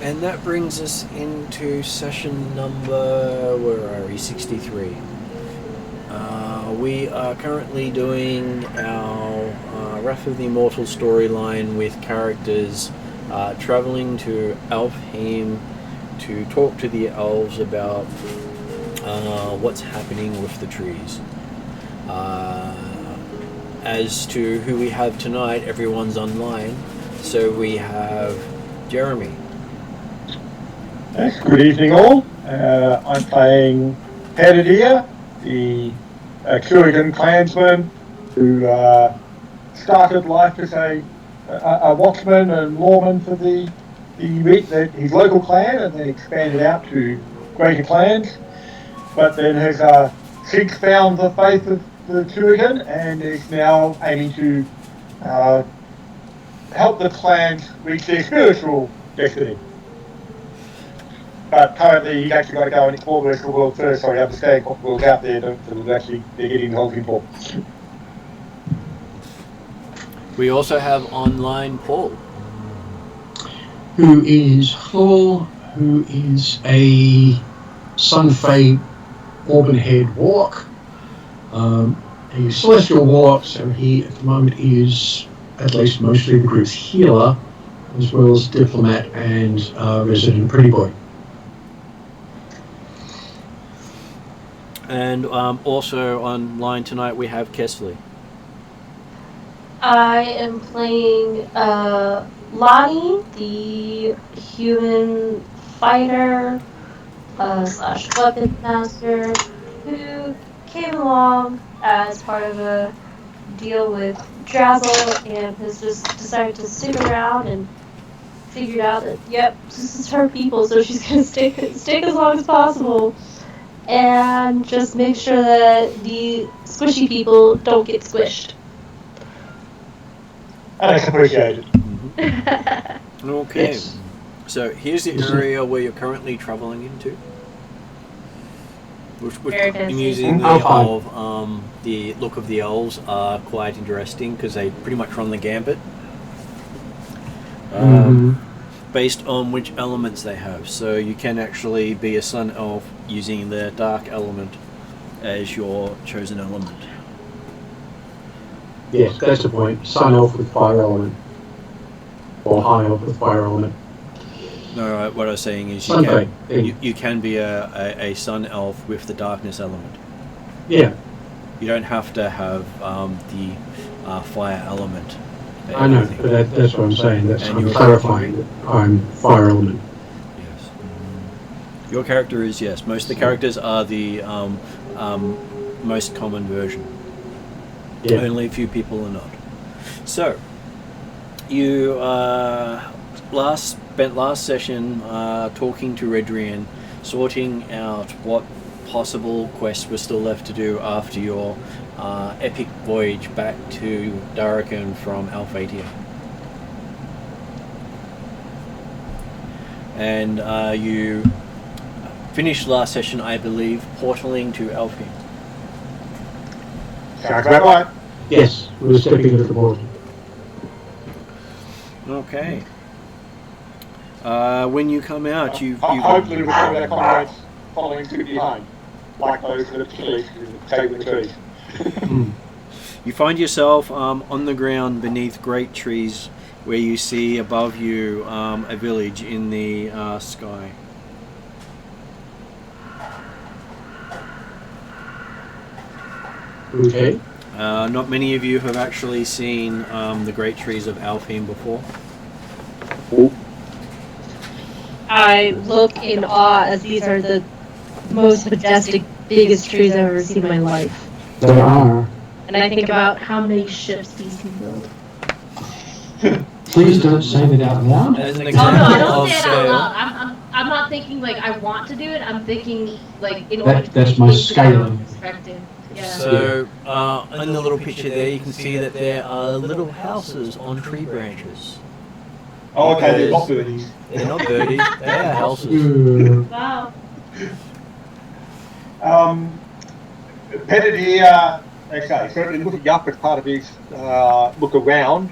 And that brings us into session number, where are we, 63. We are currently doing our Wrath of the Immortals storyline with characters travelling to Alfheim to talk to the elves about what's happening with the trees. As to who we have tonight, everyone's online. So we have Jeremy. Good evening, all. I'm playing Hedidia, the Atruaghin clansman who started life as a watchman and lawman for his local clan, and then expanded out to greater clans, but then has since found the faith of the Atruaghin and is now aiming to help the clans reach their spiritual destiny. But currently, he's actually got to go and explore the rest of the world first, so he understands what the world's out there that they're getting involved in for. We also have online Paul. Who is a Sunfey Auburn-haired warlock. A celestial warlock, so he at the moment is at least mostly the group's healer, as well as diplomat and resident pretty boy. And also online tonight we have Kesley. I am playing Lonnie, the human fighter slash weapon master, who came along as part of a deal with Drazzle and has just decided to stick around and figured out that, yep, this is her people, so she's going to stick as long as possible and just make sure that the squishy people don't get squished. That's appreciated. Mm-hmm. Okay, yes. So here's the area where you're currently travelling into. Which using the look of the elves are quite interesting because they pretty much run the gambit. Based on which elements they have. So you can actually be a sun elf using the dark element as your chosen element. Yes, that's the point. Sun elf with fire element. Or high elf with fire element. No, what I was saying is you can be a sun elf with the darkness element. Yeah. You don't have to have the fire element. I know, but that's what I'm saying. I'm clarifying that I'm fire element. Yes. Your character is, yes. Most of the characters are the most common version. Yeah. Only a few people are not. So, you spent last session talking to Redrian, sorting out what possible quests were still left to do after your epic voyage back to Daracon from Alphatia. And you finished last session, I believe, portaling to Alfie. Sounds about right. Yes, we were stepping into the portal. Okay. When you come out, you've hopefully we'll have our comrades following suit behind, like those that are police who take the trees. You find yourself on the ground beneath great trees, where you see above you a village in the sky. Okay. Not many of you have actually seen the great trees of Alfheim before. I look in awe as these are the most majestic, biggest trees I've ever seen in my life. They are. And I think about how many ships these can build. Please don't say that out loud. As an I don't say it out loud. I'm not thinking like I want to do it. I'm thinking like in order to that's my scaling perspective. Yeah. So, in the little picture there, you can see that there are little houses on tree branches. Oh, okay, they're not birdies. They're not birdies, they are houses. Wow. Pettit here, okay, certainly looking up as part of his look around,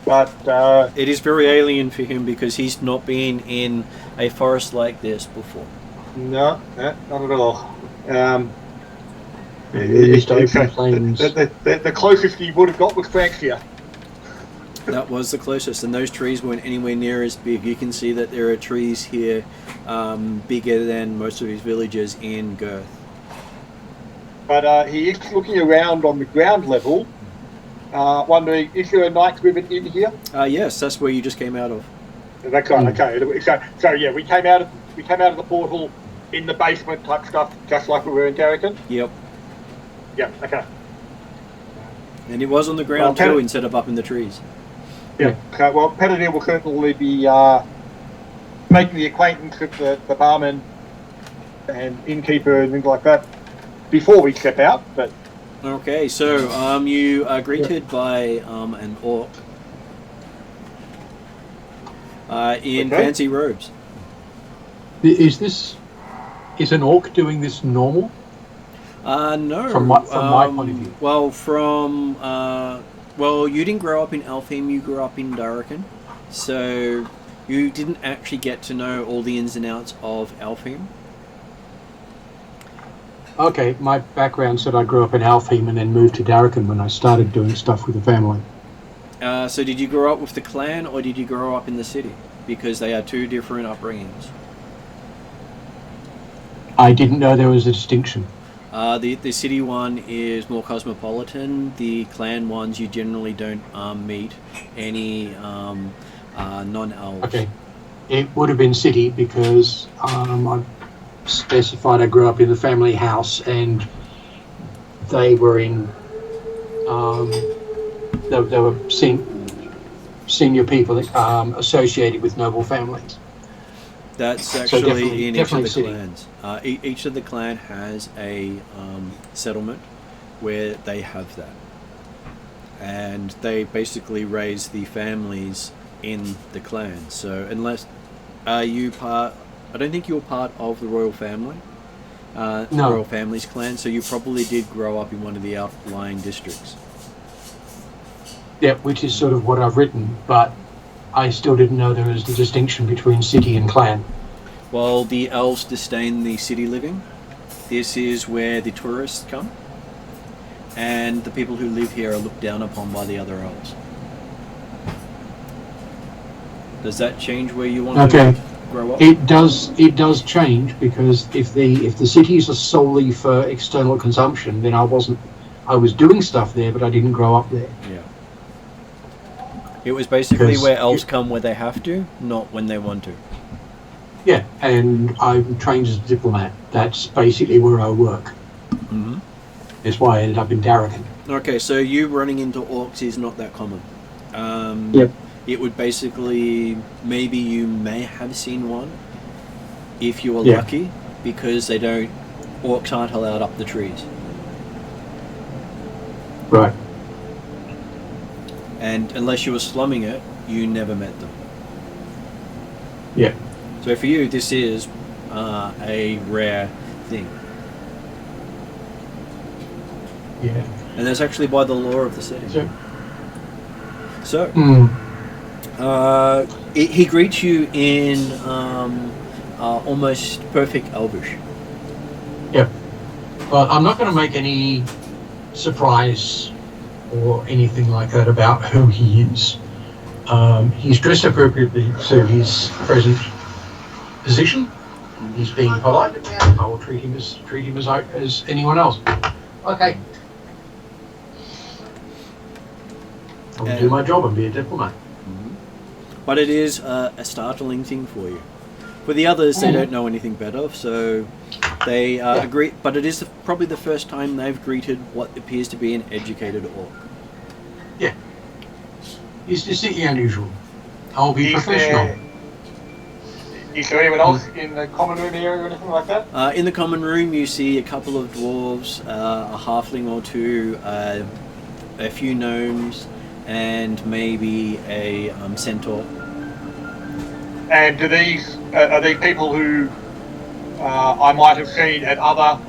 But It is very alien for him because he's not been in a forest like this before. no, not at all. These open plains. The closest he would have got was Francia. That was the closest, and those trees weren't anywhere near as big. You can see that there are trees here bigger than most of his villages in girth. But he is looking around on the ground level, wondering, is there a Knight's Ribbon in here? Yes, that's where you just came out of. That's right. Okay. So yeah, we came out of the portal in the basement type stuff, just like we were in Darrican. Yep. Yeah. Okay. And it was on the ground too, instead of up in the trees. Yeah. Okay, well, Pettineer will certainly be making the acquaintance of the barman and innkeeper and things like that before we step out. But okay, so you are greeted by an orc in fancy robes. Is an orc doing this normal? No. From my point of view. Well, you didn't grow up in Alfie, you grew up in Darrican, so you didn't actually get to know all the ins and outs of Alfie. Okay, my background said I grew up in Alfheim and then moved to Darrican when I started doing stuff with the family. So did you grow up with the clan, or did you grow up in the city? Because they are two different upbringings. I didn't know there was a distinction. The city one is more cosmopolitan. The clan ones, you generally don't meet any non-elves. Okay, it would have been city because I specified I grew up in the family house and they were in they were senior people associated with noble families. That's actually so in each of the city. clans. Each of the clan has a settlement where they have that, and they basically raise the families in the clan. So unless you part, I don't think you're part of the royal family, No. royal family's clan. So you probably did grow up in one of the outlying districts. Yeah, which is sort of what I've written, but I still didn't know there was the distinction between city and clan. Well, the elves disdain the city living. This is where the tourists come, and the people who live here are looked down upon by the other elves. Does that change where you want to grow up? It does change, because if the cities are solely for external consumption, then I was doing stuff there, but I didn't grow up there. Yeah. It was basically Because where elves come where they have to, not when they want to. Yeah, and I'm trained as a diplomat. That's basically where I work. Mm-hmm. That's why I ended up in Darrican. Okay, so you running into orcs is not that common. Yep. It would basically, maybe you may have seen one, if you were lucky, because orcs aren't allowed up the trees. Right. And unless you were slumming it, you never met them. Yeah. So for you, this is a rare thing. Yeah. And that's actually by the law of the city. So he greets you in almost perfect Elvish. Yeah. Well, I'm not going to make any surprise or anything like that about who he is. He's dressed appropriately to his present position. He's being polite. I will treat him as anyone else. Okay. I will do my job and be a diplomat. But it is a startling thing for you. For the others, they don't know anything better, so they agree. But it is probably the first time they've greeted what appears to be an educated orc. Yeah. It's distinctly unusual. I'll be professional. Is there anyone else in the common room area or anything like that? In the common room, you see a couple of dwarves, a halfling or two, a few gnomes, and maybe a centaur. And are these people who I might have seen at other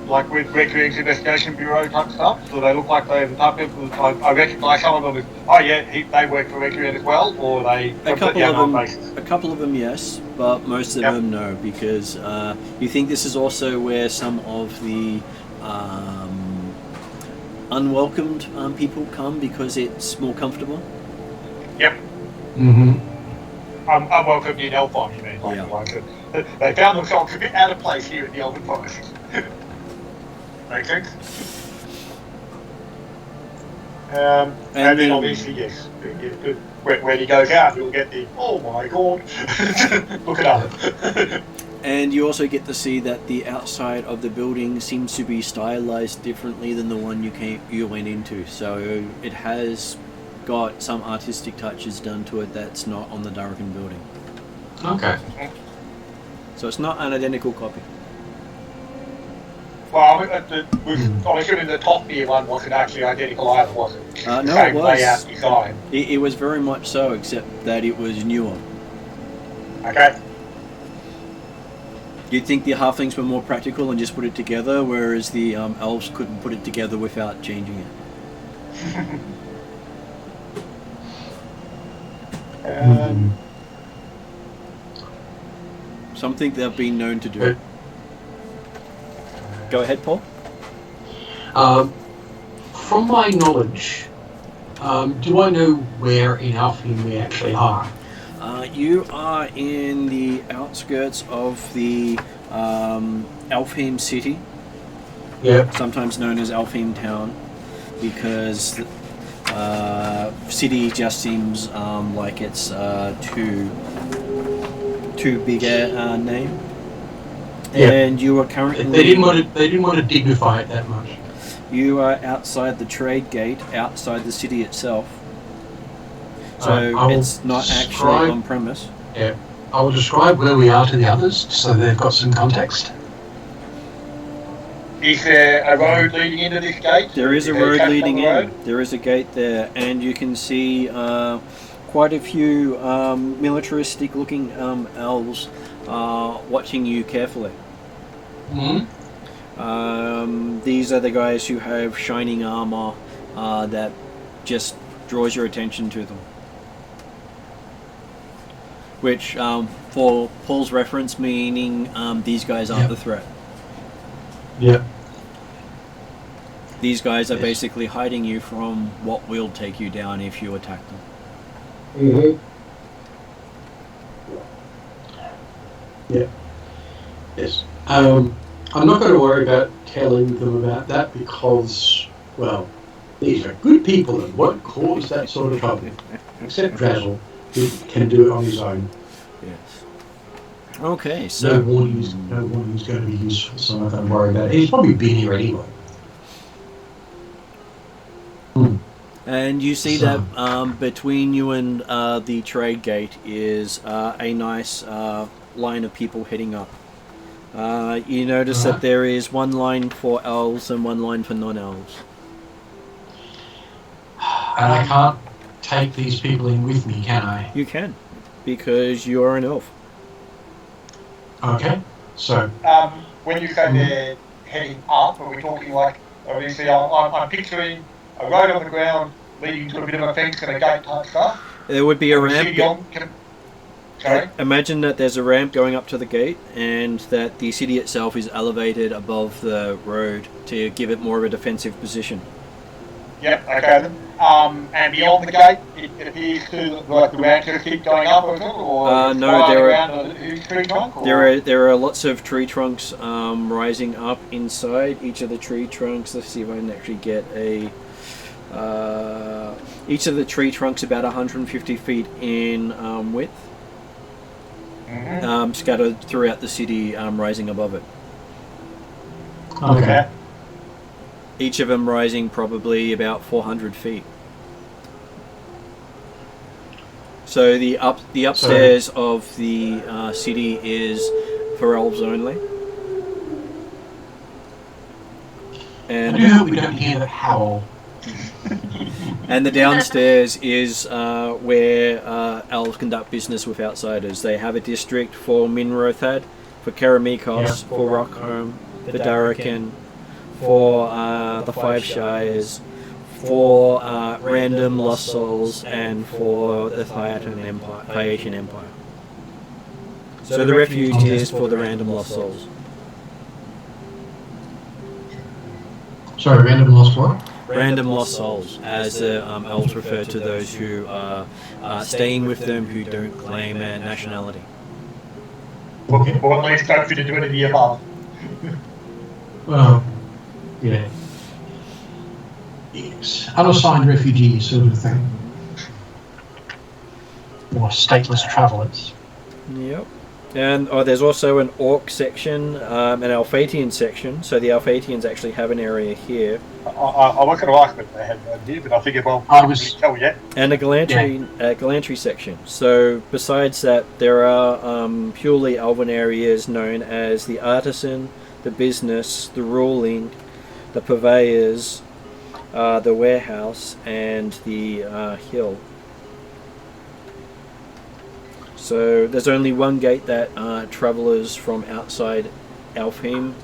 like with Recreation's Investigation Bureau type stuff? Do they look like they're the type of people? I recognise some of them as, oh yeah, they work for Recreation as well, or are they completely unknown basis? A couple of them, yes, but most of them, no, because you think this is also where some of the unwelcomed people come because it's more comfortable. Yep. Mm-hmm. I'm welcome in Elfon, you mean? They found themselves a bit out of place here in the Elven Forest. Makes sense? And then obviously, yes, when he goes out, you'll get the, oh my god, look it up. And you also get to see that the outside of the building seems to be stylized differently than the one you went into. So it has got some artistic touches done to it that's not on the Darkin building. Okay. So it's not an identical copy. Well, I'm assuming the top tier one wasn't actually identical either, was it? No, Same it was. Layout, design. It was very much so, except that it was newer. Okay. You'd think the halflings were more practical and just put it together, whereas the elves couldn't put it together without changing it. Something they've been known to do. Go ahead, Paul. From my knowledge, do I know where in Alfie we actually are? You are in the outskirts of the Alfheim city. Yep. Sometimes known as Alfheim town, because city just seems like it's too big a name. Yeah. And you are currently. They didn't want to dignify it that much. You are outside the trade gate, outside the city itself. So it's not actually on premise. Yeah. I will describe where we are to the others so they've got some context. Is there a road leading into this gate? There is a road leading in. There is a gate there, and you can see quite a few militaristic looking elves watching you carefully. Mm-hmm. These are the guys who have shining armor that just draws your attention to them. Which, for Paul's reference, meaning these guys aren't the threat. Yep. These guys are basically hiding you from what will take you down if you attack them. Mm-hmm. Yeah. Yes. I'm not going to worry about telling them about that because, well, these are good people and won't cause that sort of trouble. Except Drazzle, who can do it on his own. Yes. Okay, so... No warning's going to be useful, so I'm not going to worry about it. He's probably been here anyway. And you see that between you and the trade gate is a nice line of people heading up. You notice that there is one line for elves and one line for non-elves. And I can't take these people in with me, can I? You can, because you are an elf. Okay, so... when you say they're heading up, are we talking like, obviously I'm picturing a road on the ground leading to a bit of a fence and a gate type stuff? There would be a ramp. Sorry? Imagine that there's a ramp going up to the gate and that the city itself is elevated above the road to give it more of a defensive position. Yep, okay then. And beyond the gate, it appears to like the ramp just keep going up or no, there are lots of tree trunks rising up inside each of the tree trunks. Let's see if I can actually get a... each of the tree trunks about 150 feet in width. Mm-hmm. Scattered throughout the city, rising above it. Okay. Each of them rising probably about 400 feet. So the upstairs of the city is for elves only. And I do hope we don't hear the howl. And the downstairs is where elves conduct business with outsiders. They have a district for Minrothad, for Karamikos, for Rockholm, for Darrachin, for the Five Shires, for random lost souls, and for the Phaeacian Empire. So the refuge is for the random lost souls. Sorry, random lost what? Random lost souls, as the elves refer to those who are staying with them who don't claim a nationality. Okay. Or at least don't fit into any of the above. Well, yeah. Yes. Unassigned refugees sort of thing. Or stateless travellers. Yep. And there's also an Orc section, an Alphatian section. So the Alphatians actually have an area here. I was going to ask if they had one here, but I figured, well, I was tell yet. And a Galantry section. So besides that, there are purely elven areas known as the Artisan, the Business, the Ruling, the Purveyors, the Warehouse, and the Hill. So there's only one gate that travellers from outside Alfheim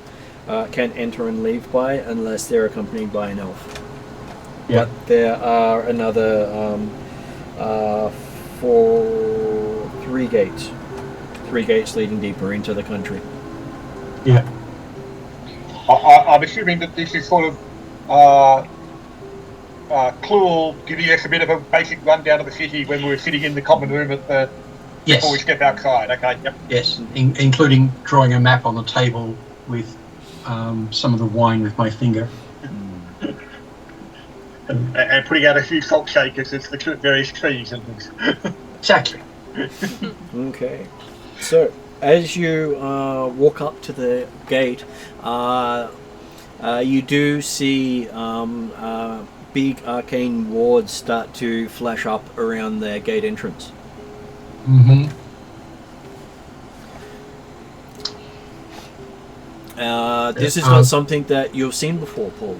can enter and leave by, unless they're accompanied by an elf. Yeah. But there are another three gates leading deeper into the country. Yeah. I'm assuming that this is sort of Cluel giving us a bit of a basic rundown of the city when we were sitting in the common room at the before we step outside. Okay, yep. Yes, including drawing a map on the table with some of the wine with my finger. And putting out a few salt shakers as the various trees and things. Exactly. Okay. So, as you walk up to the gate, you do see big arcane wards start to flash up around the gate entrance. Mm-hmm. This is not something that you've seen before, Paul.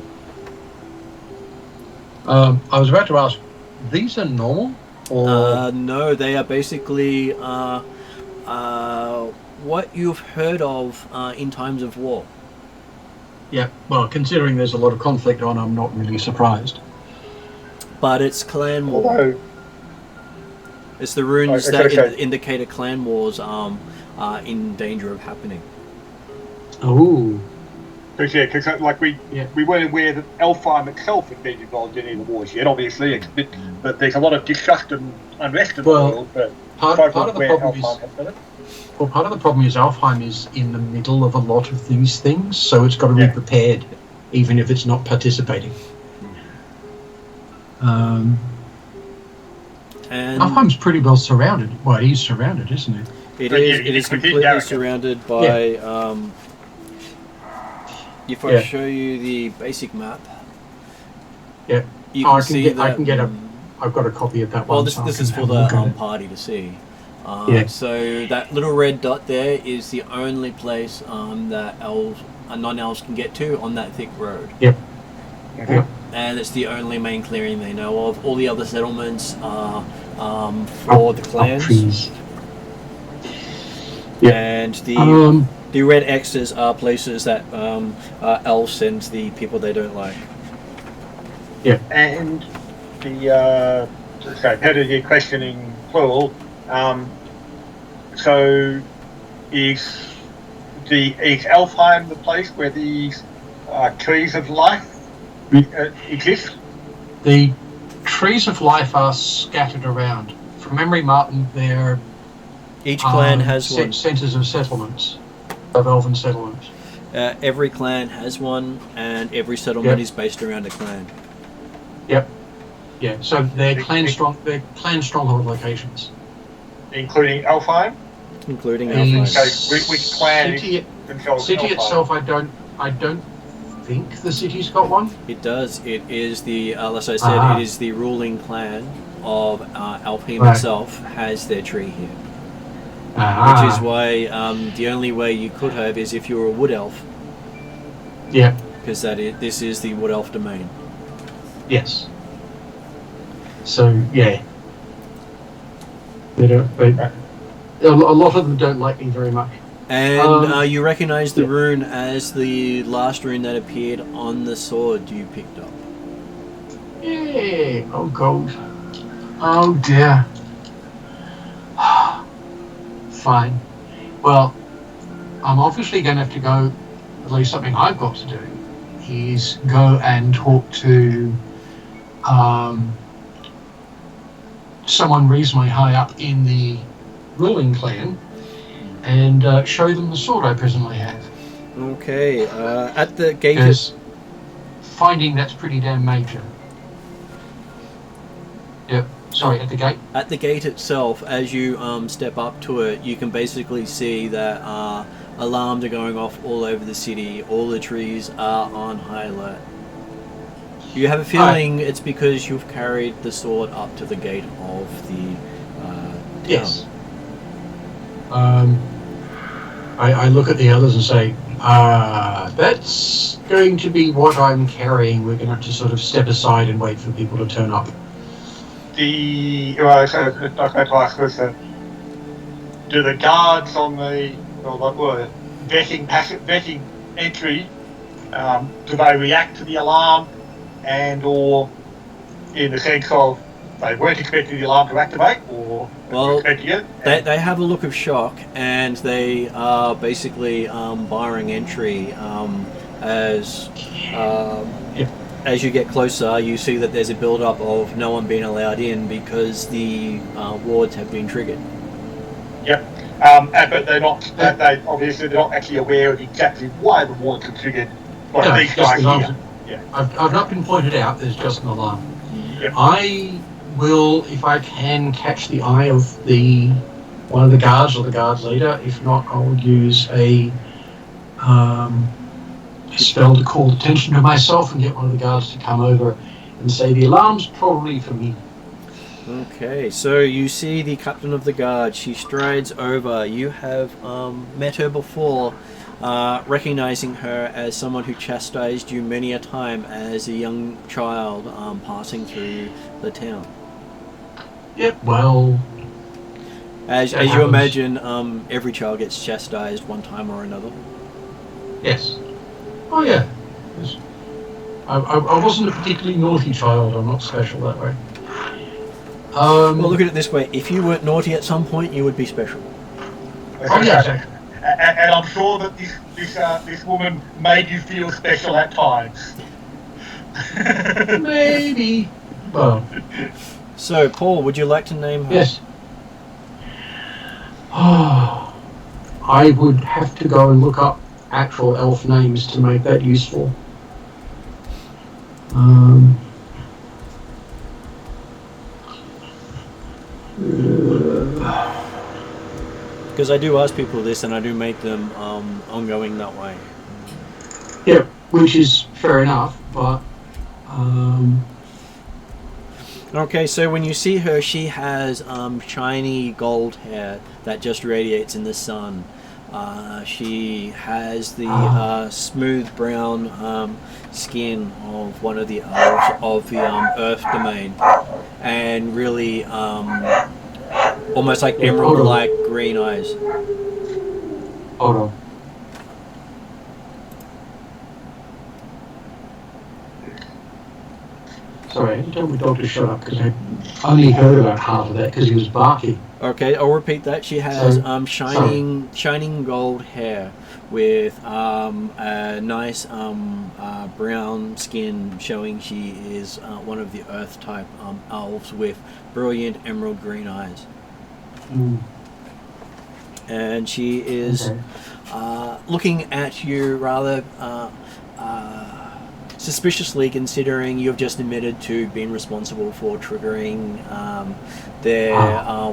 I was about to ask, these are normal? Or No, they are basically what you've heard of in times of war. yeah, well, considering there's a lot of conflict on, I'm not really surprised. But it's clan war. Although, It's the runes Okay, that so- indicate a clan wars are in danger of happening. Oh. because like we weren't aware that Alfheim itself had been involved in any wars yet. Obviously, but there's a lot of disgust and unrest in the world. But Part of the problem is, part of the problem is Alfheim is in the middle of a lot of these things, so it's got to be prepared, even if it's not participating. And Alfheim's pretty well surrounded. Well, he's surrounded, isn't he? it is completely surrounded by. If I show you the basic map, Yeah. you can see that. I've got a copy of that one. Well, this is for the party to see. So that little red dot there is the only place that non-elves can get to on that thick road. Yep. Mm-hmm. Yep. And it's the only main clearing they know of. All the other settlements are for the clans. Trees. And the red X's are places that elves send the people they don't like. Yeah. And the head of your questioning plural. So is Alfheim the place where these trees of life exist? The trees of life are scattered around. From memory, Martin, they're Each clan has one. centres of settlements, of elven settlements. Every clan has one, and every settlement is based around a clan. Yep. Yeah. So they're clan stronghold locations. Including Alfheim? Including The Alfheim. Okay, which clan controls city Alfheim? itself, I don't think the city's got one. It does. It is the, as I said, it is the ruling clan of Alfheim itself has their tree here. Which is why the only way you could have is if you were a wood elf. Yeah. Because this is the wood elf domain. Yes. So yeah. A lot of them don't like me very much. And you recognize the rune as the last rune that appeared on the sword you picked up. Yeah. Oh, gold. Oh, dear. Fine. Well, I'm obviously going to have to go, at least something I've got to do, is go and talk to someone reasonably high up in the ruling clan and show them the sword I presently have. Okay, at the gate... Because finding that's pretty damn major. Yep. Sorry, at the gate? At the gate itself, as you step up to it, you can basically see that alarms are going off all over the city. All the trees are on high alert. You have a feeling it's because you've carried the sword up to the gate of the town. Yes. I look at the others and say, that's going to be what I'm carrying. We're going to have to sort of step aside and wait for people to turn up. I was going to ask this, do the guards on the vetting entry, do they react to the alarm and or in the sense of they weren't expecting the alarm to activate or expecting it? They have a look of shock and they are basically barring entry as you get closer. You see that there's a build-up of no one being allowed in because the wards have been triggered. Yep. But they're not. They obviously they're not actually aware of exactly why the wards are triggered. Like these guys here. Yeah. I've not been pointed out. There's just an alarm. Yep. I will, if I can, catch the eye of one of the guards or the guards leader. If not, I'll use a spell to call attention to myself and get one of the guards to come over and say the alarm's probably for me. Okay, so you see the captain of the guard. She strides over. You have met her before, recognizing her as someone who chastised you many a time as a young child passing through the town. Yep, well... As you imagine, every child gets chastised one time or another. Yes. Oh, yeah. Yes. I wasn't a particularly naughty child. I'm not special that way. Well, look at it this way. If you weren't naughty at some point, you would be special. Oh, yeah. And I'm sure that this woman made you feel special at times. Maybe. Well. So, Paul, would you like to name her? Yes. Oh, I would have to go and look up actual elf names to make that useful. Because I do ask people this and I do make them ongoing that way. Yeah, which is fair enough, but... Okay, so when you see her, she has shiny gold hair that just radiates in the sun. She has the smooth brown skin of one of the elves of the Earth domain, and really almost like emerald-like green eyes. Hold on. Sorry, I had to tell my dog to shut up because I only heard about half of that because he was barking. Okay, I'll repeat that. She has shining gold hair with a nice brown skin, showing she is one of the Earth type elves with brilliant emerald green eyes. And she is looking at you rather suspiciously, considering you've just admitted to being responsible for triggering their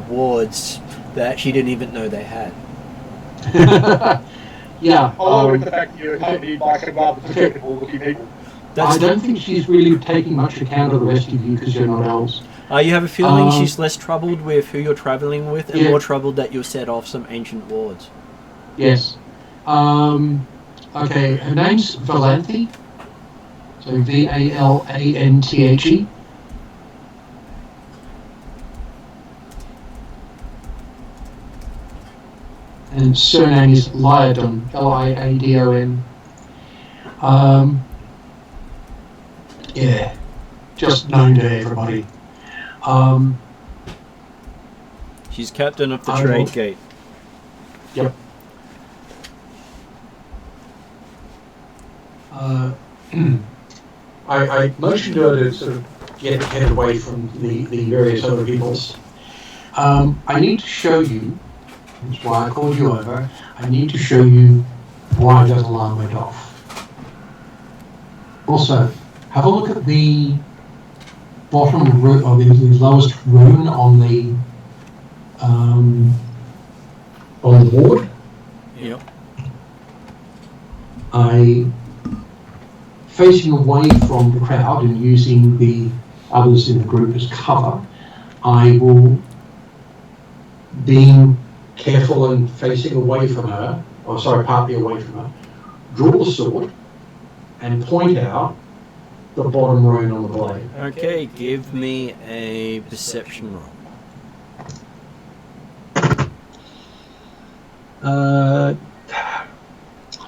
wards that she didn't even know they had. Yeah. Along with the fact that you're accompanied by some rather susceptible looking people. I don't think she's really taking much account of the rest of you because you're not elves. You have a feeling she's less troubled with who you're travelling with and more troubled that you've set off some ancient wards. Yes. Okay, her name's Valanthe. So Valanthe. and surname is Liadon, Liadon. Yeah, just known to everybody. She's captain of the I trade will- gate. Yep. I motioned her to sort of get away from the various other peoples. I need to show you, that's why I called you over, I need to show you why that alarm went off. Also, have a look at the bottom root, or the lowest rune on the board. Yep. Facing away from the crowd and using the others in the group as cover, I will, being careful and facing away from her, or sorry, partly away from her, draw the sword and point out the bottom rune on the blade. Okay, give me a perception roll.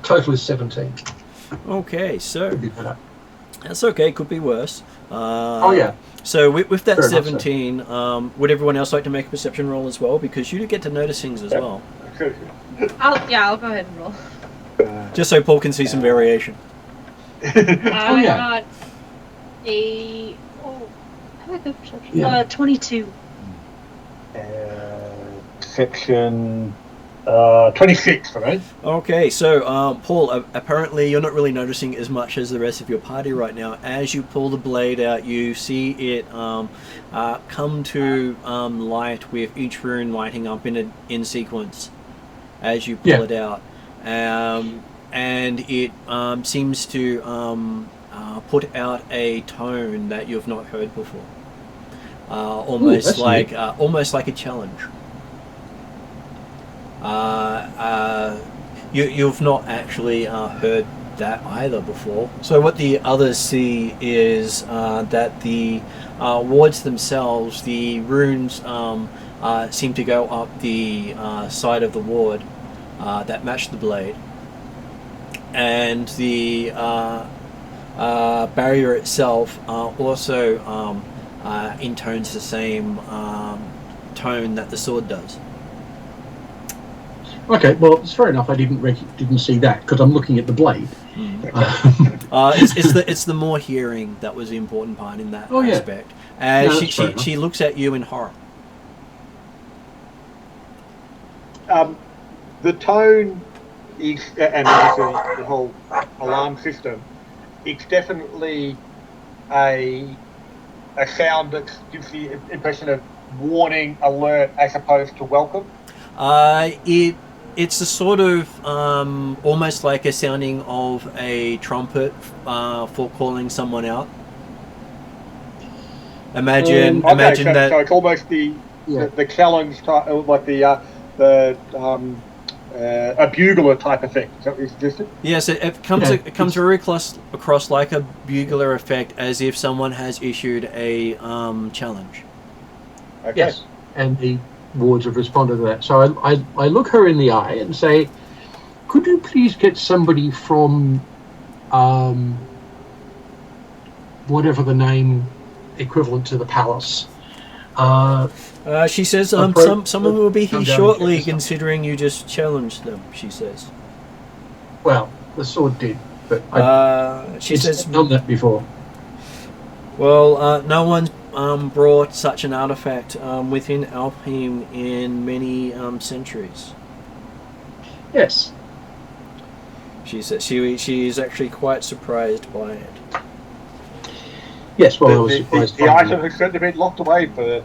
Total is 17. Okay, so Could be better. that's okay. Could be worse. Oh yeah. So with that Fair enough, 17, would everyone else like to make a perception roll as well? Because you do get to notice things as well. I'll go ahead and roll. Just so Paul can see some variation. I yeah. got a how about the perception? Yeah. 22. Perception 26 for me. Okay, so Paul, apparently you're not really noticing as much as the rest of your party right now. As you pull the blade out, you see it come to light with each rune lighting up in sequence as you pull it out, and it seems to put out a tone that you've not heard before, almost like a challenge. You've not actually heard that either before. So what the others see is that the wards themselves, the runes seem to go up the side of the ward that match the blade, and the barrier itself also intones the same tone that the sword does. Okay, well, it's fair enough. I didn't see that because I'm looking at the blade. It's the more hearing that was the important part in that aspect. And No, that's fair enough. she looks at you in horror. The tone is, and the whole alarm system, it's definitely a sound that gives the impression of warning, alert, as opposed to welcome. It's a sort of almost like a sounding of a trumpet for calling someone out. Imagine So that. it's almost the challenge type, like a bugler type of thing. Is that what you suggested? Yes, it comes very close across like a bugler effect, as if someone has issued a challenge. Okay. Yes, and the wards have responded to that. So I look her in the eye and say, could you please get somebody from whatever the name equivalent to the palace? She says, someone will be here shortly, considering you just challenged them, she says. Well, the sword did, but she says, done that before. well, no one's brought such an artifact within Alfheim in many centuries. Yes. She says she is actually quite surprised by it. Yes, well, I was surprised. The item has certainly been locked away for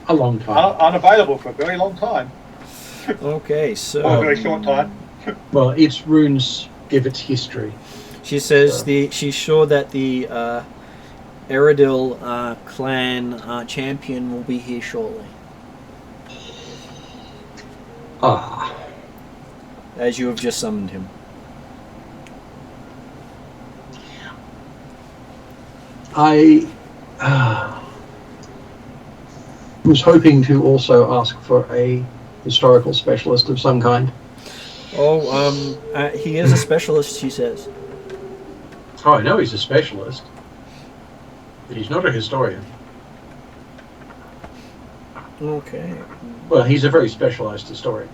a long time. Unavailable for a very long time. Okay, so Or a very short time. Well, its runes give its history. she says she's sure that the Eredil clan champion will be here shortly. Ah. As you have just summoned him. I was hoping to also ask for a historical specialist of some kind. He is a specialist, she says. Oh, I know he's a specialist, but he's not a historian. Okay. Well, he's a very specialised historian.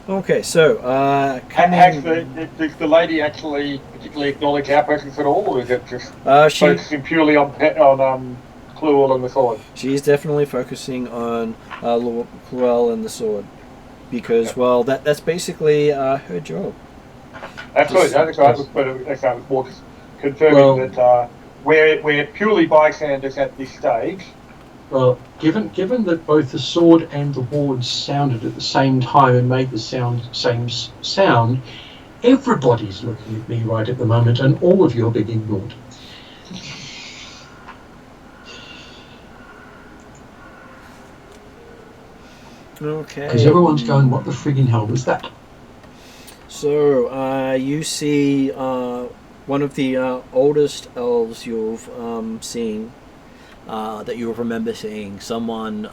Okay, so Has the lady actually particularly acknowledge our presence at all, or is it just focusing purely on Cluel and the sword? She's definitely focusing on Cluel and the sword, because that's basically her job. Absolutely, that's right. But was more just confirming that we're purely bystanders at this stage. Well, given that both the sword and the wards sounded at the same time and made the same sound, everybody's looking at me right at the moment, and all of you are being ignored. Okay. Because everyone's going, what the friggin' hell was that? So, you see one of the oldest elves you've seen, that you remember seeing, someone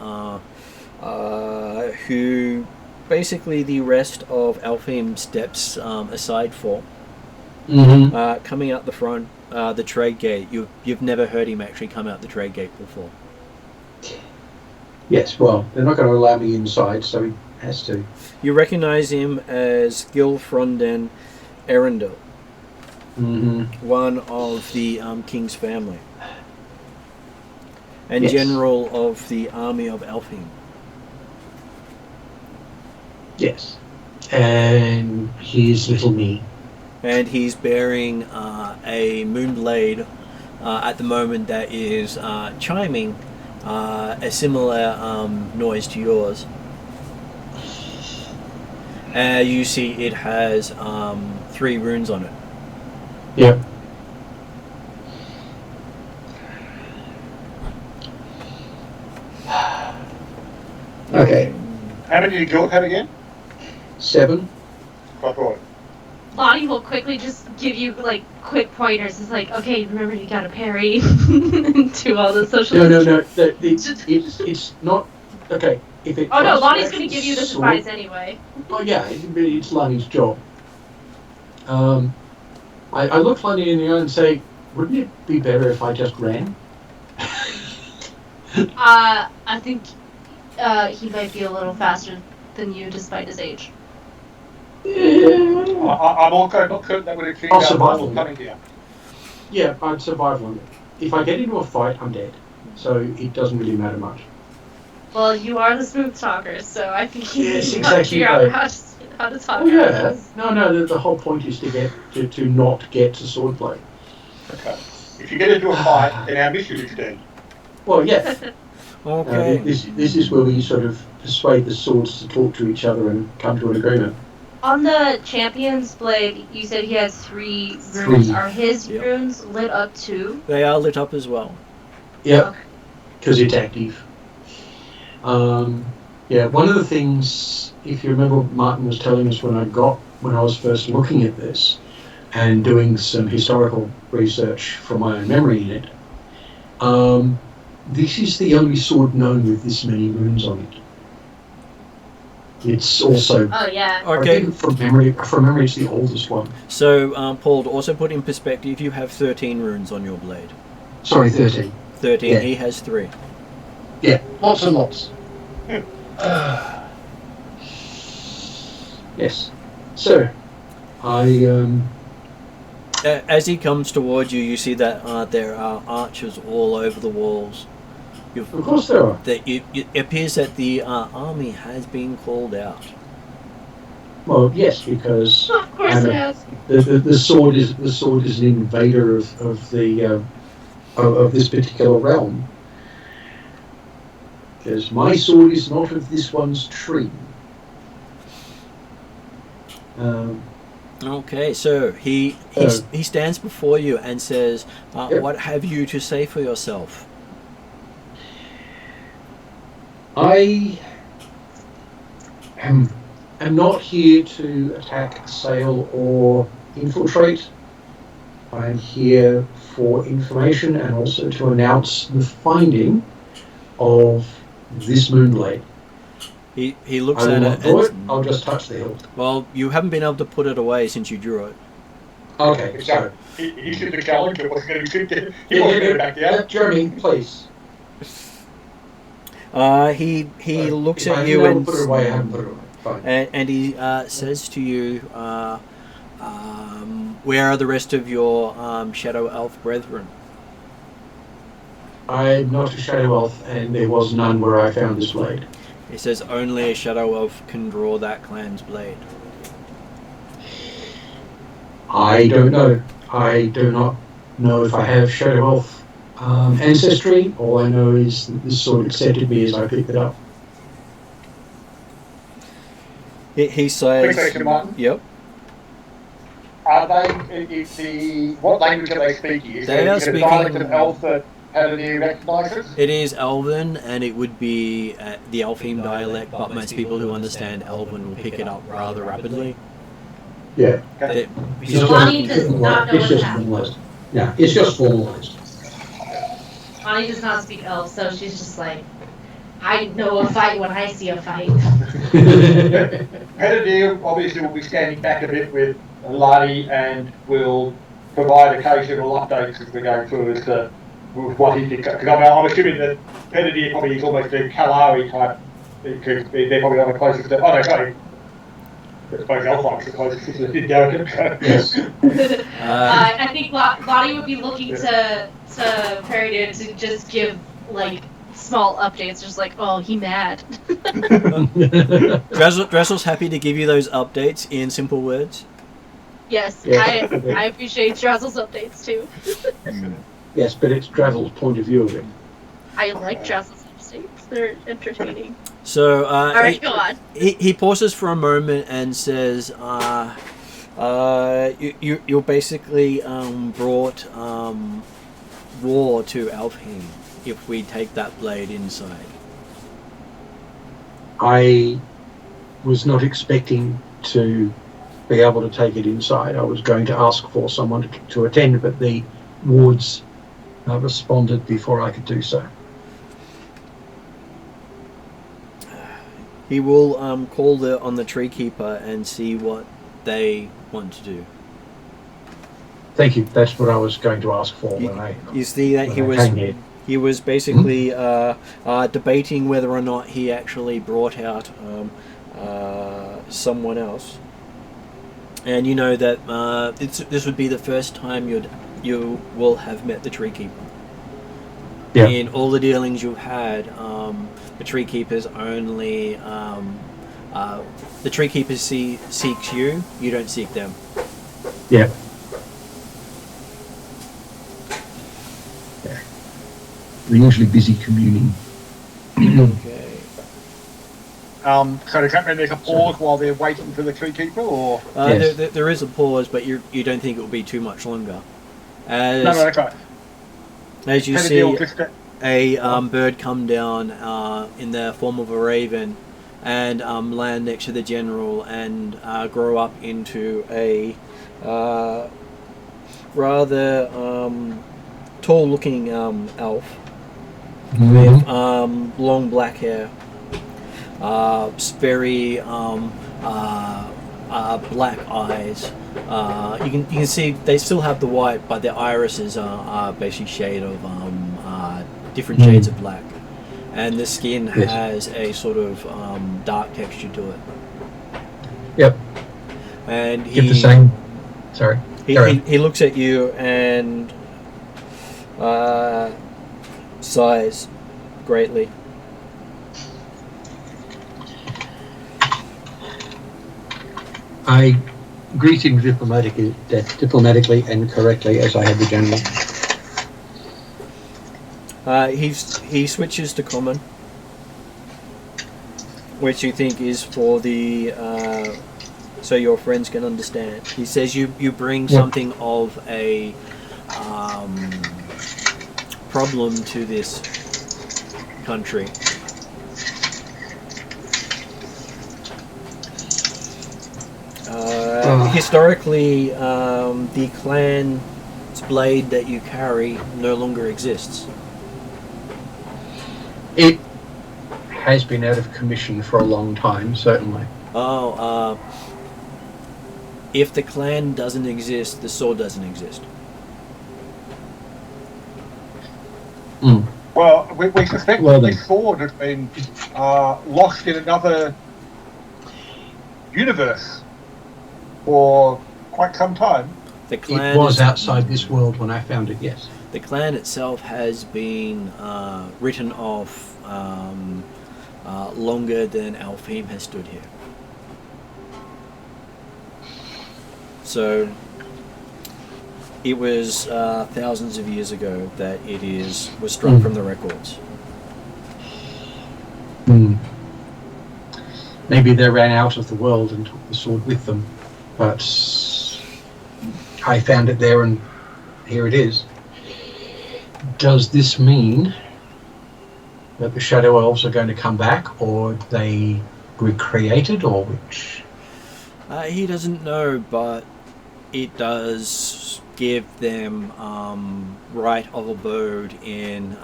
who basically the rest of Alfie steps aside for, coming out the front, the trade gate. You've never heard him actually come out the trade gate before. Yes, well, they're not going to allow me inside, so he has to. You recognize him as Gilfronden Erendil, one of the king's family, and general of the army of Alfie. Yes, and here's little me. And he's bearing a moonblade at the moment that is chiming a similar noise to yours. You see it has 3 runes on it. Yep. Okay. How many did you go have again? 7. Quite right. Lonnie will quickly just give you like quick pointers. It's like, okay, remember you gotta parry to all the social. No. It's not okay. If it. Oh no, Lonnie's gonna give you the surprise anyway. Oh yeah, it's Lonnie's job. I look Lonnie in the eye and say, wouldn't it be better if I just ran? I think he might be a little faster than you, despite his age. I'm also not certain that would achieve our goal coming here. Yeah, I'd survive longer. If I get into a fight, I'm dead. So it doesn't really matter much. Well, you are the smooth talker, so I think you Yes, need to exactly figure out right. how to talk. Oh yeah. No. The whole point is to not get to swordplay. Okay. If you get into a fight, then our mission is dead. Well, yeah. Okay. This is where we sort of persuade the swords to talk to each other and come to an agreement. On the champion's blade, you said he has 3 runes. 3. Are his runes lit up too? They are lit up as well. Yep. Because it's active. Yeah, one of the things, if you remember what Martin was telling us when I was first looking at this and doing some historical research from my own memory in it, this is the only sword known with this many runes on it. It's also... Oh, yeah. Okay. I think from memory it's the oldest one. So, Paul, to also put in perspective, you have 13 runes on your blade. Sorry, 13. 13, Yeah. He has 3. Yeah, lots and lots. Yes. So, As he comes towards you, you see that there are archers all over the walls. of course there are. It appears that the army has been called out. Well, yes, because Of course it has. the sword is an invader of this particular realm. Because my sword is not of this one's tree. Okay, so he stands before you and says, "What have you to say for yourself?" I am not here to attack, assail, or infiltrate. I am here for information and also to announce the finding of this moonblade. He looks I will at not it. draw it. And, I'll just touch the hilt. well, you haven't been able to put it away since you drew it. Okay, so He should have challenged it. Wasn't going to he wasn't going to back down. Jeremy, please. He looks If I at haven't you been able and to put it away, I haven't put it away. Fine. and he says to you, "Where are the rest of your shadow elf brethren?" I'm not a shadow elf, and there was none where I found this blade. He says, "Only a shadow elf can draw that clan's blade." I don't know. I do not know if I have shadow elf ancestry. All I know is that this sword accepted me as I picked it up. He says, Question, Martin. "Yep." Are they? What language are they speaking? Is They are it a dialect speaking- of Elf that Hannity recognises? It is Elven, and it would be the Alfheim dialect, but most people who understand Elven will pick it up rather rapidly. Yeah. It- It's Lonnie does not know it's what's just happening. formalized. Yeah, it's just formalized. Bonnie does not speak elf, so she's just like, I know a fight when I see a fight. Hannity obviously will be standing back a bit with Lani and will provide occasional updates as we're going through as to what he thinks. Because I'm assuming that Hannity probably is almost a Kalari type, because they're probably on the closest to. Oh no, sorry. I suppose Elfheim's the closest to the Darrigan. Yes. I think Bonnie would be looking to Peridot to just give like small updates, just like, oh, he mad. Dressel's happy to give you those updates in simple words. Yes, Yeah. I appreciate Drazzle's updates too. Yes, but it's Drazzle's point of view of it. I like Drazzle's updates; they're entertaining. So All right, go on. he pauses for a moment and says, "You're basically brought war to Alfheim if we take that blade inside." I was not expecting to be able to take it inside. I was going to ask for someone to attend, but the wards responded before I could do so. He will call on the tree keeper and see what they want to do. Thank you. That's what I was going to ask for when I. You see that when I came here. he was basically debating whether or not he actually brought out someone else, and you know that this would be the first time you will have met the tree keeper. Yeah. In all the dealings you've had, the tree keepers only the tree keeper seeks you. You don't seek them. Yeah. We're usually busy communing. Okay. So does that mean there's a pause while they're waiting for the tree keeper, or? Yes. There is a pause, but you don't think it will be too much longer. As No, okay. as you Hannity see will just a bird come down in the form of a raven and land next to the general and grow up into a rather tall-looking elf with long black hair, very black eyes. You can see they still have the white, but their irises are basically shade of different shades of black, and the skin Yes. has a sort of dark texture to it. Yep. And Give the same. Sorry. he looks at you and sighs greatly. I greet him diplomatically and correctly as I had the general. He switches to common, which you think is for the so your friends can understand. He says you bring something of a problem to this country. Historically, the clan blade that you carry no longer exists. It has been out of commission for a long time, certainly. Oh, if the clan doesn't exist, the sword doesn't exist. Mm. Well, we suspect Well, that then. this sword has been lost in another universe for quite some time. The clan It was outside this world when I found it, yes. The clan itself has been written off longer than Alfie has stood here. So it was thousands of years ago that was struck from the records. Hmm. Maybe they ran out of the world and took the sword with them, but I found it there and here it is. Does this mean that the Shadow Elves are going to come back, or they recreated, or which? He doesn't know, but it does give them right of abode in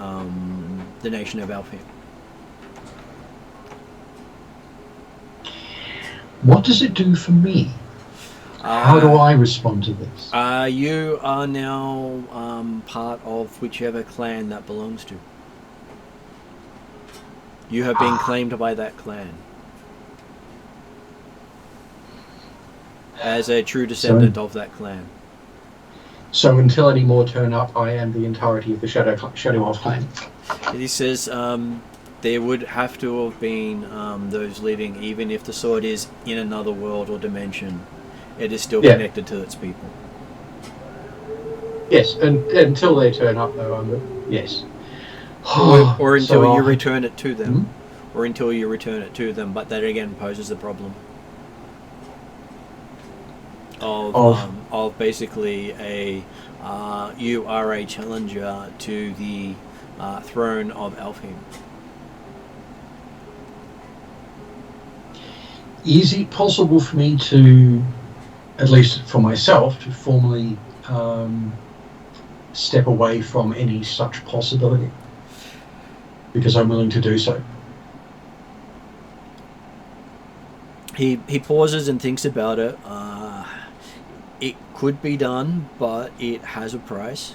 the nation of Alfie. What does it do for me? How do I respond to this? You are now part of whichever clan that belongs to. You have been claimed by that clan as a true descendant of that clan. So until any more turn up, I am the entirety of the Shadow Elf clan. He says there would have to have been those living, even if the sword is in another world or dimension. It is still connected to its people. Yes, and until they turn up, though, yes. Or until So you return it to them. Or until you return it to them, but that again poses the problem of basically you are a challenger to the throne of Alfie. Is it possible for me to, at least for myself, to formally step away from any such possibility? Because I'm willing to do so. He pauses and thinks about it. It could be done, but it has a price.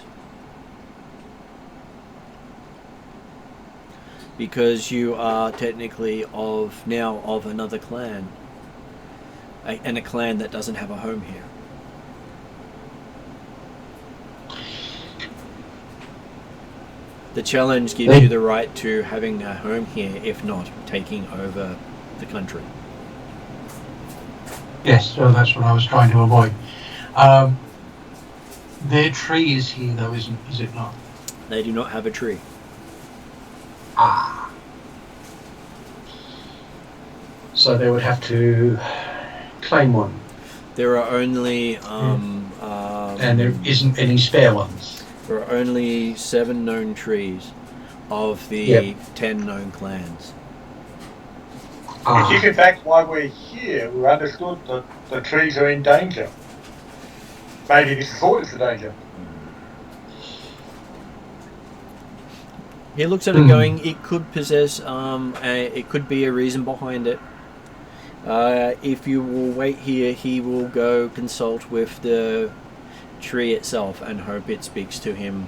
Because you are technically of another clan. And a clan that doesn't have a home here. The challenge gives you the right to having a home here, if not taking over the country. Yes, so that's what I was trying to avoid. Their tree is here, though, is it not? They do not have a tree. Ah. So they would have to claim one. There are only and there isn't any spare ones. There are only 7 known trees of the 10 known clans. It is in fact why we're here. We understood that the trees are in danger. Maybe this sword is the danger. He looks at it going, it could possess, it could be a reason behind it. If you will wait here, he will go consult with the tree itself and hope it speaks to him,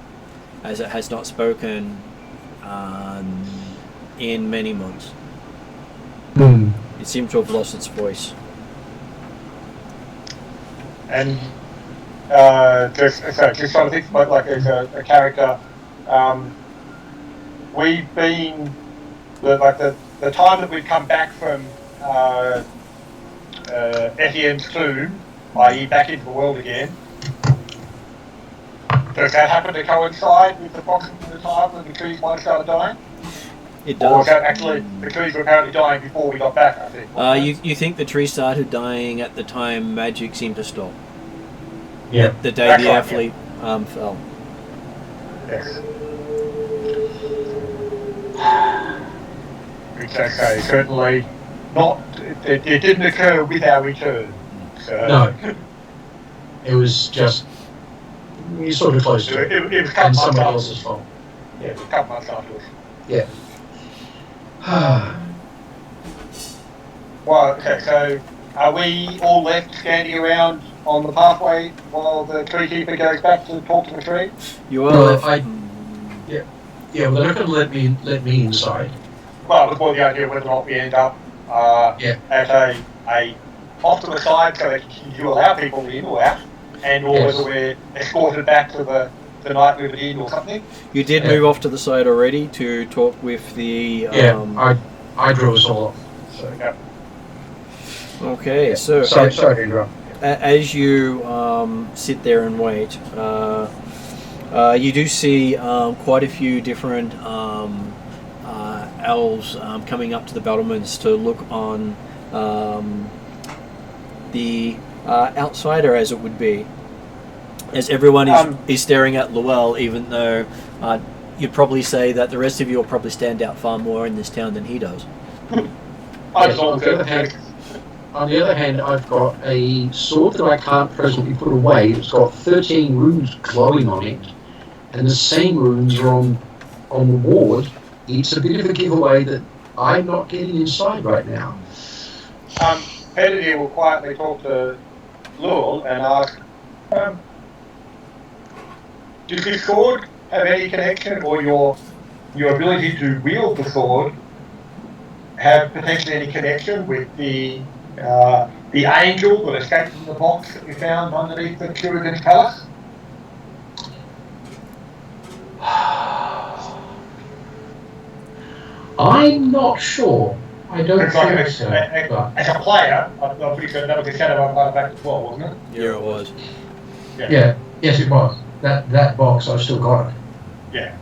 as it has not spoken in many months. It seems to have lost its voice. And just trying to think about like as a character, we've been the time that we've come back from Etienne's tomb, i.e. back into the world again. Does that happen to coincide with approximately the time when the trees might have started dying? It does. Or was that actually the trees were apparently dying before we got back, I think? You think the tree started dying at the time magic seemed to stop? Yeah. The day the air fleet fell. Yes. Which okay, certainly not. It didn't occur with our return. So. No. It was just You're sort of close to it. It was a couple And months someone after. else's fault. Yeah, it was a couple months afterwards. Yeah. Well, okay, so are we all left standing around on the pathway while the tree keeper goes back to talk to the tree? You are Well, left. yeah, well, they're not going to let me inside. Well, the point the idea whether or not we end up at a off to the side so that you allow people in or out, and or Yes. whether we're escorted back to the night river inn or something. You did move off to the side already to talk with the. I drew us all up. So, yeah. Okay, so Sorry to interrupt. as you sit there and wait, you do see quite a few different elves coming up to the battlements to look on the outsider, as it would be, as everyone is staring at Llewell, even though you'd probably say that the rest of you will probably stand out far more in this town than he does. On the other hand, I've got a sword that I can't presently put away. It's got 13 runes glowing on it, and the same runes are on the ward. It's a bit of a giveaway that I'm not getting inside right now. Pettidy will quietly talk to Lowell and ask, does this sword have any connection, or your ability to wield the sword have potentially any connection with the angel that escaped from the box that we found underneath the Atruaghin palace? I'm not sure. I don't think so. As a player, I'm pretty sure that was a shadow of back as well, wasn't it? Yeah, it was. Yeah. Yes, it was. That box, I've still got it. Yeah.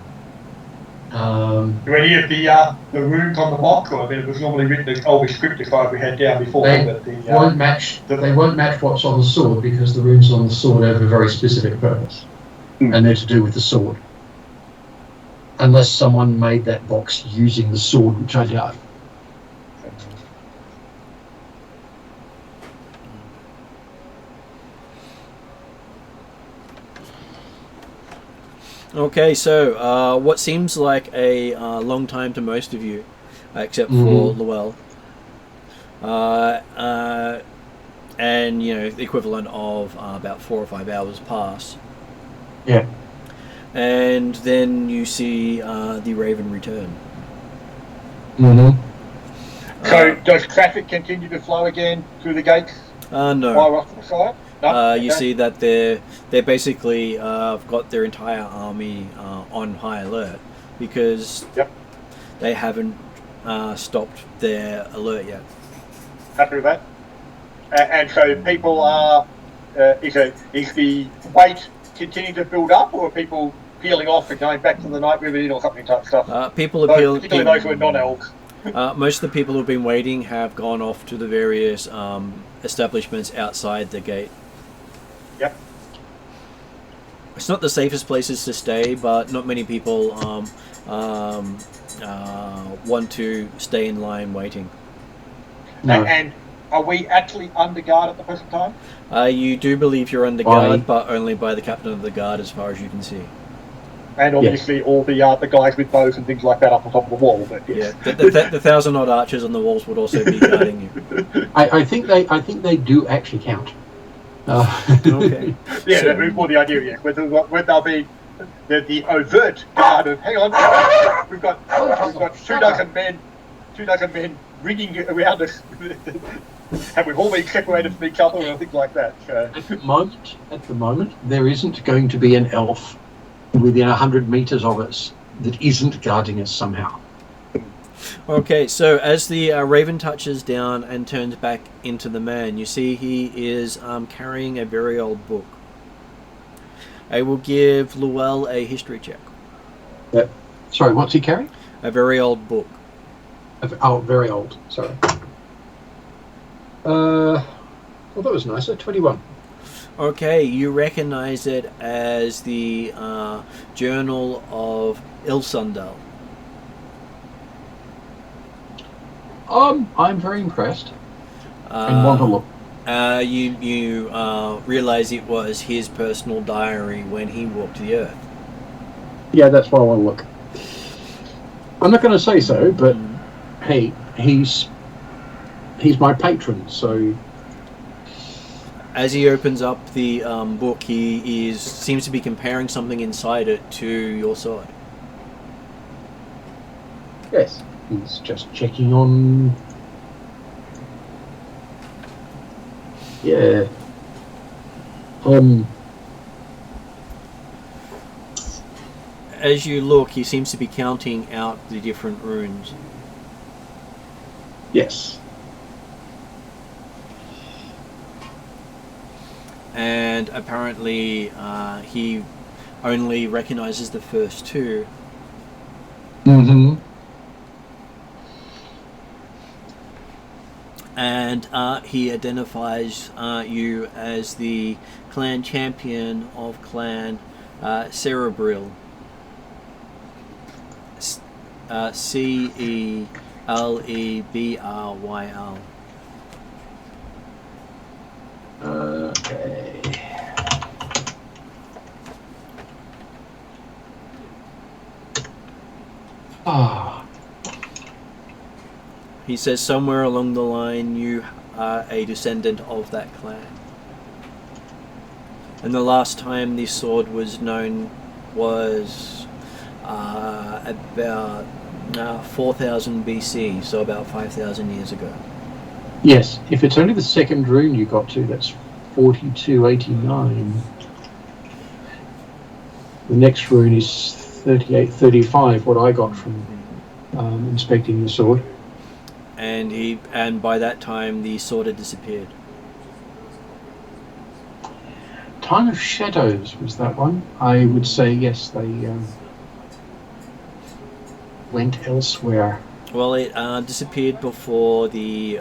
Do any of the runes on the box, or it was normally written as old scripted like we had down before? They won't match what's on the sword, because the runes on the sword have a very specific purpose, and they're to do with the sword. Unless someone made that box using the sword, which I doubt. Okay, so what seems like a long time to most of you, except for Llewell, and the equivalent of about 4 or 5 hours pass. Yeah. And then you see the Raven return. So does traffic continue to flow again through the gates? No. While we're off to the side? No? You see that they're basically got their entire army on high alert because they haven't stopped their alert yet. Happy with that? And so people are, is the weight continuing to build up, or are people peeling off and going back to the night river inn or something type stuff? People are peeling. Particularly those who are non-elves. Most of the people who've been waiting have gone off to the various establishments outside the gate. Yep. It's not the safest places to stay, but not many people want to stay in line waiting. No. And are we actually under guard at the present time? You do believe you're under guard, but only by the captain of the guard as far as you can see. And obviously all the guys with bows and things like that up on top of the wall. But yes. Yeah, the 1,000-odd archers on the walls would also be guarding you. I think they do actually count. Okay. Yeah, that was more the idea. Yeah, when they'll be the overt guard of hang on, we've got 2 dozen men ringing around us, and we've all been separated from each other and things like that. So. At the moment, there isn't going to be an elf within 100 meters of us that isn't guarding us somehow. Okay, so as the Raven touches down and turns back into the man, you see he is carrying a very old book. I will give Llewell a history check. Sorry, what's he carrying? A very old book. Very old. Sorry. Well, that was nice. 21. Okay, you recognize it as the Journal of Ilsundal. I'm very impressed and want to look. You realize it was his personal diary when he walked the earth. Yeah, that's why I want to look. I'm not going to say so, but hey, he's my patron, so. As he opens up the book, he seems to be comparing something inside it to your sword. Yes, he's just checking on. Yeah. As you look, he seems to be counting out the different runes. Yes. And apparently he only recognizes the first two. Mm-hmm. And he identifies you as the clan champion of clan Cerebril. Celebryle. Okay. Ah. He says somewhere along the line you are a descendant of that clan. And the last time this sword was known was about 4000 BC, so about 5000 years ago. Yes, if it's only the second rune you got to, that's 4289. The next rune is 3835, what I got from inspecting the sword. And by that time the sword had disappeared. Time of Shadows was that one. I would say yes, they went elsewhere. Well, it disappeared before the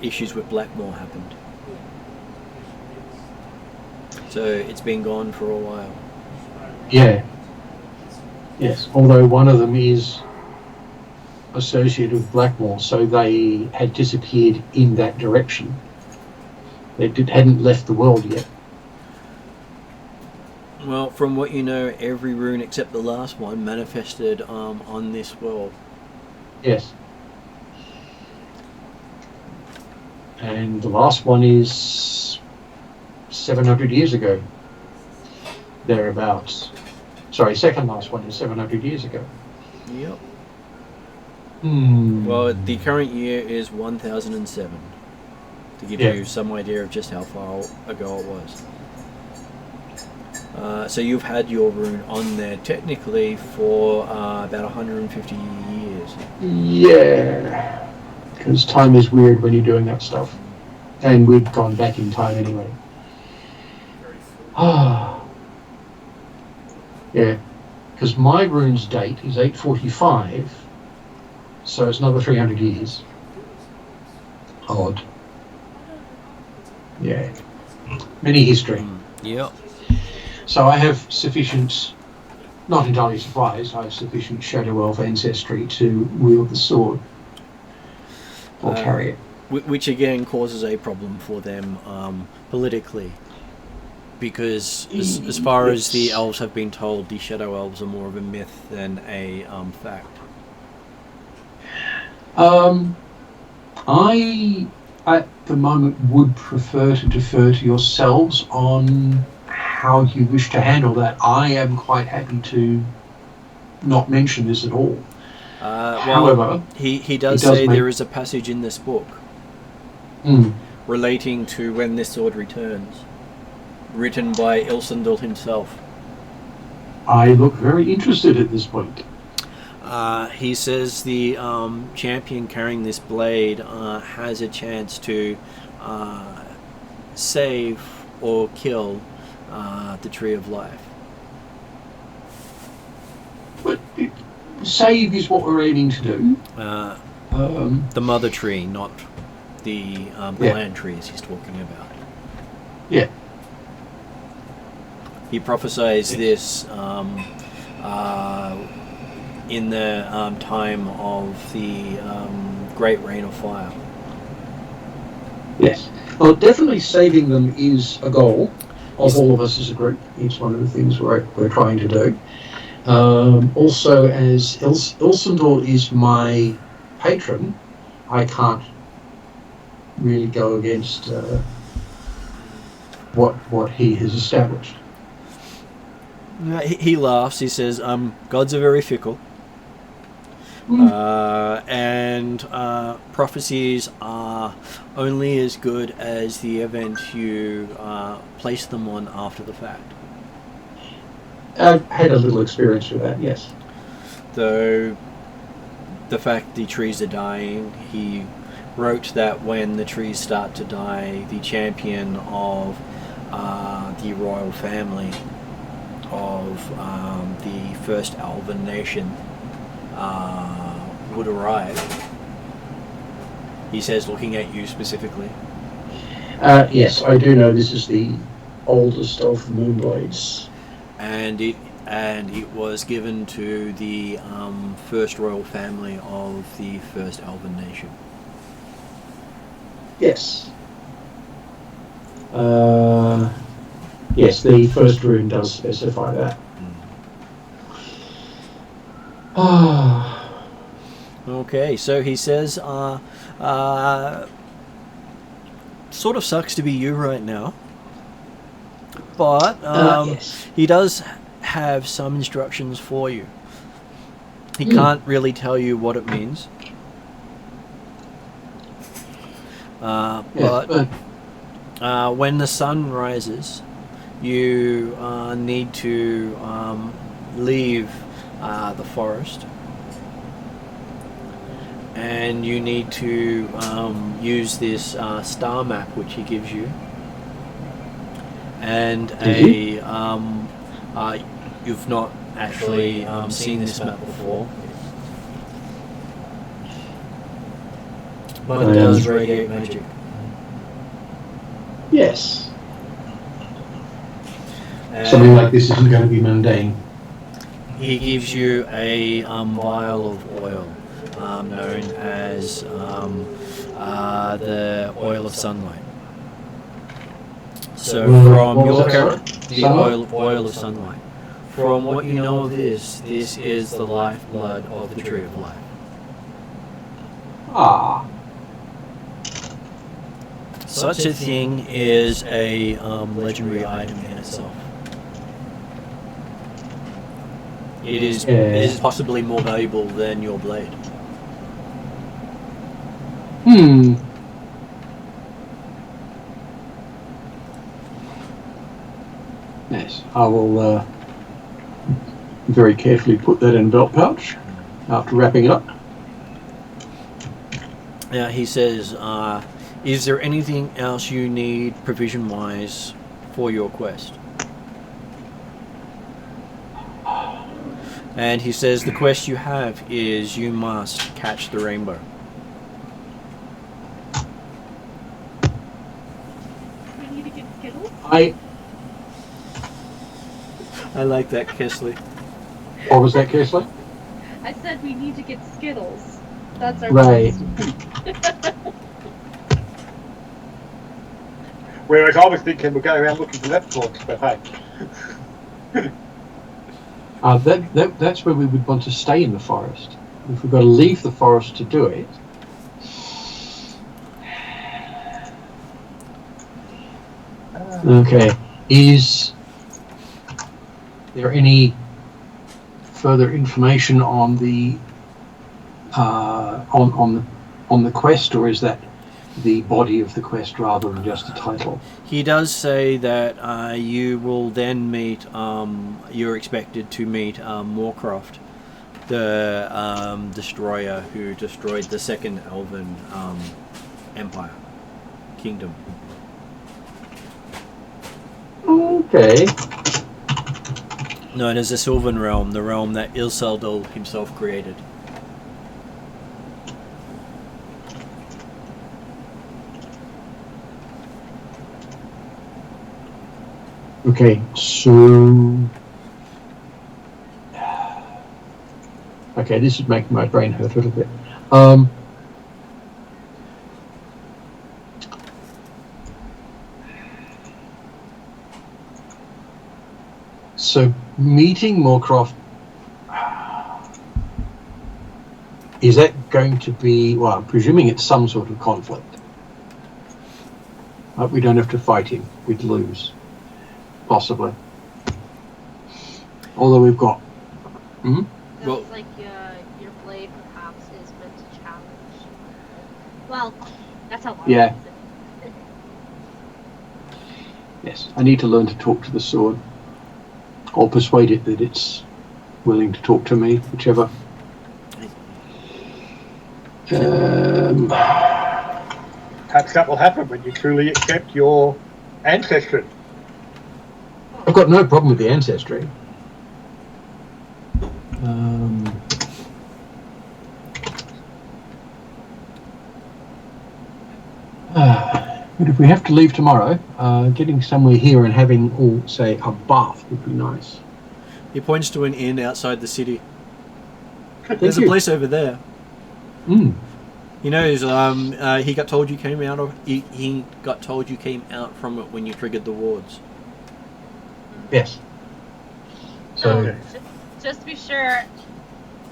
issues with Blackmore happened. So it's been gone for a while. Yeah. Yes, although one of them is associated with Blackmore, so they had disappeared in that direction. They hadn't left the world yet. Well, from what you know, every rune except the last one manifested on this world. Yes. And the last one is 700 years ago. Thereabouts. Sorry, second last one is 700 years ago. Yep. Hmm. Well, the current year is 1007. To give you some idea of just how far ago it was. So you've had your rune on there technically for about 150 years. Yeah. Because time is weird when you're doing that stuff. And we've gone back in time anyway. Ah. Yeah. Because my rune's date is 845. So it's another 300 years. Odd. Yeah. Many history. Yep. So I have sufficient, not entirely surprised, I have sufficient Shadow Elf ancestry to wield the sword. Or carry it. Which again causes a problem for them politically. Because as far as the elves have been told, the Shadow Elves are more of a myth than a fact. I, at the moment, would prefer to defer to yourselves on how you wish to handle that. I am quite happy to not mention this at all. However, he does say there is a passage in this book relating to when this sword returns, written by Ilsendal himself. I look very interested at this point. He says the champion carrying this blade has a chance to save or kill the Tree of Life. But save is what we're aiming to do. The mother tree, not the land trees he's talking about. Yeah. He prophesies this in the time of the Great Rain of Fire. Yes. Well, definitely saving them is a goal of all of us as a group. It's one of the things we're trying to do. Also, as Ilsendor is my patron, I can't really go against what he has established. He laughs. He says, "Gods are very fickle, and prophecies are only as good as the event you place them on after the fact." I've had a little experience with that, yes. Though the fact the trees are dying, he wrote that when the trees start to die, the champion of the royal family of the first Elven nation would arrive. He says, looking at you specifically. Yes, I do know this is the oldest of the Moonblades. And it was given to the first royal family of the first Elven nation. Yes. Yes, the first rune does specify that. Okay, so he says, sort of sucks to be you right now. But yes. he does have some instructions for you. He can't really tell you what it means. But when the sun rises, you need to leave the forest. And you need to use this star map which he gives you. And you've not actually seen this map before, but it does radiate magic. Yes. Something like this isn't going to be mundane. He gives you a vial of oil known as the oil of sunlight. So from your the oil of sunlight. From what you know of this is the lifeblood of the Tree of Life. Ah. Such a thing is a legendary item in itself. It is possibly more valuable than your blade. Yes, I will very carefully put that in a belt pouch after wrapping it up. Now he says, is there anything else you need provision-wise for your quest? And he says the quest you have is you must catch the rainbow. We need to get Skittles? I like that, Kesley. What was that, Kesley? I said we need to get Skittles. That's our Right. Whereas I was thinking we're going around looking for leprechauns, but hey. That's where we would want to stay in the forest. If we've got to leave the forest to do it. Okay. Is there any further information on the on the quest, or is that the body of the quest rather than just a title? He does say that you will then meet, you're expected to meet Moorcroft, the destroyer who destroyed the second Elven Empire, Kingdom. Okay. Known as the Sylvan Realm, the realm that Ilseldal himself created. Okay, so... Okay, this is making my brain hurt a little bit. So meeting Moorcroft, is that going to be, well, I'm presuming it's some sort of conflict. We don't have to fight him. We'd lose. Possibly. Although we've got... Sounds Well- like your blade perhaps is meant to challenge. Well, that's how long Yeah. it is. Yes, I need to learn to talk to the sword. Or persuade it that it's willing to talk to me, whichever. Perhaps that will happen when you truly accept your ancestry. I've got no problem with the ancestry. But if we have to leave tomorrow, getting somewhere here and having, say, a bath would be nice. He points to an inn outside the city. Thank There's a you. place over there. Mm. He knows. He got told you came out of. He got told you came out from it when you triggered the wards. Yes. So, Okay. Just to be sure,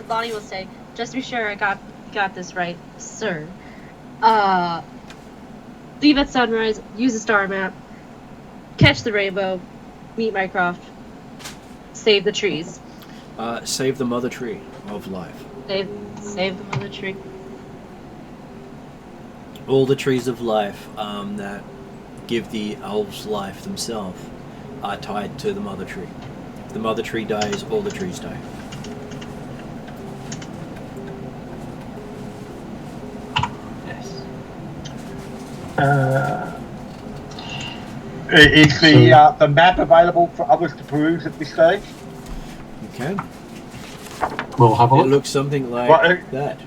Lonnie will say, just to be sure I got this right, sir. Leave at sunrise, use a star map, catch the rainbow, meet Mycroft, save the trees. Save the mother tree of life. Save the mother tree. All the trees of life that give the elves life themselves are tied to the mother tree. If the mother tree dies, all the trees die. yes. Is the map available for others to peruse at this stage? You can. We'll have a It look. looks something like Well, that.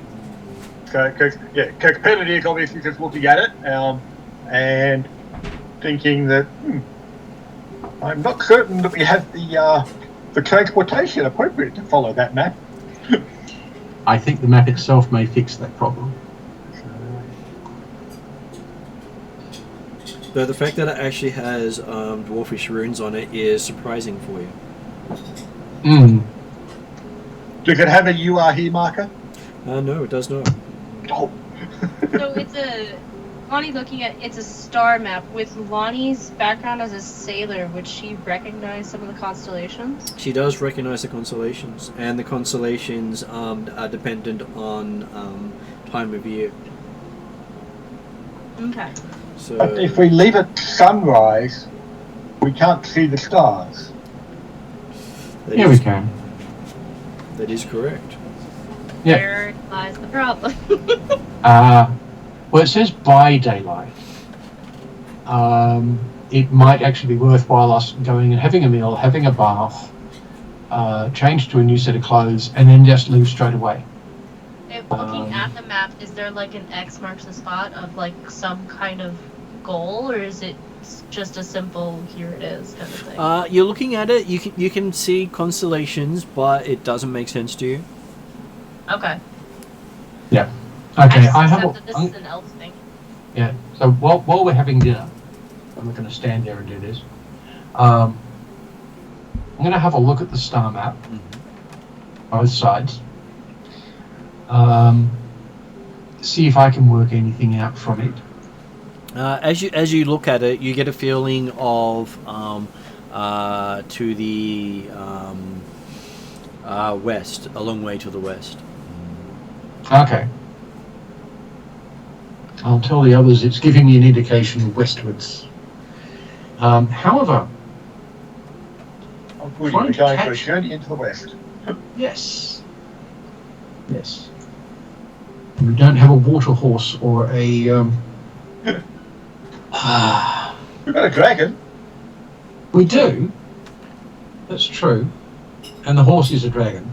Because Peter is obviously just looking at it and thinking that I'm not certain that we have the transportation appropriate to follow that map. I think the map itself may fix that problem. Though the fact that it actually has dwarfish runes on it is surprising for you. Mm. Does it have a "You are here" marker? No, it does not. Oh. So it's Lonnie looking at it's a star map with Lonnie's background as a sailor. Would she recognize some of the constellations? She does recognize the constellations, and the constellations are dependent on time of year. Okay. So But if we leave it sunrise, we can't see the stars. that Here is- we can. That is correct. Yeah. There lies the problem. Well, it says by daylight. It might actually be worthwhile us going and having a meal, having a bath, change to a new set of clothes, and then just leave straight away. Looking at the map, is there like an X marks the spot of like some kind of goal, or is it just a simple "here it is" kind of thing? You're looking at it. You can see constellations, but it doesn't make sense to you. Okay. Yeah. I Okay. just I have. accept that this is an elf thing. Yeah. So while we're having dinner, I'm not going to stand there and do this. I'm going to have a look at the star map, both sides. See if I can work anything out from it. As you look at it, you get a feeling of to the west, a long way to the west. Okay. I'll tell the others it's giving me an indication westwards. However, We're going for a journey into the west. yes. Yes. We don't have a water horse or a... We've got a dragon. We do. That's true. And the horse is a dragon,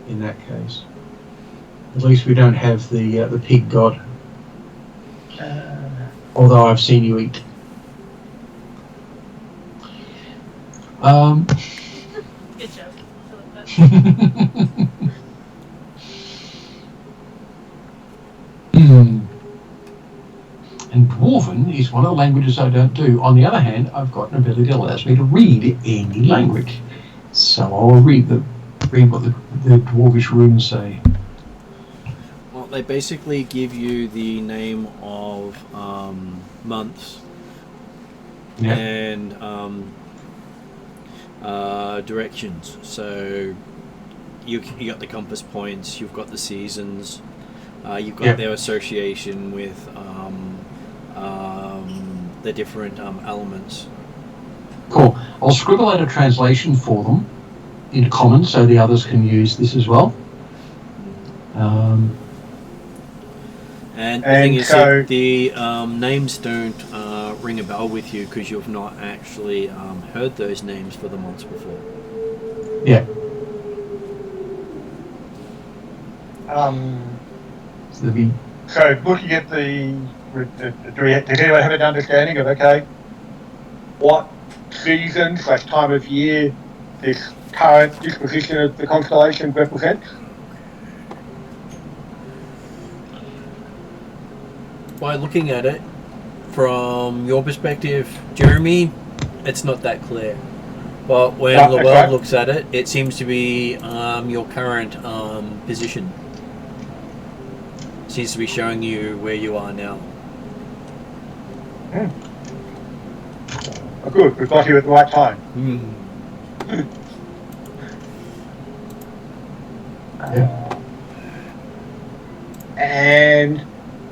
in that case. At least we don't have the pig god. Although I've seen you eat. Good joke. I like that. And Dwarven is one of the languages I don't do. On the other hand, I've got an ability that allows me to read any language. So I'll read what the Dwarvish runes say. Well, they basically give you the name of months Yeah. and directions. So you got the compass points, you've got the seasons, you've got their association with the different elements. Cool. I'll scribble out a translation for them into common so the others can use this as well. And the thing is that the names don't ring a bell with you because you've not actually heard those names for the months before. Yeah. So looking at does anyone have an understanding of, okay, what season/time of year this current disposition of the constellation represents? By looking at it, from your perspective, Jeremy, it's not that clear. But when the world looks at it, it seems to be your current position. Seems to be showing you where you are now. Oh, good, we've got here at the right time. And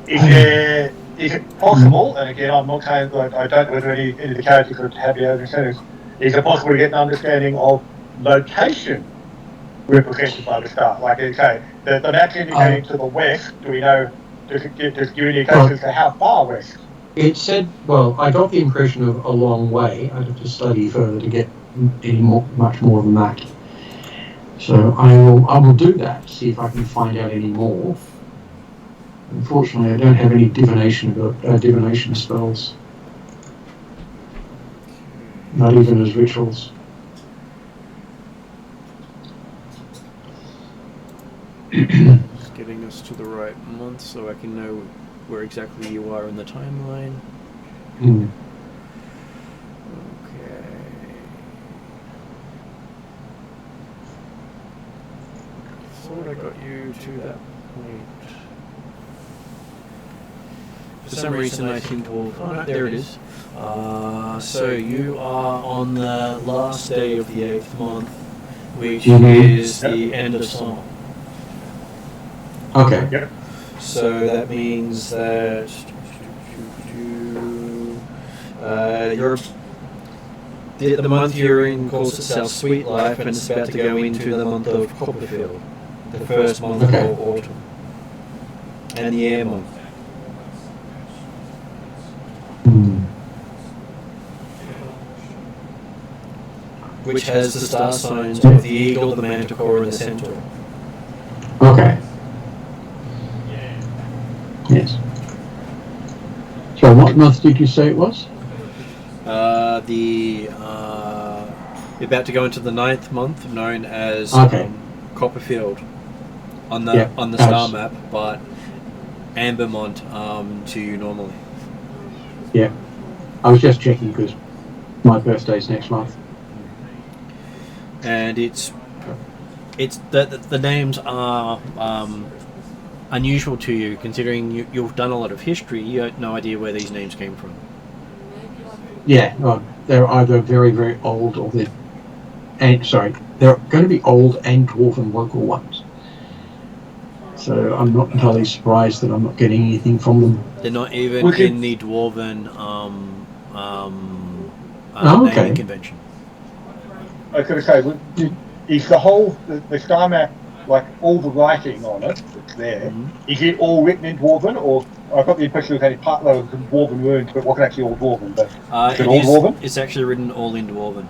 is it possible, and again I'm not saying that I don't know whether any of the characters could have the other incentives, is it possible to get an understanding of location represented by the star? Like, okay, the map's indicating to the west, do we know, does it give you any indications as to how far west? It said, well, I got the impression of a long way. I'd have to study further to get much more than that. So I will do that, see if I can find out any more. Unfortunately, I don't have any divination spells. Not even as rituals. Just getting us to the right month so I can know where exactly you are in the timeline. Mm. Okay. Thought I got you to that point. For some reason I seem to... Oh no, there it is. So you are on the last day of the 8th month, which is the end of summer. Okay. Yep. So that means that you're the month you're in calls itself Sweet Life, and it's about to go into the month of Copperfield, the first month of autumn, and the air month. Which has the star signs of the eagle, the manticore, and the centaur. Okay. Yes. So what month did you say it was? You're about to go into the 9th month, known as Copperfield on the star map, but Ambermont to you normally. Yeah. I was just checking because my birthday's next month. And it's the names are unusual to you, considering you've done a lot of history. You have no idea where these names came from. Yeah, well, they're either very, very old or they're going to be old and dwarven local ones. So I'm not entirely surprised that I'm not getting anything from them. They're not even in the dwarven naming convention. I was going to say, is the star map, like all the writing on it that's there, is it all written in Dwarven, or I got the impression it was only part of the Dwarven runes, but it wasn't actually all Dwarven, but is it all Dwarven? It's actually written all in Dwarven.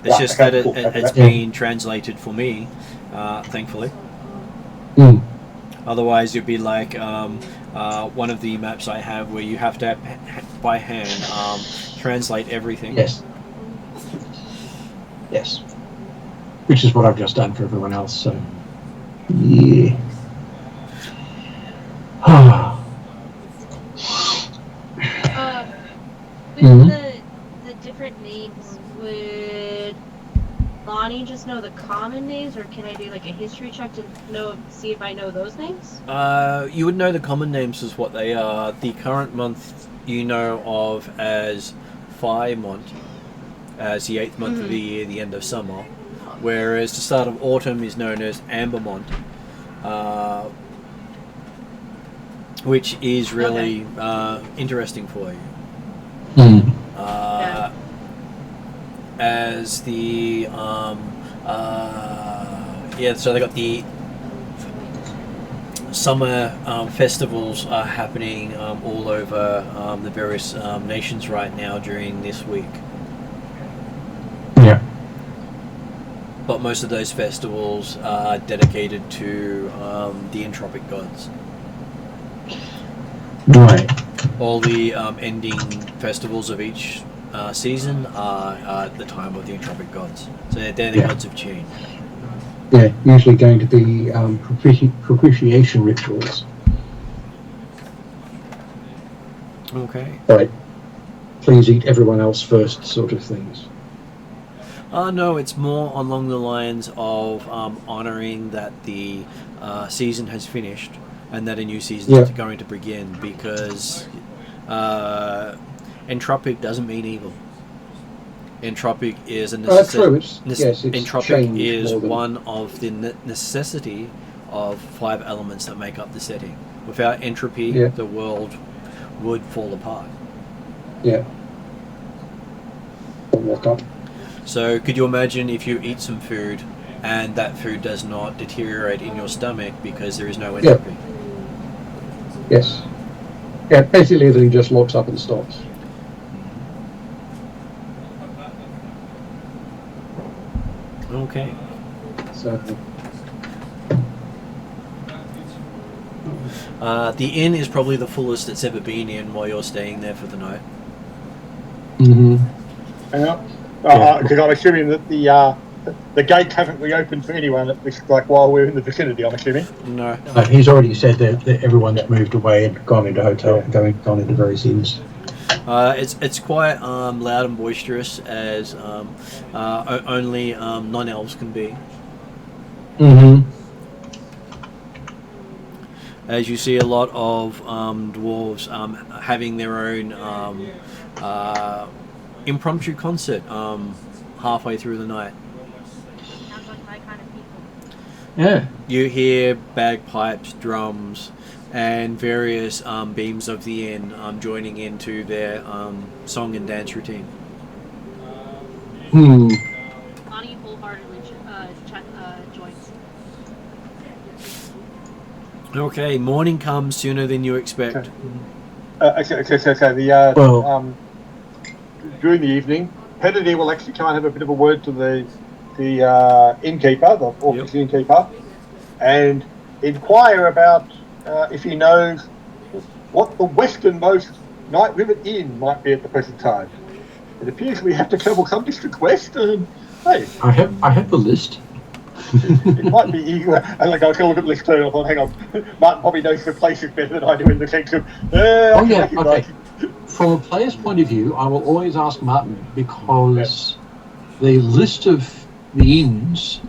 It's just that it's been translated for me, thankfully. Otherwise it'd be like one of the maps I have where you have to by hand translate everything. Yes. Which is what I've just done for everyone else, so... Yeah. With the different names, would Lonnie just know the common names, or can I do like a history check to see if I know those names? You would know the common names as what they are. The current month you know of as Firemont, as the 8th month of the year, the end of summer, whereas the start of autumn is known as Ambermont, which is really interesting for you. As the so they got the summer festivals are happening all over the various nations right now during this week. Yeah. But most of those festivals are dedicated to the Entropic Gods. Right. All the ending festivals of each season are at the time of the Entropic Gods. So they're the gods of change. Yeah, usually going to be propitiation rituals. Okay. Like, please eat everyone else first sort of things. No, it's more along the lines of honouring that the season has finished and that a new season is going to begin, because entropic doesn't mean evil. Entropic is a entropic is one of the necessity of 5 elements that make up the setting. Without entropy, the world would fall apart. Yeah. So could you imagine if you eat some food and that food does not deteriorate in your stomach because there is no entropy? Yes. Yeah, basically everything just locks up and stops. Okay. So the inn is probably the fullest it's ever been in while you're staying there for the night. Yeah. Because I'm assuming that the gates haven't reopened for anyone, at least like while we're in the vicinity, I'm assuming. No. He's already said that everyone's moved away and gone into hotel, gone into various inns. It's quite loud and boisterous, as only non-elves can be. As you see a lot of dwarves having their own impromptu concert halfway through the night. Sounds like my kind of people. Yeah. You hear bagpipes, drums, and various beams of the inn joining into their song and dance routine. Lonnie wholeheartedly joins. Okay, morning comes sooner than you expect. During the evening, Pettidy will actually try and have a bit of a word to the innkeeper, the Orcish innkeeper, and inquire about if he knows what the westernmost Night River Inn might be at the present time. It appears we have to travel some distance west, and hey, I have the list. it might be easier. And like I was going to look at the list too, and I thought, hang on, Martin probably knows the places better than I do in the sense of. Okay. From a player's point of view, I will always ask Martin, because the list of the inns,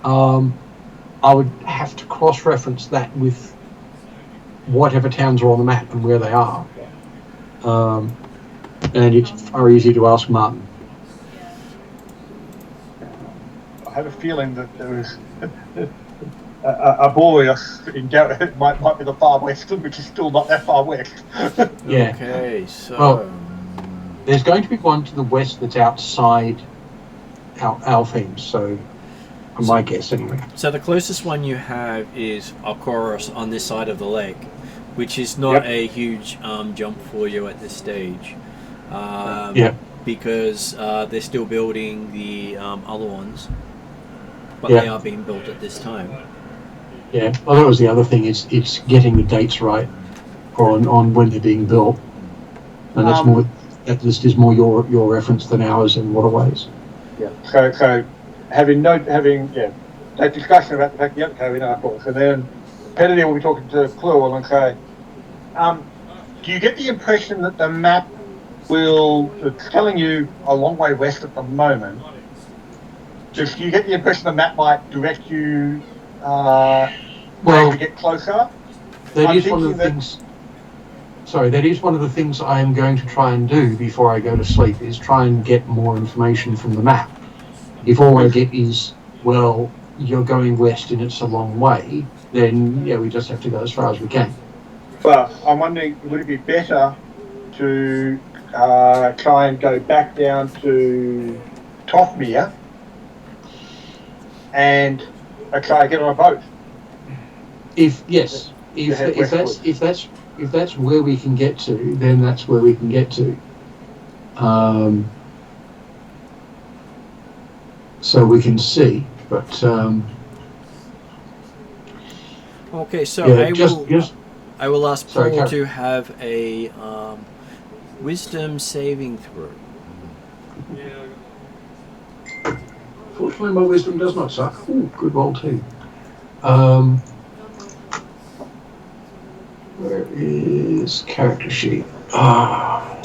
I would have to cross-reference that with whatever towns are on the map and where they are. And it's far easier to ask Martin. I have a feeling that there is a Boreas in it might be the far western, which is still not that far west. Yeah. Okay, so well, there's going to be one to the west that's outside Alfie, so my guess anyway. So the closest one you have is Alcoros on this side of the lake, which is not a huge jump for you at this stage. Because they're still building the other ones, but they are being built at this time. Yeah, well, that was the other thing, is it's getting the dates right on when they're being built, and that's more. That list is more your reference than ours in a lot of ways. Yeah. So having that discussion about the fact that in our course, and then Pettidy will be talking to Clue and say, do you get the impression that the map it's telling you a long way west at the moment, Just you get the impression the map might direct you Well, to get closer. that I'm is one of thinking the things. Sorry, that is one of the things I am going to try and do before I go to sleep, is try and get more information from the map. If all I get is, well, you're going west and it's a long way, then yeah, we just have to go as far as we can. Well, I'm wondering, would it be better to try and go back down to Tothmere and try to get on a boat? If that's where we can get to, then that's where we can get to. So we can see, but Okay, so yeah, I will ask Sorry, Paul Karen. to have a wisdom saving throw. Fortunately, my wisdom does not suck. Ooh, good roll too. Where is character sheet? I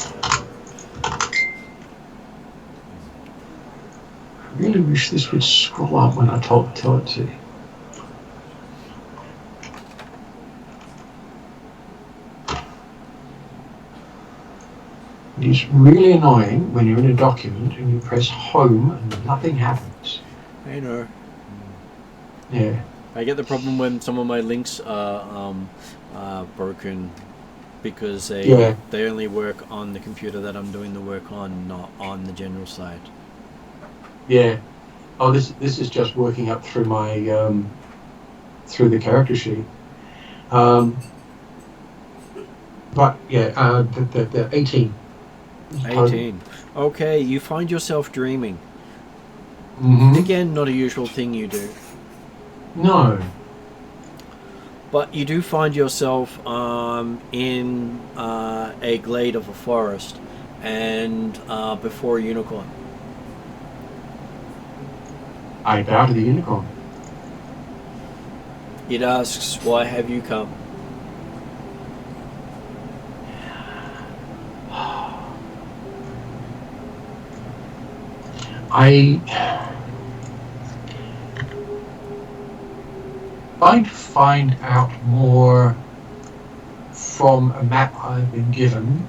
really wish this would scroll up when I tell it to. It is really annoying when you're in a document and you press home and nothing happens. I know. Yeah. I get the problem when some of my links are broken because they only work on the computer that I'm doing the work on, not on the general site. Yeah. Oh, this is just working up through my through the character sheet. But yeah, the 18. 18. Okay, you find yourself dreaming. Mm-hmm. Again, not a usual thing you do. No. But you do find yourself in a glade of a forest and before a unicorn. I bow to the unicorn. It asks, "Why have you come?" I'd find out more from a map I've been given.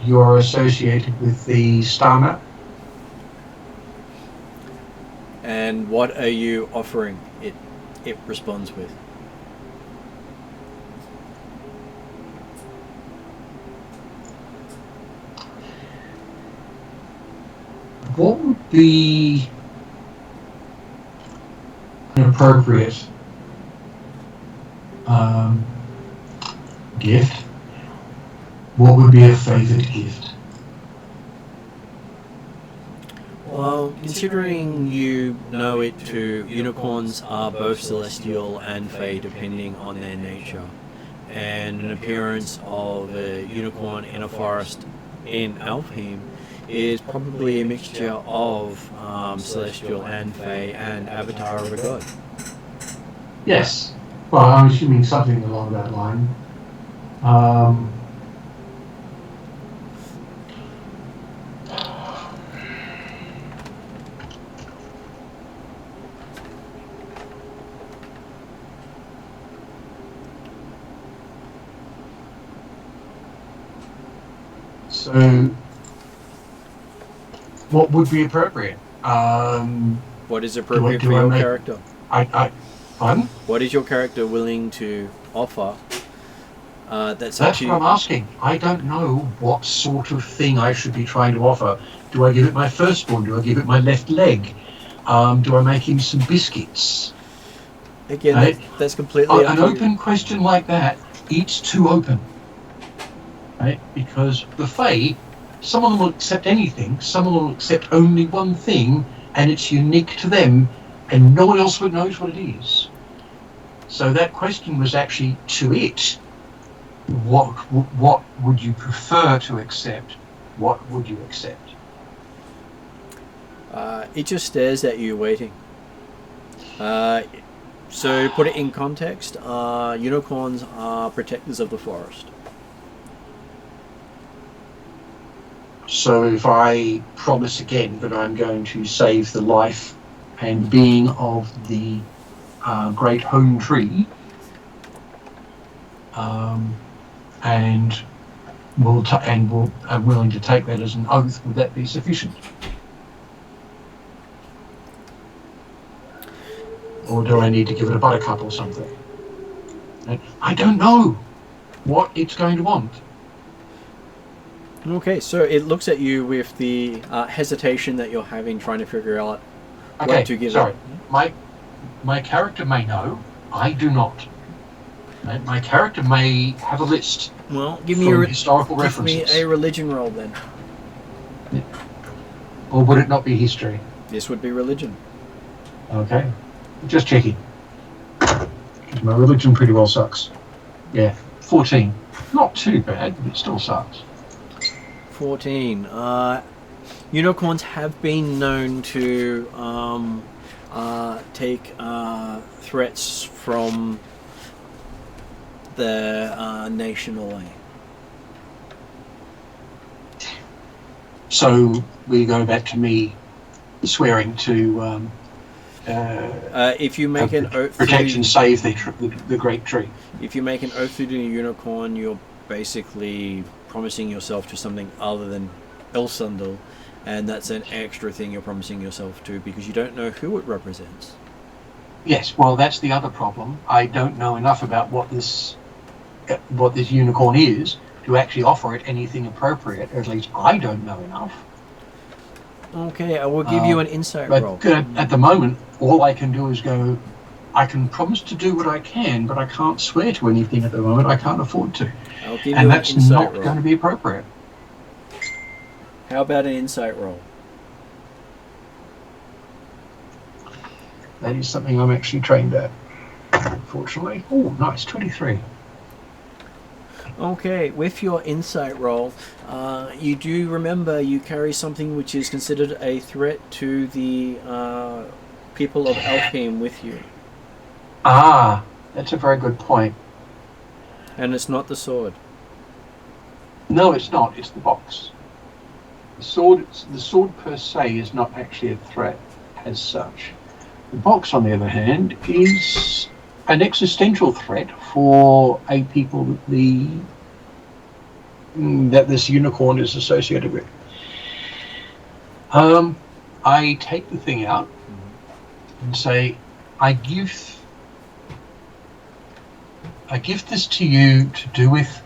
You're associated with the star map. And what are you offering? It responds with. What would be an appropriate gift? What would be a favoured gift? Well, considering you know it too, unicorns are both celestial and fey depending on their nature. And an appearance of a unicorn in a forest in Alfheim is probably a mixture of celestial and fey and avatar of a god. Yes. Well, I'm assuming something along that line. So, what would be appropriate? What is appropriate for your character? Pardon? What is your character willing to offer? That's what I'm asking. I don't know what sort of thing I should be trying to offer. Do I give it my firstborn? Do I give it my left leg? Do I make him some biscuits? Again, right? That's completely an open question like that. It's too open. Right? Because the Fae, some of them will accept anything, some of them will accept only one thing, and it's unique to them, and no one else knows what it is. So that question was actually to it. What would you prefer to accept? What would you accept? It just stares at you, waiting. So to put it in context, unicorns are protectors of the forest. So if I promise again that I'm going to save the life and being of the great home tree, and I'm willing to take that as an oath, would that be sufficient? Or do I need to give it a buttercup or something? I don't know what it's going to want. Okay, so it looks at you with the hesitation that you're having, trying to figure out what to give it. My character may know. I do not. My character may have a list. Well, give me historical references. Give me a religion roll then. Or would it not be history? This would be religion. Okay. Just checking. My religion pretty well sucks. Yeah, 14. Not too bad, but it still sucks. 14. Unicorns have been known to take threats from their nation away. So we go back to me swearing to if you make an oath protect and save the great tree. If you make an oath to the unicorn, you're basically promising yourself to something other than Elsundel, and that's an extra thing you're promising yourself to because you don't know who it represents. Yes, well, that's the other problem. I don't know enough about what this unicorn is to actually offer it anything appropriate, or at least I don't know enough. Okay, I will give you an insight roll. At the moment, all I can do is go, I can promise to do what I can, but I can't swear to anything at the moment. I can't afford to. I'll give and you that's an insight not roll. going to be appropriate. How about an insight roll? That is something I'm actually trained at, unfortunately. Oh, nice, 23. Okay, with your insight roll, you do remember you carry something which is considered a threat to the people of Alfheim with you. Ah, that's a very good point. And it's not the sword. No, it's not. It's the box. The sword per se is not actually a threat as such. The box, on the other hand, is an existential threat for a people that this unicorn is associated with. I take the thing out and say, I give this to you to do with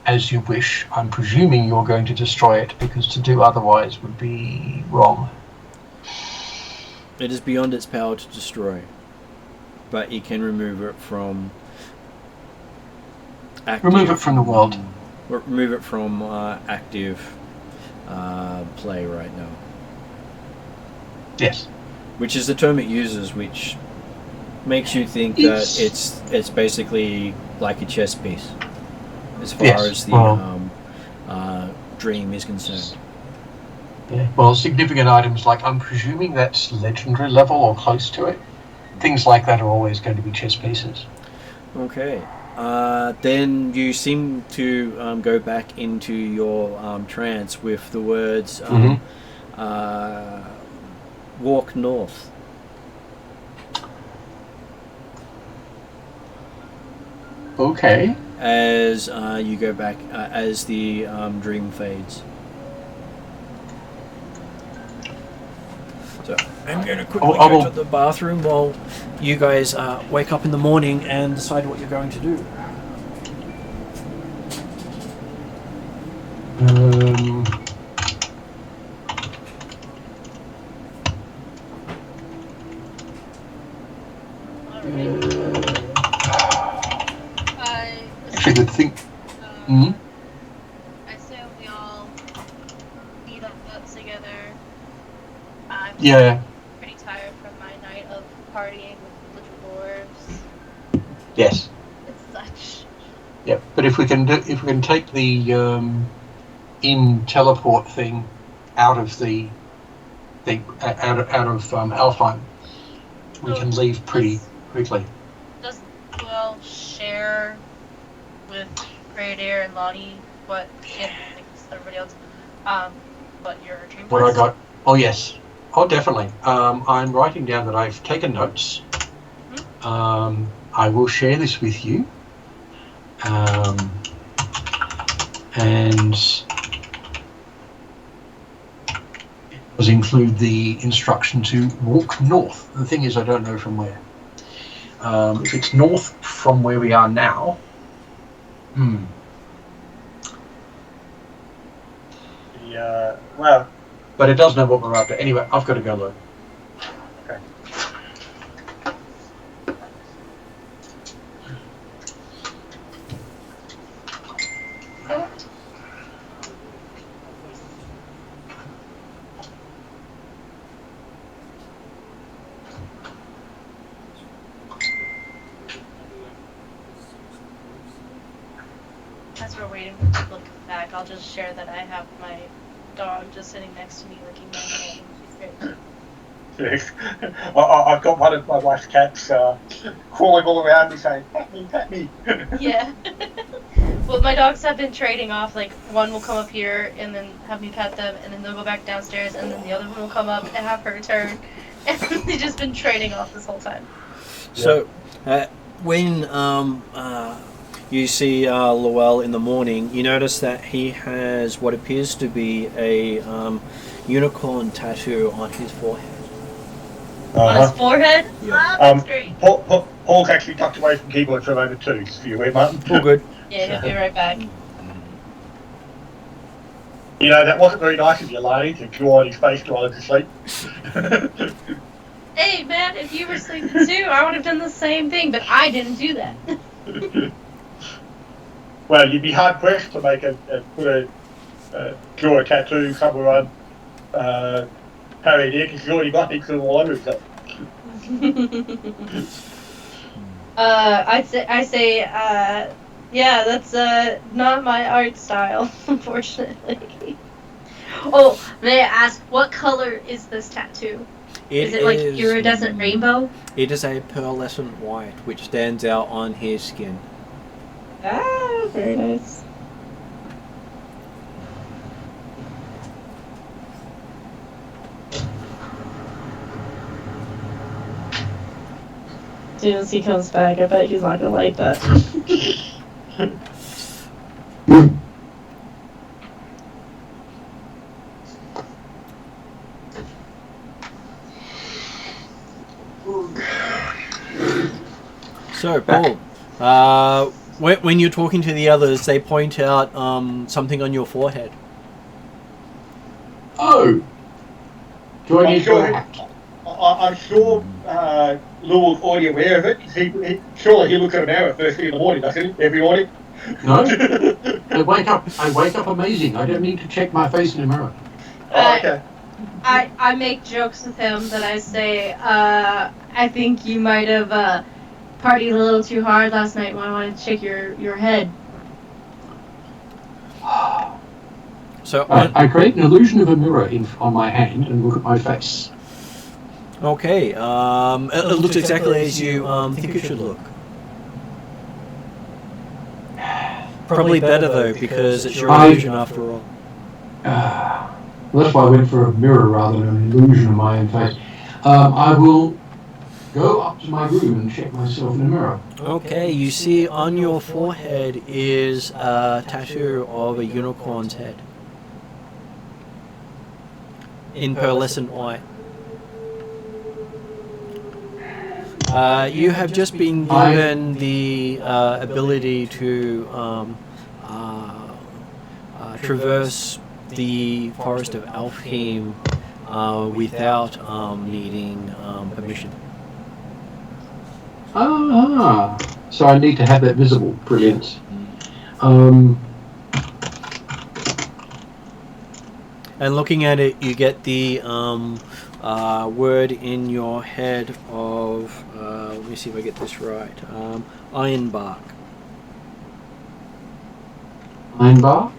as you wish. I'm presuming you're going to destroy it because to do otherwise would be wrong. It is beyond its power to destroy, but you can remove it from active... Remove it from the world. Remove it from active play right now. Yes. Which is the term it uses, which makes you think that it's basically like a chess piece, as far as the dream is concerned. Yeah. Well, significant items like, I'm presuming that's legendary level or close to it. Things like that are always going to be chess pieces. Okay. Then you seem to go back into your trance with the words walk north. Okay. As you go back, as the dream fades. So I'm going to quickly go to the bathroom while you guys wake up in the morning and decide what you're going to do. Actually, the thing. I assume we all meet up together. I'm pretty tired from my night of partying with the dwarves. Yes. It's such. Yep. But if we can take the in teleport thing out of the out of Alfheim, we can leave pretty quickly. Does Will share with Great Air and Lonnie what it thinks everybody else what your dream What I was? got? Oh yes. Oh, definitely. I'm writing down that I've taken notes. I will share this with you. And it does include the instruction to walk north. The thing is, I don't know from where. If it's north from where we are now, Well, but it does know what we're after. Anyway, I've got to go look. okay. As we're waiting for people to come back, I'll just share that I have my dog just sitting next to me licking my hand. She's great. I've got one of my wife's cats crawling all around me saying, "Pat me, pat me." Yeah. Well, my dogs have been trading off. Like, one will come up here and then have me pet them, and then they'll go back downstairs, and then the other one will come up and have her turn. And they've just been trading off this whole time. So, when you see Lowell in the morning, you notice that he has what appears to be a unicorn tattoo on his forehead. On his forehead? Yeah. Ah, that's great. Paul's actually tucked away from keyboard for a moment too. So you wait, Martin. All good. Yeah, he'll be right back. You know, that wasn't very nice of you, Lani, to draw on his face while he was asleep. Hey, man, if you were sleeping too, I would have done the same thing, but I didn't do that. Well, you'd be hard pressed to make draw a tattoo somewhere on Harry there, because he's already got it all over himself. I say, yeah, that's not my art style, unfortunately. Oh, may I ask, what color is this tattoo? Is it like iridescent rainbow? It is a pearlescent white, which stands out on his skin. Ah, very nice. As soon as he comes back, I bet he's not gonna like that. So, Paul, when you're talking to the others, they point out something on your forehead. Oh! Do I need to I'm sure Lowell's already aware of it. Surely he looks at a mirror first thing in the morning, doesn't he? Every morning? No. I wake up amazing. I don't need to check my face in a mirror. Oh, okay. I make jokes with him that I say, I think you might have partied a little too hard last night when I wanted to check your head. So I create an illusion of a mirror on my hand and look at my face. Okay, it looks exactly as you think it should look. Probably better though, because it's your illusion after all. Well, that's why I went for a mirror rather than an illusion of my own face. I will go up to my room and check myself in the mirror. Okay, you see on your forehead is a tattoo of a unicorn's head. In pearlescent white. You have just been given the ability to traverse the forest of Alfie without needing permission. So I need to have that visible. Brilliant. And looking at it, you get the word in your head of, let me see if I get this right, ironbark. Ironbark?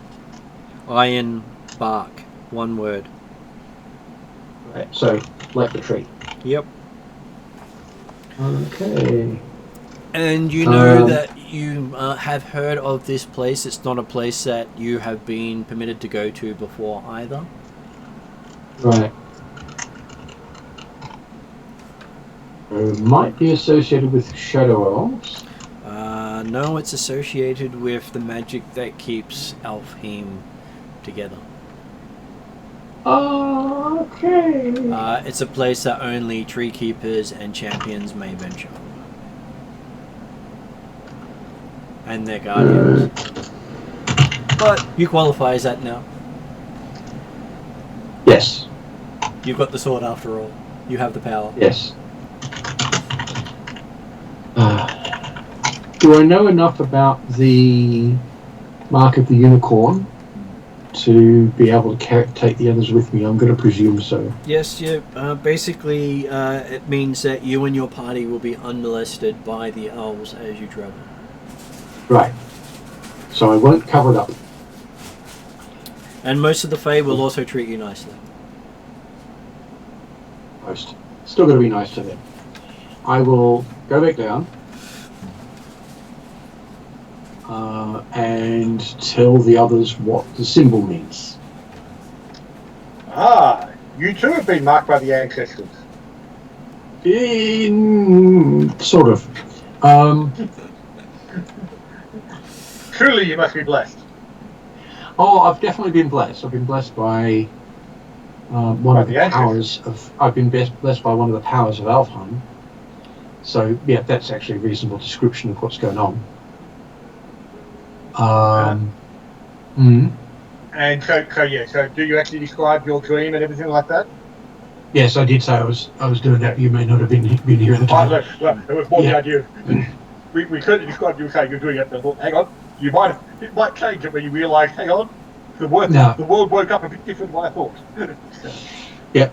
Ironbark, one word. Right, so, like the tree. Yep. Okay. And you know that you have heard of this place. It's not a place that you have been permitted to go to before either. Right. Might be associated with shadow elves. No, it's associated with the magic that keeps Alfheim together. Okay. It's a place that only tree keepers and champions may venture. And their guardians. But you qualify as that now. Yes. You've got the sword after all. You have the power. Yes. Do I know enough about the Mark of the Unicorn to be able to take the others with me? I'm going to presume so. Yes, basically it means that you and your party will be unmolested by the elves as you travel. Right. So I won't cover it up. And most of the Fae will also treat you nicely. Most. Still going to be nice to them. I will go back down and tell the others what the symbol means. Ah, you too have been marked by the ancestors. Sort of. Truly, you must be blessed. Oh, I've definitely been blessed. I've been blessed by one of the powers of. I've been blessed by one of the powers of Alfheim. So yeah, that's actually a reasonable description of what's going on. And so do you actually describe your dream and everything like that? Yes, I did say I was doing that. You may not have been here at the time. Well, it was more the idea. We clearly described you saying you're doing it. And thought, hang on, it might change it when you realise. Hang on, the world woke up a bit different than I thought. Yeah.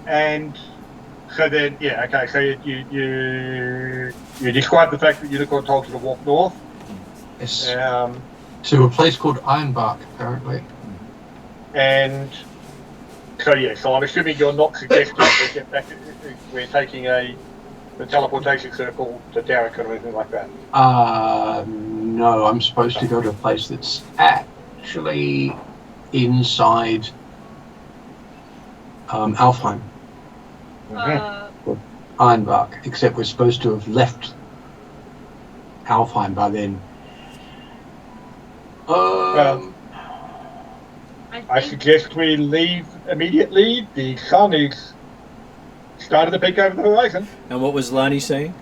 And so then, yeah, okay. So you describe the fact that Unicorn told you to walk north. Yes. To a place called Ironbark, apparently. And so I'm assuming you're not suggesting that we're taking the teleportation circle to Darrick or anything like that. No, I'm supposed to go to a place that's actually inside Alfheim. Ironbark, except we're supposed to have left Alfheim by then. I suggest we leave immediately. The sun is starting to peek over the horizon. And what was Lani saying?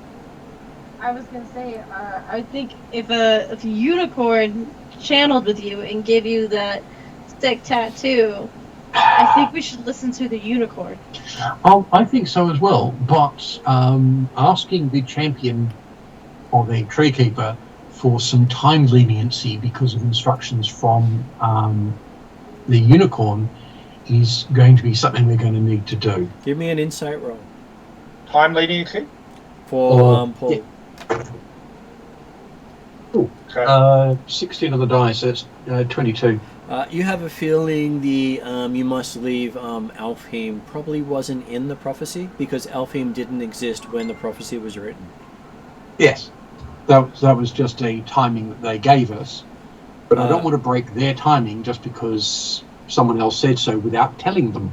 I was gonna say, I think if a unicorn channeled with you and gave you that stick tattoo, I think we should listen to the unicorn. Oh, I think so as well. But asking the champion or the tree keeper for some time leniency because of instructions from the unicorn is going to be something we're going to need to do. Give me an insight roll. Time leniency? For Paul. Yeah. Ooh, 16 on the dice, so it's 22. You have a feeling the you must leave Alfheim probably wasn't in the prophecy because Alfheim didn't exist when the prophecy was written. Yes, that was just a timing that they gave us. But I don't want to break their timing just because someone else said so without telling them.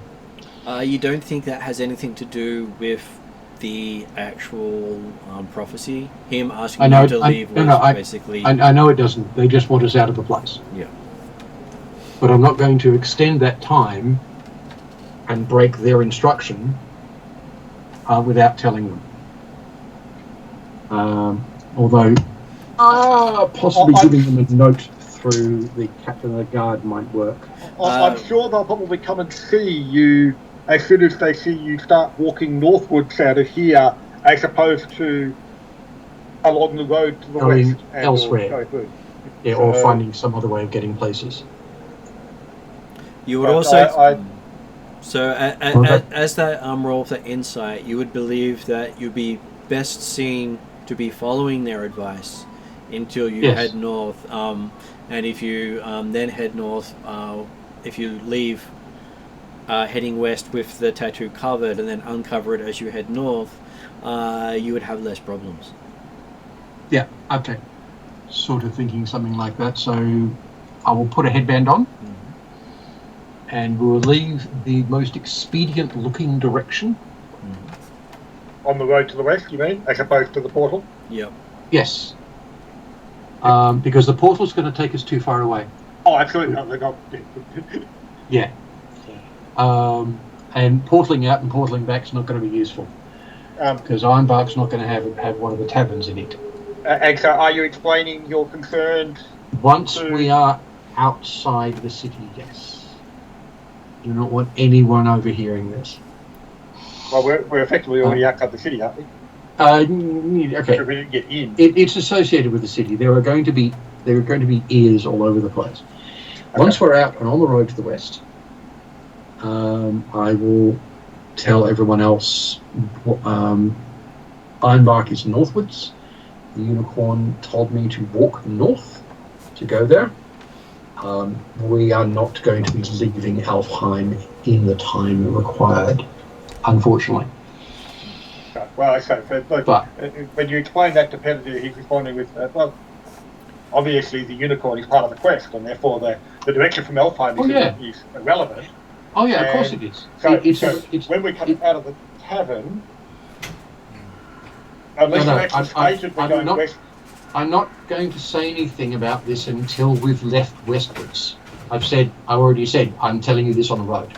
You don't think that has anything to do with the actual prophecy? Him asking you to leave was basically... I know it doesn't. They just want us out of the place. Yeah. But I'm not going to extend that time and break their instruction without telling them. Although, possibly giving them a note through the captain of the guard might work. I'm sure they'll probably come and see you as soon as they see you start walking northwards out of here, as opposed to along the road to the west. Elsewhere. Or finding some other way of getting places. You would also... as that roll for insight, you would believe that you'd be best seen to be following their advice until you head north. And if you then head north, if you leave heading west with the tattoo covered and then uncover it as you head north, you would have less problems. Yeah, okay. Sort of thinking something like that. So I will put a headband on. and we'll leave the most expedient-looking direction. On the road to the west, you mean, as opposed to the portal? Yep. Yes. Because the portal's going to take us too far away. Oh, absolutely. No, they're not. Yeah. And portaling out and portaling back is not going to be useful. Because Ironbark's not going to have one of the taverns in it. And so are you explaining your concerns? Once we are outside the city, yes. Do not want anyone overhearing this. Well, we're effectively already outside the city, aren't we? Okay. We didn't get in. It's associated with the city. There are going to be ears all over the place. Okay. Once we're out and on the road to the west, I will tell everyone else. Ironbark is northwards. The unicorn told me to walk north to go there. We are not going to be leaving Alfheim in the time required, unfortunately. Well, okay, but when you explain that to Pettidier, he's responding with, well, obviously the unicorn is part of the quest, and therefore the direction from Alfheim is irrelevant. Oh yeah, of course it is. So when we come out of the tavern, unless you actually stated we're going west. I'm not going to say anything about this until we've left westwards. I already said, I'm telling you this on the road.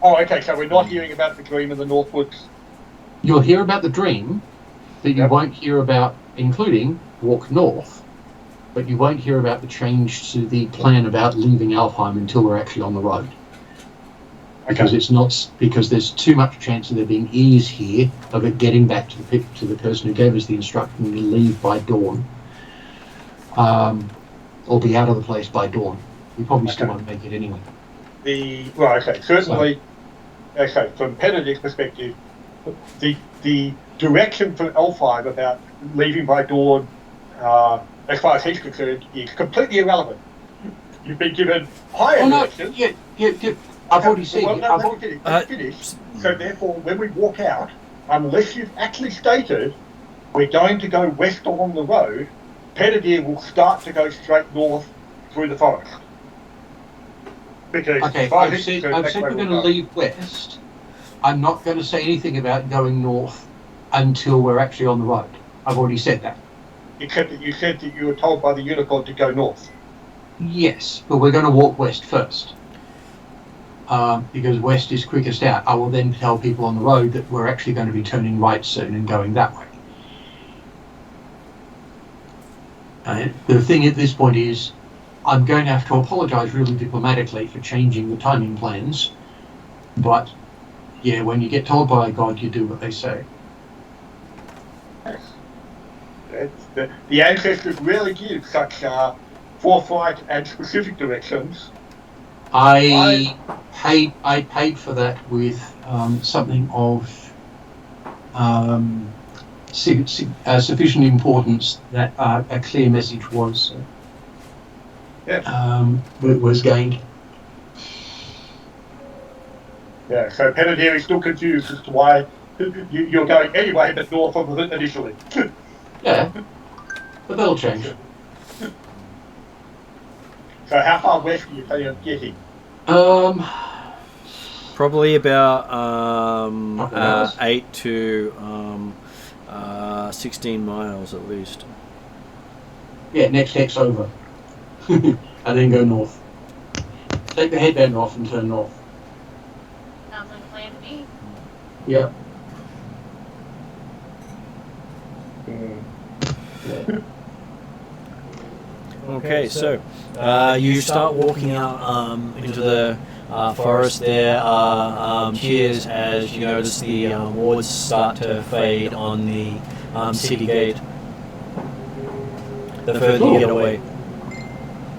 Oh, okay, so we're not hearing about the dream in the Northwoods. You'll hear about the dream, that you won't hear about, including walk north, but you won't hear about the change to the plan about leaving Alfheim until we're actually on the road. Because there's too much chance of there being ease here of it getting back to the person who gave us the instruction to leave by dawn, or be out of the place by dawn. We probably still won't make it anyway. Certainly. Okay, from Petitier's perspective, the direction for Alfheim about leaving by dawn, as far as he's concerned, is completely irrelevant. You've been given higher directions. Yeah. I've already said. Finished. So therefore, when we walk out, unless you've actually stated we're going to go west along the road, Petitier will start to go straight north through the forest. Because I've said we're going to leave west. I'm not going to say anything about going north until we're actually on the road. I've already said that. Except that you said that you were told by the unicorn to go north. Yes, but we're going to walk west first. Because west is quickest out. I will then tell people on the road that we're actually going to be turning right soon and going that way. The thing at this point is, I'm going to have to apologise really diplomatically for changing the timing plans, but yeah, when you get told by a god, you do what they say. The ancestors rarely give such forthright and specific directions. I paid for that with something of sufficient importance that a clear message was gained. Yeah, so Petitier is still confused as to why you're going anyway but north of it initially. Yeah, but that'll change. So how far west do you plan on getting? Probably about 8 to 16 miles at least. Yeah, next hex over. And then go north. Take the headband off and turn north. Sounds like a plan to me. Yeah. Okay, so you start walking out into the forest. There are cheers as you notice the wards start to fade on the city gate. The further you get away.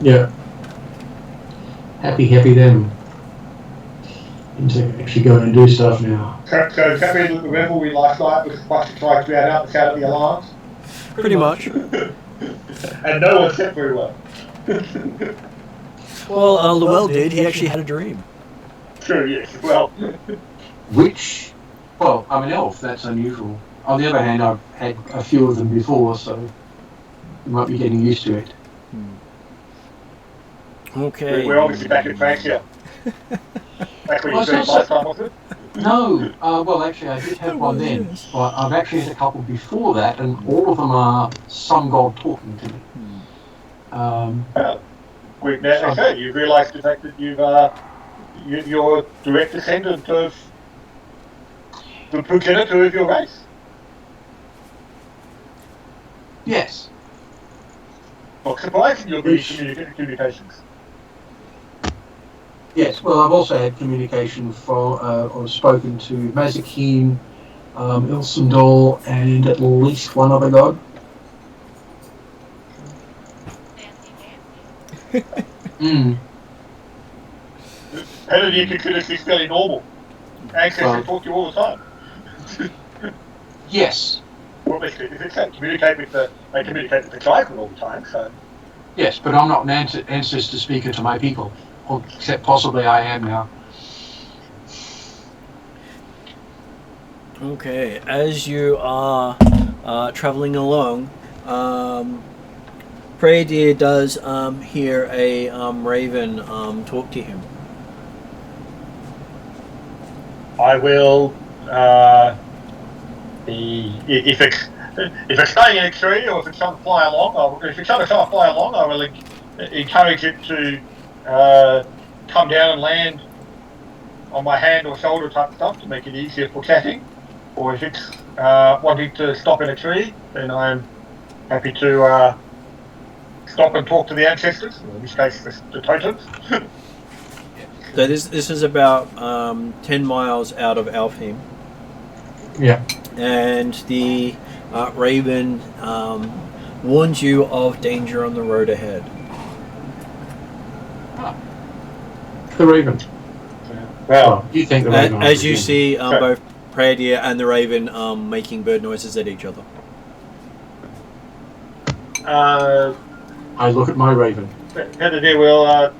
Yeah. Happy them. And to actually go and do stuff now. So does that mean that the revelry last night was much to try to drown out the sound of the alarms? Pretty much. And no one slept very well. Well, Llewell did. He actually had a dream. True, yes. Well, Well, I'm an elf. That's unusual. On the other hand, I've had a few of them before, so you might be getting used to it. Okay. we're obviously back in France here. That's what you said last time, was it? No, well, actually, I did have one then, but I've actually had a couple before that, and all of them are some god talking to me. Okay, you realise the fact that you're a direct descendant of the progenitor of your race. Yes. Not surprising you'll be communications. Yes, well, I've also had communication or spoken to Mazikeen, Ilsendor, and at least one other god. Energy can consider this fairly normal. Ancestors talk to you all the time. Yes. Well, they communicate with the tribesmen all the time, so. Yes, but I'm not an ancestor speaker to my people, except possibly I am now. Okay, as you are traveling along, Praedir does hear a raven talk to him. I will. If it's staying in a tree or if it's trying to fly along, I will encourage it to come down and land on my hand or shoulder type stuff to make it easier for chatting. Or if it's wanting to stop in a tree, then I'm happy to stop and talk to the ancestors, in this case the totems. So this is about 10 miles out of Alfheim. Yeah. And the raven warns you of danger on the road ahead. The raven. Well, you think the raven? As you see both Praedir and the raven making bird noises at each other. I look at my raven. Praedir will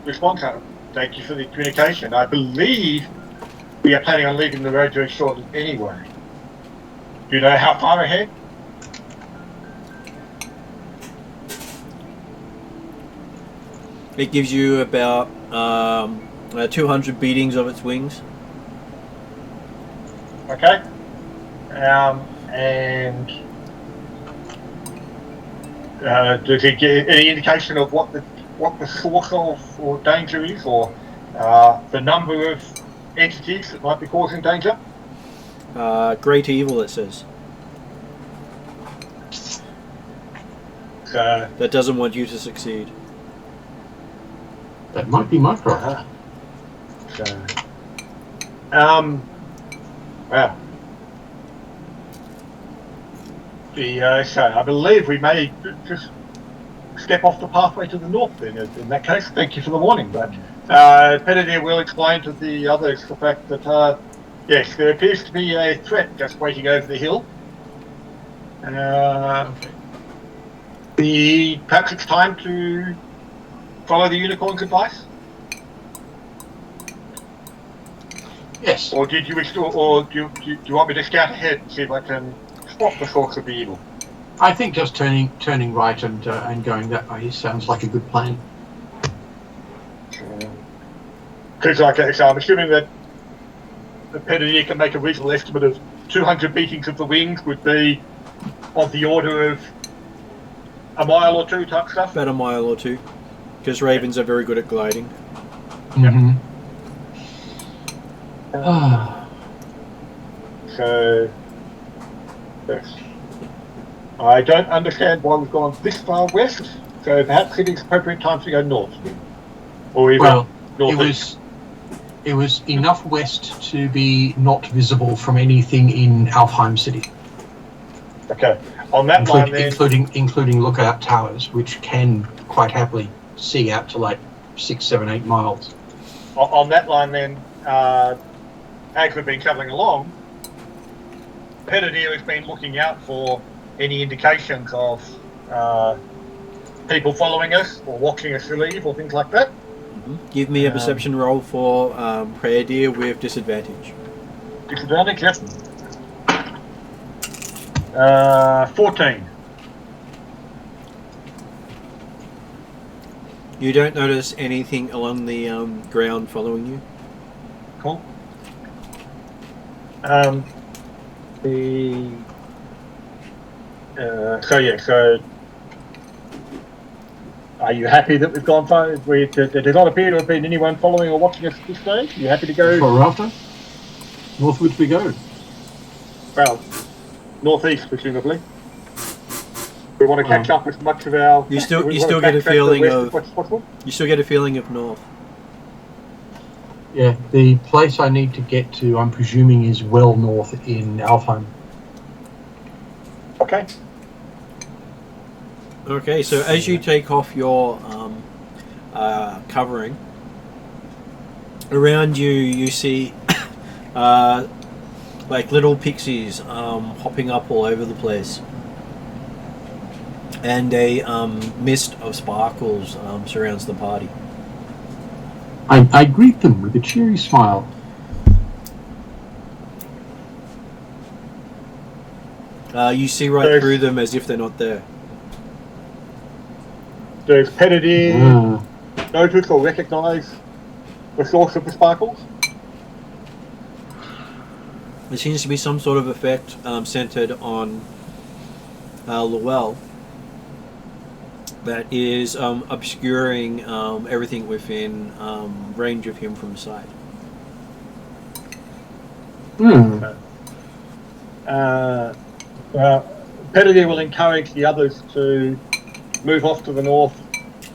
respond to him. Thank you for the communication. I believe we are planning on leaving the road very shortly anyway. Do you know how far ahead? It gives you about 200 beatings of its wings. Okay. And does it give any indication of what the source of or danger is, or the number of entities that might be causing danger? Great evil, it says. That doesn't want you to succeed. That might be my problem. Well. So I believe we may just step off the pathway to the north then, in that case. Thank you for the warning, but Praedir will explain to the others the fact that, yes, there appears to be a threat just waiting over the hill. Perhaps it's time to follow the unicorn's advice? Yes. Or do you want me to scout ahead and see if I can spot the source of the evil? I think just turning right and going that way sounds like a good plan. Because so I'm assuming that Praedir can make a reasonable estimate of 200 beatings of the wings would be of the order of a mile or two type stuff? About a mile or two, because ravens are very good at gliding. Mm-hmm. So, yes. I don't understand why we've gone this far west, so perhaps it is appropriate time to go north. Or even northeast. It was enough west to be not visible from anything in Alfheim City. Okay. On that line then, including lookout towers, which can quite happily see out to like 6, 7, 8 miles. On that line then, as we've been travelling along, Praedir has been looking out for any indications of people following us or watching us leave or things like that. Mm-hmm. Give me a perception roll for Praedir with disadvantage. Disadvantage, yes. 14. You don't notice anything along the ground following you. Cool. So are you happy that we've gone far? There does not appear to have been anyone following or watching us at this stage. Are you happy to go? That's what we're after. Northwards we go. Well, northeast, presumably. We want to catch up as much of our. You still get a feeling of. You still get a feeling of north. Yeah, the place I need to get to, I'm presuming, is well north in Alfheim. Okay. Okay, so as you take off your covering, around you see like little pixies hopping up all over the place, and a mist of sparkles surrounds the party. I greet them with a cheery smile. You see right through them as if they're not there. Does Penedy notice or recognise the source of the sparkles? There seems to be some sort of effect centered on Llewell that is obscuring everything within range of him from sight. Penedy will encourage the others to move off to the north,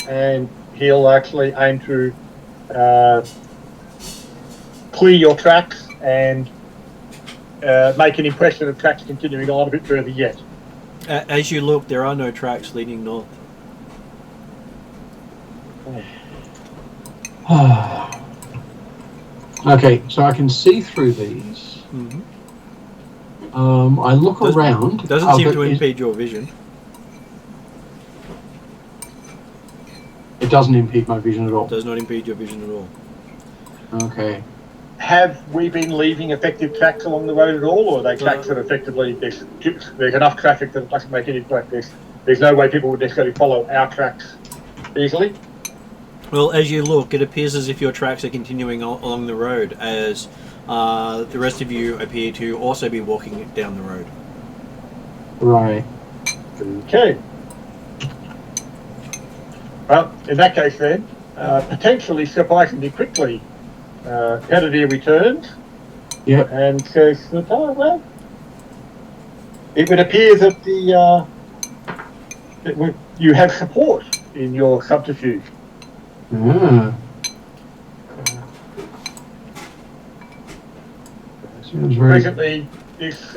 and he'll actually aim to clear your tracks and make an impression of tracks continuing on a bit further yet. As you look, there are no tracks leading north. Okay, so I can see through these. Mm-hmm. I look around. It doesn't seem to impede your vision. It doesn't impede my vision at all. It does not impede your vision at all. Okay. Have we been leaving effective tracks along the road at all, or are they tracks that effectively there's enough traffic that it doesn't make any like this? There's no way people would necessarily follow our tracks easily. Well, as you look, it appears as if your tracks are continuing along the road, as the rest of you appear to also be walking down the road. Right. Okay. Well, in that case then, potentially surprisingly quickly, Penedy returns. Yep. And says that, oh, well, it would appear that you have support in your subterfuge. Presently, this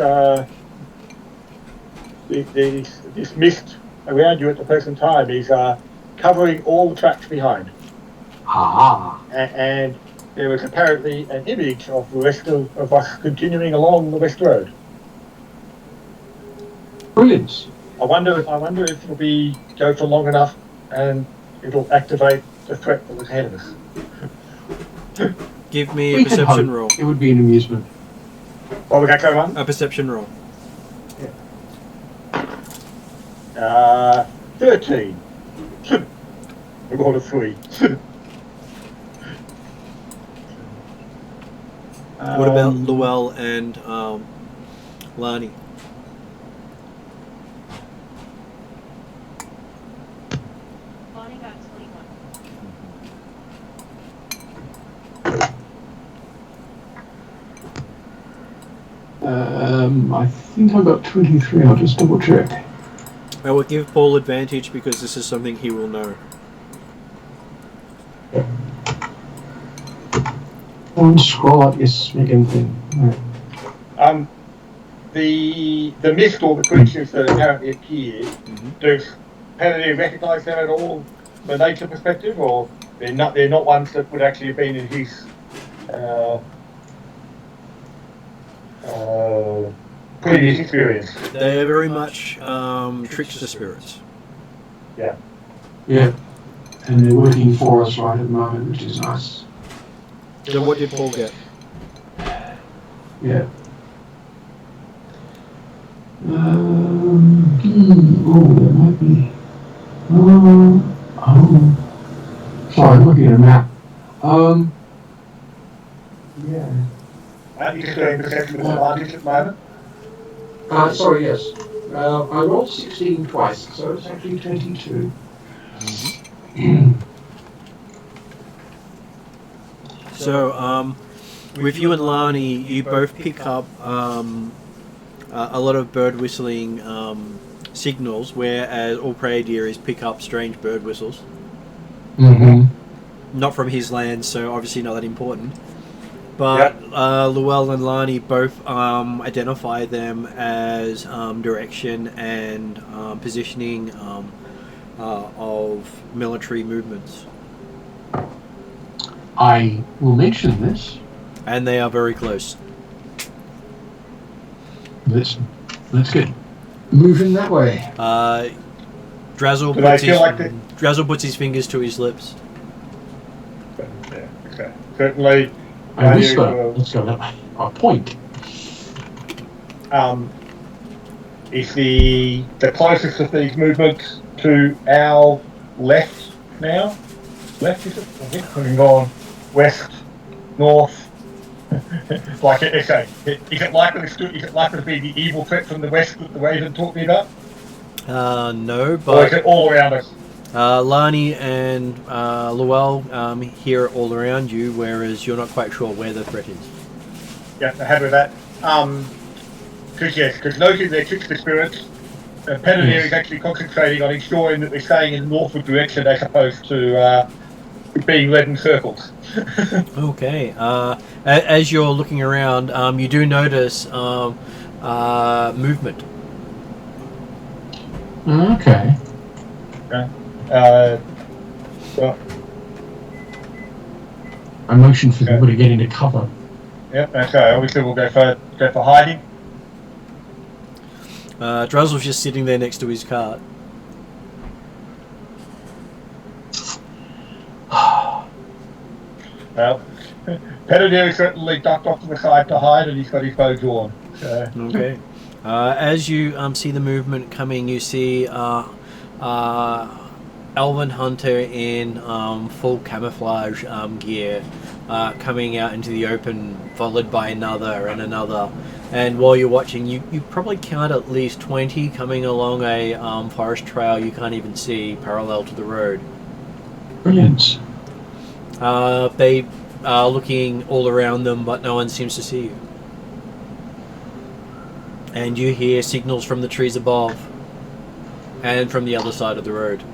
mist around you at the present time is covering all the tracks behind. And there is apparently an image of the rest of us continuing along the West Road. Brilliant. I wonder if it'll go for long enough and it'll activate the threat that was ahead of us. Give me a perception roll. It would be an amusement. What was that going on? A perception roll. 13. We got a 3. What about Llewell and Lani? Bonnie got 21. I think I got 23. I'll just double check. I will give Paul advantage because this is something he will know. One scroll up, yes, make anything. Right. The mist or the creatures that apparently appeared, does Penedy recognise them at all from a nature perspective, or they're not ones that would actually have been in his previous experience? They are very much trickster spirits. Yeah. Yeah. And they're working for us right at the moment, which is nice. So what did Paul get? Yeah. Oh, that might be. Sorry, looking at a map. Yeah. You just doing perception advantage at the moment? Sorry, yes. I rolled 16 twice, so it's actually 22. So, with you and Lani, you both pick up a lot of bird whistling signals, whereas all prey deer pick up strange bird whistles. Mm-hmm. Not from his land, so obviously not that important. But Llewell and Lani both identify them as direction and positioning of military movements. I will mention this. And they are very close. Let's get moving that way. Drazzle But I feel like Drazzle puts his fingers to his lips. Yeah, okay. Certainly. I whisper. Let's go that way. I point. Is the closest of these movements to our left now? Left, is it? I think we've gone west, north. Like, okay. Is it likely to be the evil threat from the west that the Raven talked me about? No, but... Or is it all around us? Lani and Llewell hear it all around you, whereas you're not quite sure where the threat is. Yeah, I had with that. Because noting their trickster spirits, Penanier is actually concentrating on ensuring that they're staying in the northward direction as opposed to being led in circles. Okay. As you're looking around, you do notice movement. Okay. Well, I motion for people to get into cover. Yep, okay. Obviously we'll go for hiding. Drazzle's just sitting there next to his cart. Well, Penanier is certainly ducked off to the side to hide, and he's got his bow drawn. So. Okay. As you see the movement coming, you see Elven Hunter in full camouflage gear coming out into the open, followed by another and another. And while you're watching, you probably count at least 20 coming along a forest trail you can't even see parallel to the road. Brilliant. They are looking all around them, but no one seems to see you. And you hear signals from the trees above and from the other side of the road.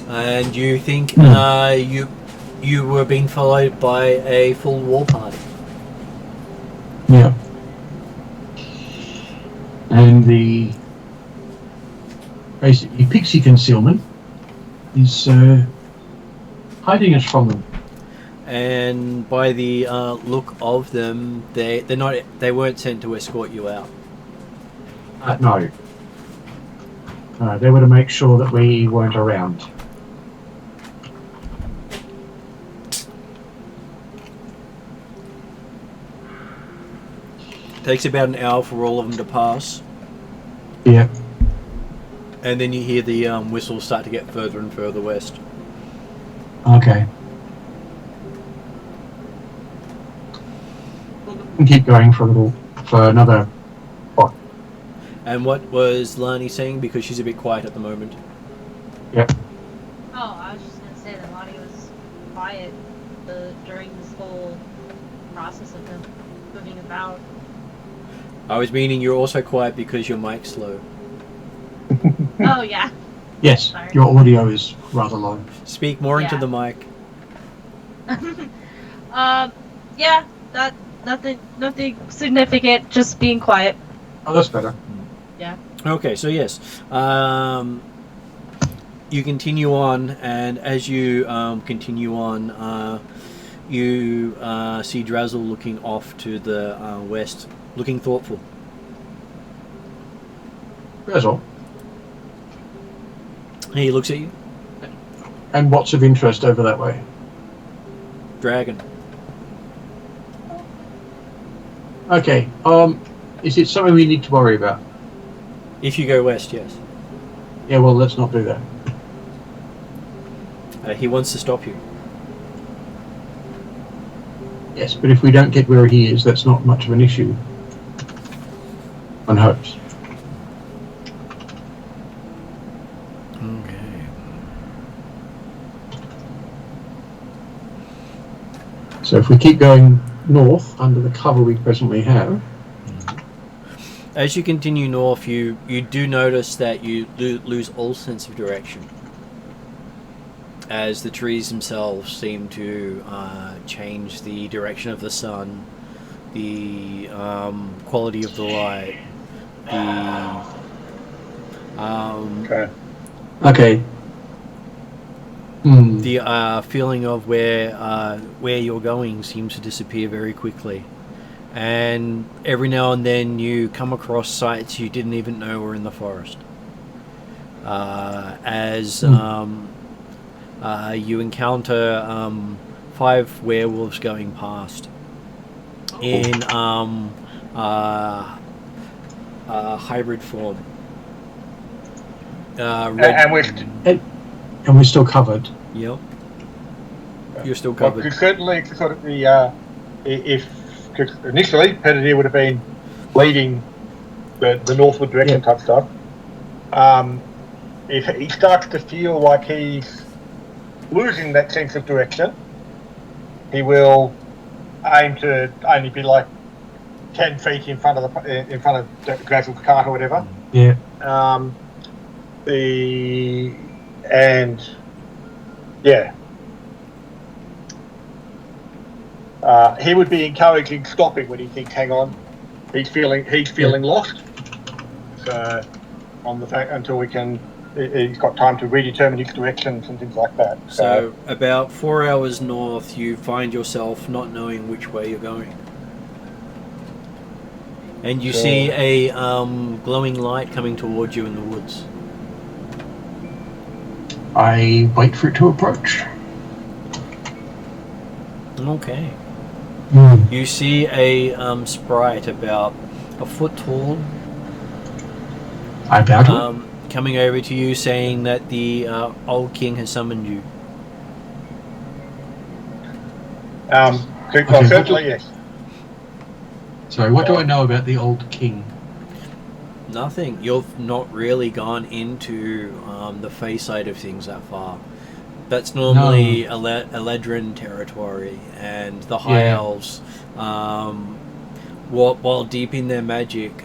And you think you were being followed by a full war party. Yeah. And the basically pixie concealment is hiding us from them. And by the look of them, they weren't sent to escort you out. No. They were to make sure that we weren't around. Takes about an hour for all of them to pass. Yeah. And then you hear the whistles start to get further and further west. Okay. We'll keep going for another. And what was Lani saying? Because she's a bit quiet at the moment. Yep. Oh, I was just going to say that Lani was quiet during this whole process of them moving about. I was meaning you're also quiet because your mic's low. Oh, yeah. Yes, Sorry. your audio is rather low. Speak more into the mic. Yeah, nothing significant, just being quiet. Oh, that's better. Yeah. Okay, so yes. You continue on, and as you continue on, you see Drazzle looking off to the west, looking thoughtful. Drazzle. He looks at you. And what's of interest over that way? Dragon. Okay. Is it something we need to worry about? If you go west, yes. Yeah, well, let's not do that. He wants to stop you. Yes, but if we don't get where he is, that's not much of an issue. One hopes. Okay. So if we keep going north under the cover we presently have. As you continue north, you do notice that you lose all sense of direction, as the trees themselves seem to change the direction of the sun, the quality of the light, Okay. the feeling of where you're going seems to disappear very quickly. And every now and then you come across sites you didn't even know were in the forest. You encounter 5 werewolves going past in hybrid form. And we're still covered. Yep. You're still covered. Well, certainly, sort of because initially Pettidier would have been leading the northward direction type stuff. If he starts to feel like he's losing that sense of direction, he will aim to only be like 10 feet in front of Grazel's cart or whatever. Yeah. He would be encouraging stopping when he thinks, hang on, he's feeling lost. So on the fact until he's got time to redetermine his directions and things like that. So about 4 hours north, you find yourself not knowing which way you're going. And you see a glowing light coming towards you in the woods. I wait for it to approach. Okay. You see a sprite about a foot tall. I bow to it. Coming over to you saying that the old king has summoned you. Certainly, yes. Sorry, what do I know about the old king? Nothing. You've not really gone into the Fey side of things that far. That's normally Eledrin territory, and the High Elves, while deep in their magic,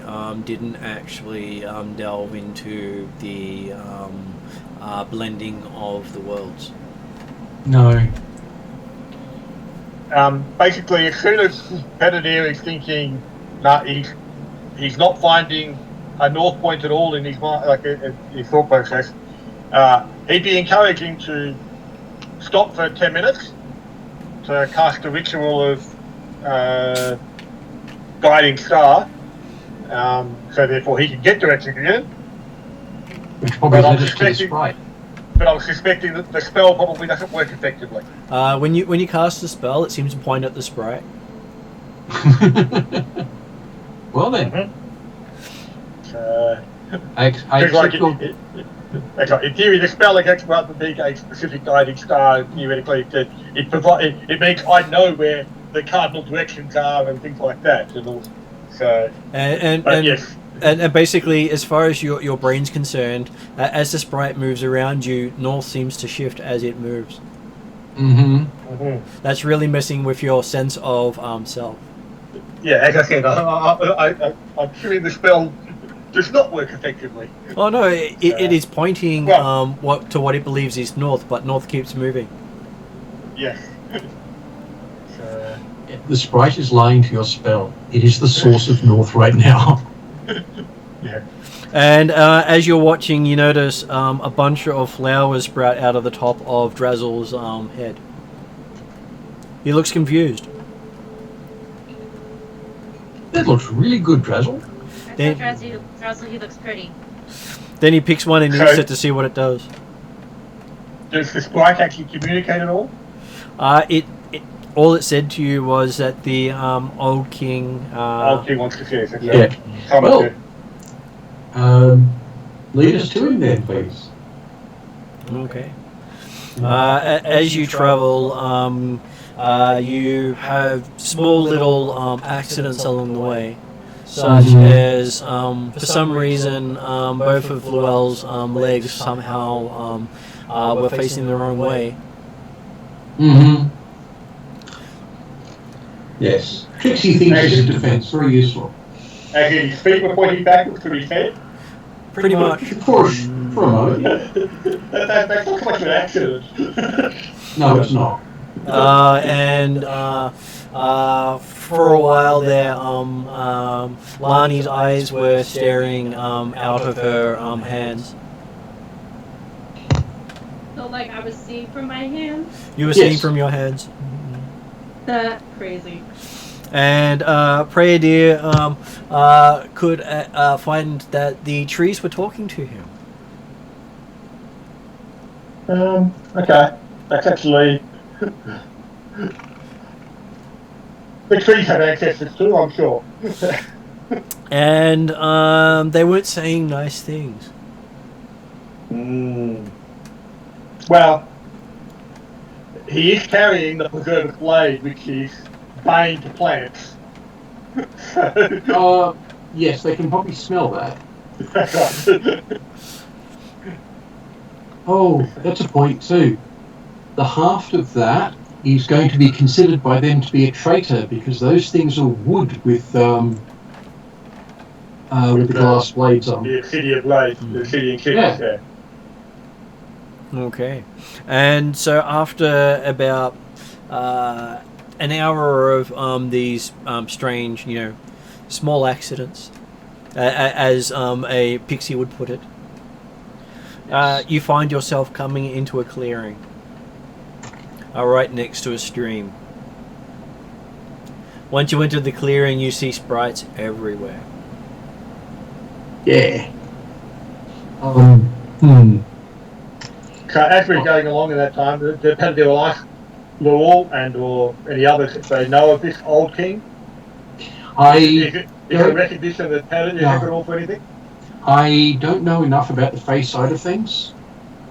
didn't actually delve into the blending of the worlds. No. Basically, as soon as Pettidier is thinking, he's not finding a north point at all in his mind, like his thought process, he'd be encouraging to stop for 10 minutes to cast a ritual of guiding star, so therefore he can get direction again. Which probably led us to the sprite. But I'm suspecting that the spell probably doesn't work effectively. When you cast the spell, it seems to point at the sprite. Well then. Mm-hmm. In theory, the spell against rather than being a specific guiding star, theoretically, it makes I know where the cardinal directions are and things like that. And all, so, yes. And basically, as far as your brain's concerned, as the sprite moves around you, north seems to shift as it moves. That's really messing with your sense of self. Yeah, as I said, I'm feeling the spell does not work effectively. Oh no, it is pointing to what it believes is north, but north keeps moving. Yes. The sprite is lying to your spell. It is the source of north right now. Yeah. And as you're watching, you notice a bunch of flowers sprout out of the top of Drazel's head. He looks confused. That looks really good, Drazel. Drazel, he looks pretty. Then he picks one and eats it to see what it does. Does the sprite actually communicate at all? all it said to you was that the old king. Old King wants to see us. Yeah. Come Well, to. lead us to him then, please. Okay. As you travel, you have small little accidents along the way, such as for some reason both of Luell's legs somehow were facing the wrong way. Mm-hmm. Yes. Trixie thinks it's a defense, very useful. Actually, his feet were pointing backwards to his head. Pretty much. For a moment. That's not so much an accident. No, it's not. And for a while there, Lani's eyes were staring out of her hands. So, like, I was seeing from my hand? You were seeing from your hands. Crazy. And Prayer Deer could find that the trees were talking to him. Okay. That's actually... The trees have ancestors too, I'm sure. And they weren't saying nice things. Well, he is carrying the preserved blade, which is bane to plants. Yes, they can probably smell that. Oh, that's a point too. The haft of that is going to be considered by them to be a traitor because those things are wood with the glass blades on. The obsidian blade, the obsidian chips, yeah. Okay. And so after about an hour of these strange, small accidents, as a pixie would put it, you find yourself coming into a clearing right next to a stream. Once you enter the clearing, you see sprites everywhere. Yeah. So as we're going along in that time, the Paladin will ask Lowell and or any others if they know of this old king. Is it a recognition that Paladin is equitable for anything? I don't know enough about the face side of things,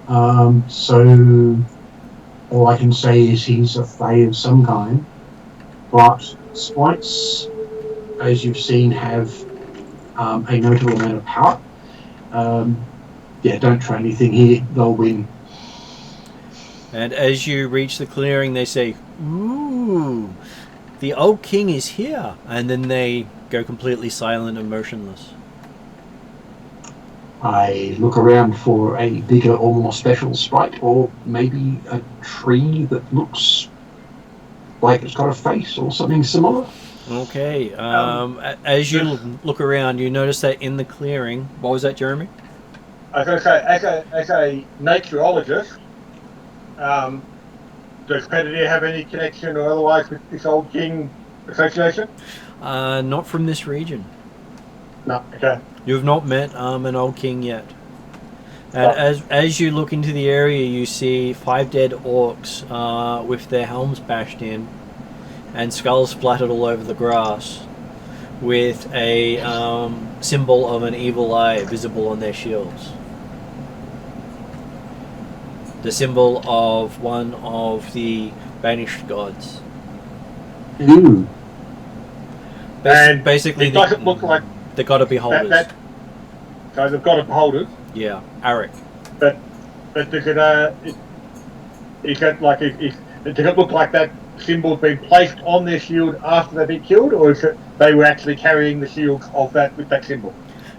so all I can say is he's a fae of some kind. But sprites, as you've seen, have a notable amount of power. Don't try anything here; they'll win. And as you reach the clearing, they say, "Ooh, the old king is here," and then they go completely silent and motionless. I look around for a bigger or more special sprite, or maybe a tree that looks like it's got a face or something similar. Okay. As you look around, you notice that in the clearing. What was that, Jeremy? I was going to say, as a naturologist, does Predator have any connection or otherwise with this old king association? Not from this region. No. Okay. You have not met an old king yet. And as you look into the area, you see 5 dead orcs with their helms bashed in and skulls splattered all over the grass, with a symbol of an evil eye visible on their shields. The symbol of one of the banished gods. Ooh. Basically, it doesn't look like the god of beholders. So they've got a beholders. Yeah, Arik. But does it does it look like that symbol's been placed on their shield after they've been killed, or is it they were actually carrying the shields of that with that symbol?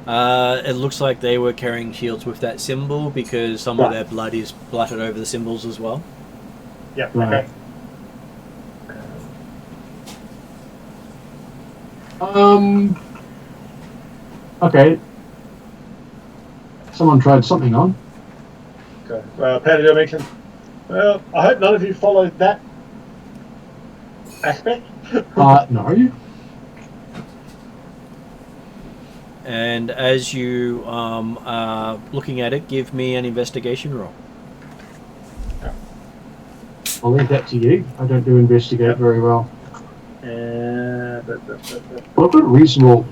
It looks like they were carrying shields with that symbol because some of their blood is splattered over the symbols as well. Yeah. Right. Okay. Okay. Someone tried something on. Okay. Paladin mentioned. Well, I hope none of you followed that aspect. No. And as you are looking at it, give me an investigation roll. I'll leave that to you. I don't do investigate very well. Well, I've got a reasonable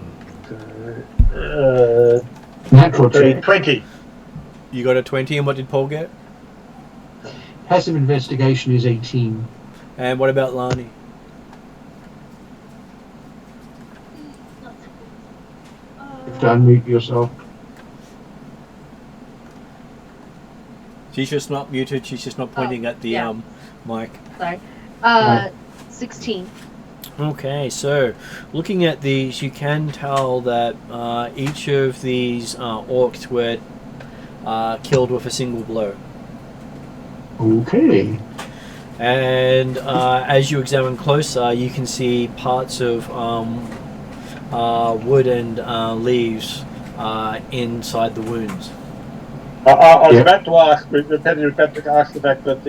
natural check. 20. You got a 20, and what did Paul get? Passive investigation is 18. And what about Lani? You have to unmute yourself. She's just not muted. She's just not pointing at the mic. Sorry. 16. Okay, so looking at these, you can tell that each of these orcs were killed with a single blow. Okay. And as you examine closer, you can see parts of wood and leaves inside the wounds. I was about to ask, the fact that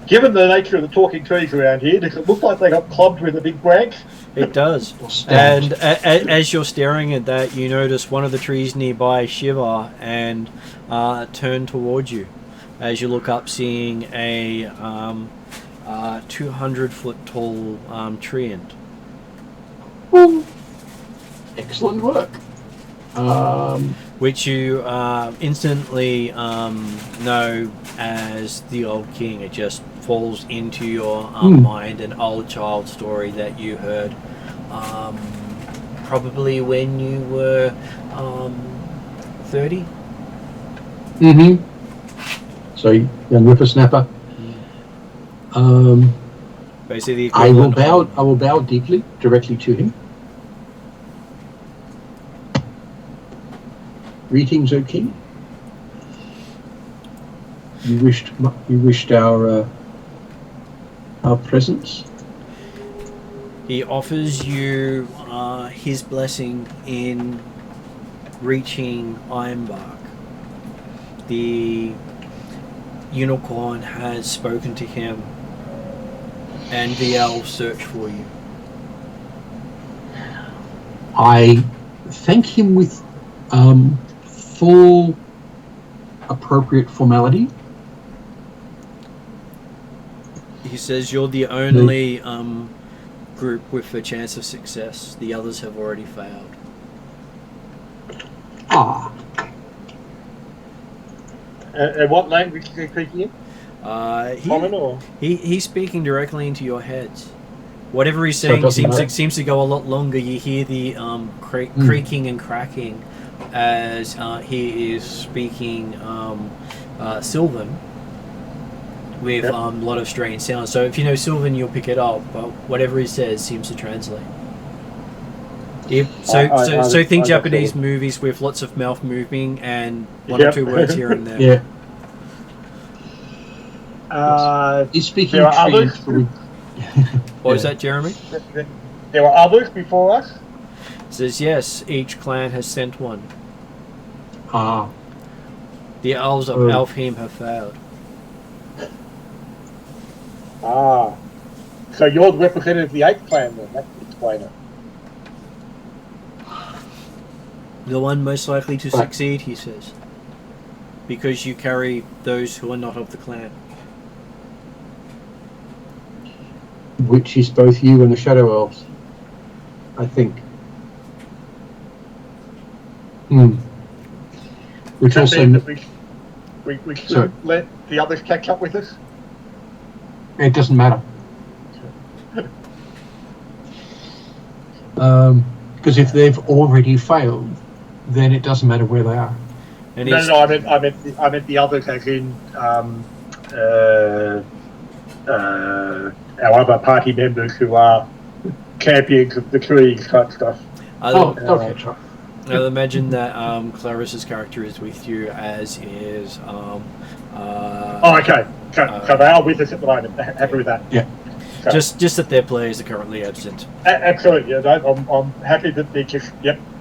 given the nature of the talking trees around here, does it look like they got clubbed with a big branch? It does. And as you're staring at that, you notice one of the trees nearby shiver and turn towards you. As you look up, seeing a 200-foot tall treant. Excellent work. Which you instantly know as the Old King. It just falls into your mind, an old child story that you heard probably when you were 30. Mm-hmm. So, young whippersnapper. Basically, I will bow deeply directly to him. Greetings, O King. You wished our presence. He offers you his blessing in reaching Ironbark. The unicorn has spoken to him, and the elves search for you. I thank him with full appropriate formality. He says you're the only group with a chance of success. The others have already failed. Ah. And what language is he speaking in? Common or? He's speaking directly into your heads. Whatever he's saying seems to go a lot longer. You hear the creaking and cracking as he is speaking Sylvan with a lot of strange sounds. So if you know Sylvan, you'll pick it up. But whatever he says seems to translate. So think Japanese movies with lots of mouth moving and one or two words here and there. Yeah. He's speaking. What was that, Jeremy? There were others before us? Says yes, each clan has sent one. Ah. The elves of Alfheim have failed. Ah. So you're the representative of the 8th clan then, that would explain it. The one most likely to succeed, he says. Because you carry those who are not of the clan. Which is both you and the Shadow Elves, I think. Which Does also... that mean that we should let the others catch up with us? It doesn't matter. Because if they've already failed, then it doesn't matter where they are. And No, I meant the others as in our other party members who are champions of the trees type stuff. Okay. I'll imagine that Clarissa's character is with you, as is... okay. So they are with us at the moment. Happy with that. Yeah. So, just that their players are currently absent. Absolutely. Yeah, I'm happy that they're just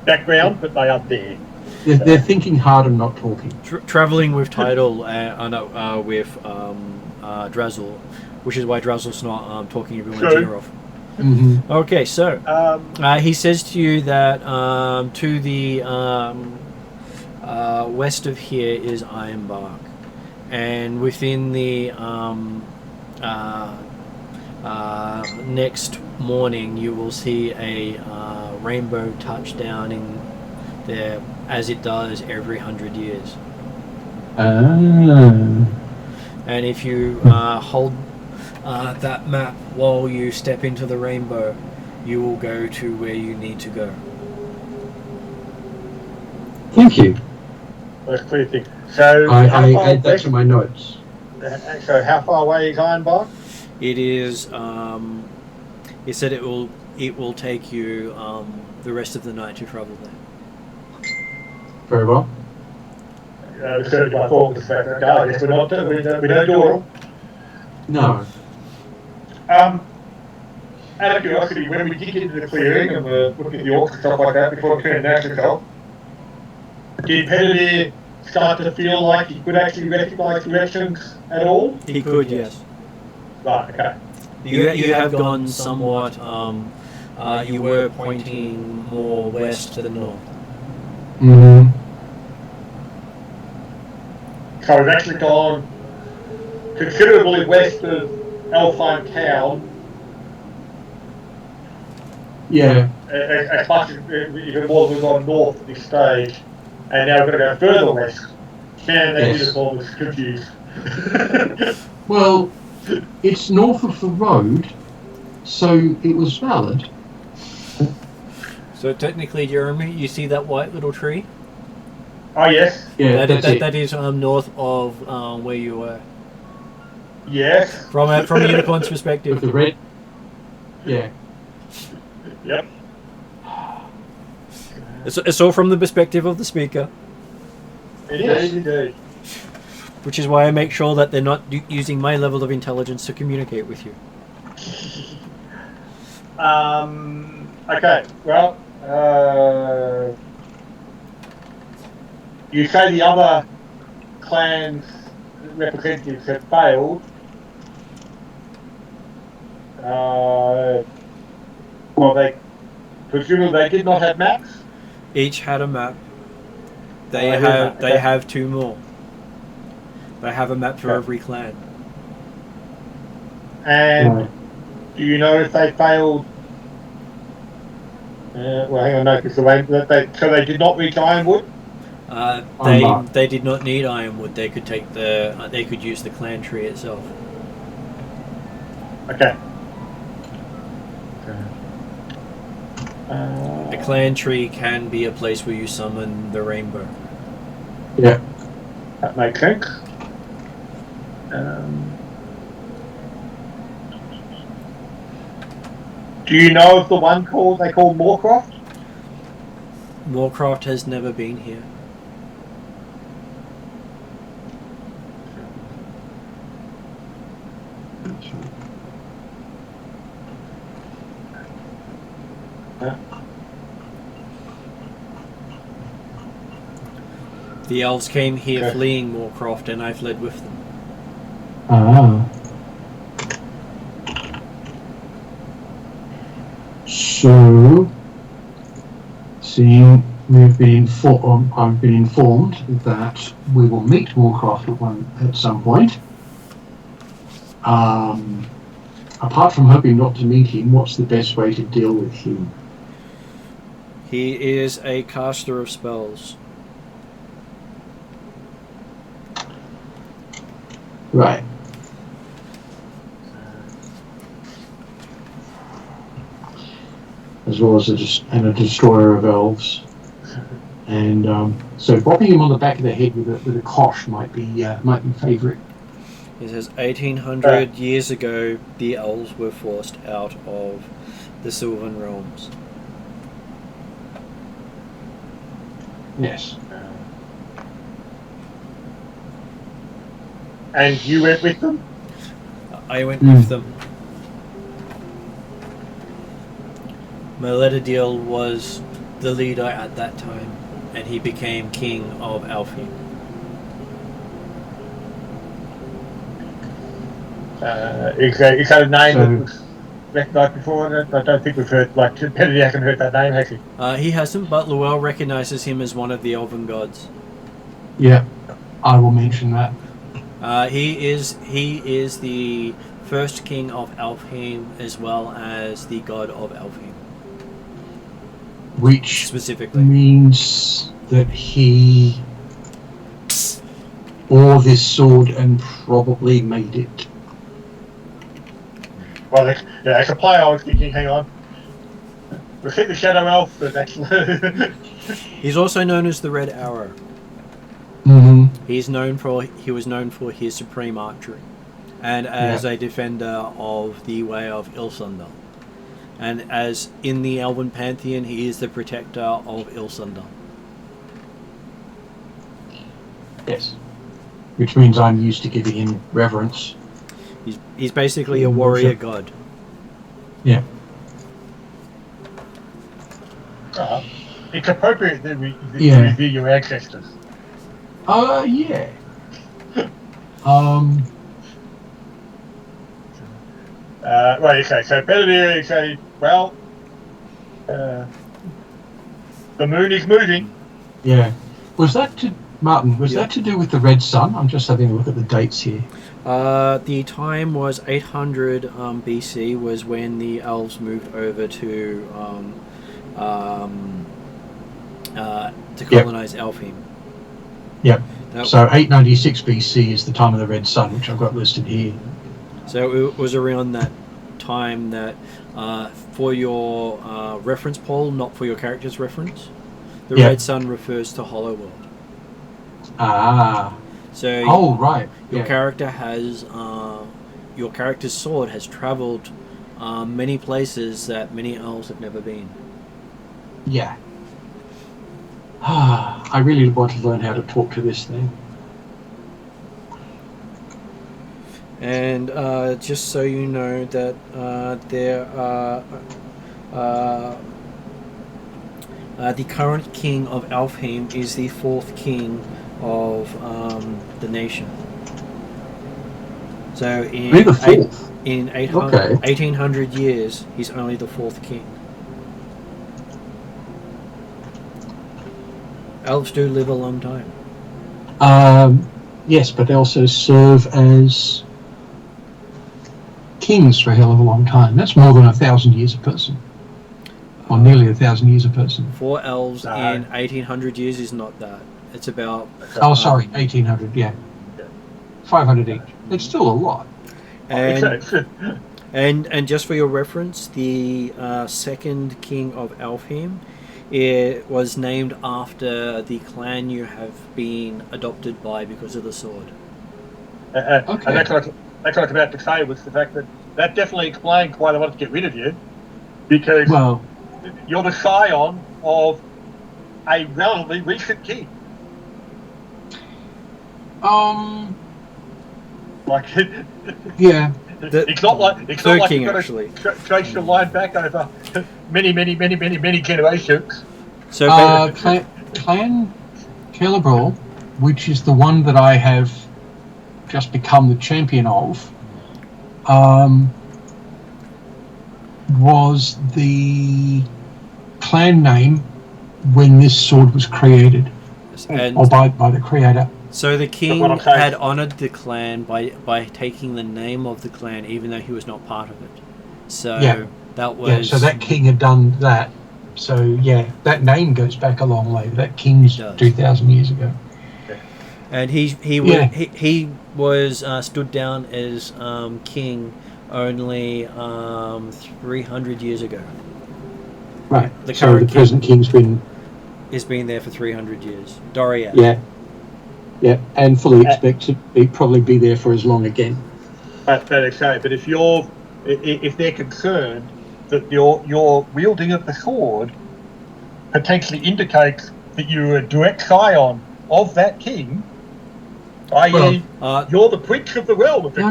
background, but they are there. They're thinking hard and not talking. Traveling with Tidal with Drazzle, which is why Drazzle's not talking everyone's ear off. Mm-hmm. Okay, so he says to you that to the west of here is Ironbark, and within the next morning you will see a rainbow touchdown in there, as it does every 100 years. And if you hold that map while you step into the rainbow, you will go to where you need to go. Thank you. That's a clear thing. So I add that to my notes. So how far away is Ironbark? It is. He said it will take you the rest of the night to travel there. Very well. Certainly my thought was that I guess we don't do it all. No. Out of curiosity, when we did get into the clearing and we're looking at the orcs and stuff like that before it announced itself, did Pettidier start to feel like he could actually recognise directions at all? He could, yes. Right, okay. You have gone somewhat. You were pointing more west to the north. Mm-hmm. So we've actually gone considerably west of Alfheim town. Yeah. As much as even more we've gone north at this stage, and now we're going to go further west. Man, they did us all was confused. Well, it's north of the road, so it was valid. So technically, Jeremy, you see that white little tree? Oh yes. Yeah, that is north of where you were. Yes. From a unicorn's perspective. With the red. Yeah. Yep. It's all from the perspective of the speaker. It is indeed. Which is why I make sure that they're not using my level of intelligence to communicate with you. Okay. Well, you say the other clans' representatives have failed. Well, they presumably they did not have maps. Each had a map. They have two more. They have a map for every clan. And do you know if they failed? Well, hang on, no, because the way that they did not reach Ironwood. They did not need Ironwood. They could take they could use the clan tree itself. Okay. A clan tree can be a place where you summon the rainbow. Yeah. That makes sense. Do you know of the one they call Moorcroft? Moorcroft has never been here. The elves came here fleeing Moorcroft, and I fled with them. So, seeing I've been informed that we will meet Moorcroft at some point. Apart from hoping not to meet him, what's the best way to deal with him? He is a caster of spells. Right. As well as a destroyer of elves. And so bopping him on the back of the head with a kosh might be favourite. It says 1800 years ago, the elves were forced out of the Sylvan Realms. Yes. And you went with them? I went with them. Meledadiel was the leader at that time, and he became king of Alfie. Is that a name that was recognised before? I don't think we've heard, Pettidier hasn't heard that name, has he? He hasn't, but Luell recognises him as one of the Elven gods. Yeah, I will mention that. He is the first king of Alfheim as well as the god of Alfheim. Which specifically means that he bore this sword and probably made it. Well, as a player, I was thinking, hang on. We'll keep the Shadow Elf, but that's... He's also known as the Red Arrow. Mm-hmm. He was known for his supreme archery, and as a defender of the way of Ilsundal. And as in the Elven Pantheon, he is the protector of Ilsundal. Yes. Which means I'm used to giving him reverence. He's basically a warrior god. Yeah. It's appropriate that we review your ancestors. Yeah. Right, okay, so Belvedere is the moon is moving. Yeah. Was that to do with the Red Sun? I'm just having a look at the dates here. The time was 800 BC was when the elves moved over to colonize Alfheim. Yep. So 896 BC is the time of the Red Sun, which I've got listed here. So it was around that time that, for your reference, Paul, not for your character's reference, the Red Sun refers to Hollowworld. Ah. So right. Your character has your character's sword has travelled many places that many elves have never been. Yeah. I really want to learn how to talk to this thing. And just so you know that there are the current king of Alfheim is the fourth king of the nation. So in 1800 years, he's only the fourth king. Elves do live a long time. Yes, but they also serve as kings for a hell of a long time. That's more than 1,000 years a person. Or nearly 1,000 years a person. 4 elves in 1800 years is not that. It's about... 1800, yeah. 500 each. It's still a lot. And just for your reference, the second king of Alfheim, it was named after the clan you have been adopted by because of the sword. And that's what I was about to say, was the fact that definitely explained why they wanted to get rid of you, because you're the scion of a relatively recent king. Yeah. It's not like you've got to trace your line back over many generations. So Clan Celebrol, which is the one that I have just become the champion of, was the clan name when this sword was created, or by the creator. So the king had honoured the clan by taking the name of the clan, even though he was not part of it. So that was... so that king had done that. So that name goes back a long way. That king's 2,000 years ago. And he was stood down as king only 300 years ago. Right. The present king's been there for 300 years. Doriath. Yeah, and fully expect to probably be there for as long again. But if they're concerned that your wielding of the sword potentially indicates that you're a direct scion of that king, i.e., you're the prince of the realm. No.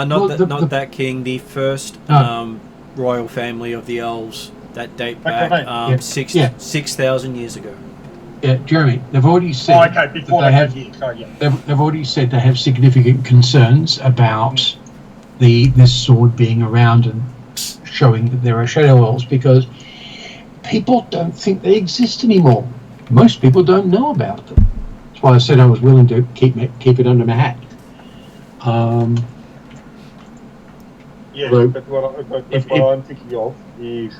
Not that king. The first royal family of the elves that date back 6,000 years ago. Yeah, Jeremy, they've already said they've already said they have significant concerns about this sword being around and showing that there are shadow elves, because people don't think they exist anymore. Most people don't know about them. That's why I said I was willing to keep it under my hat. Yeah, Although, but if- what I'm thinking of is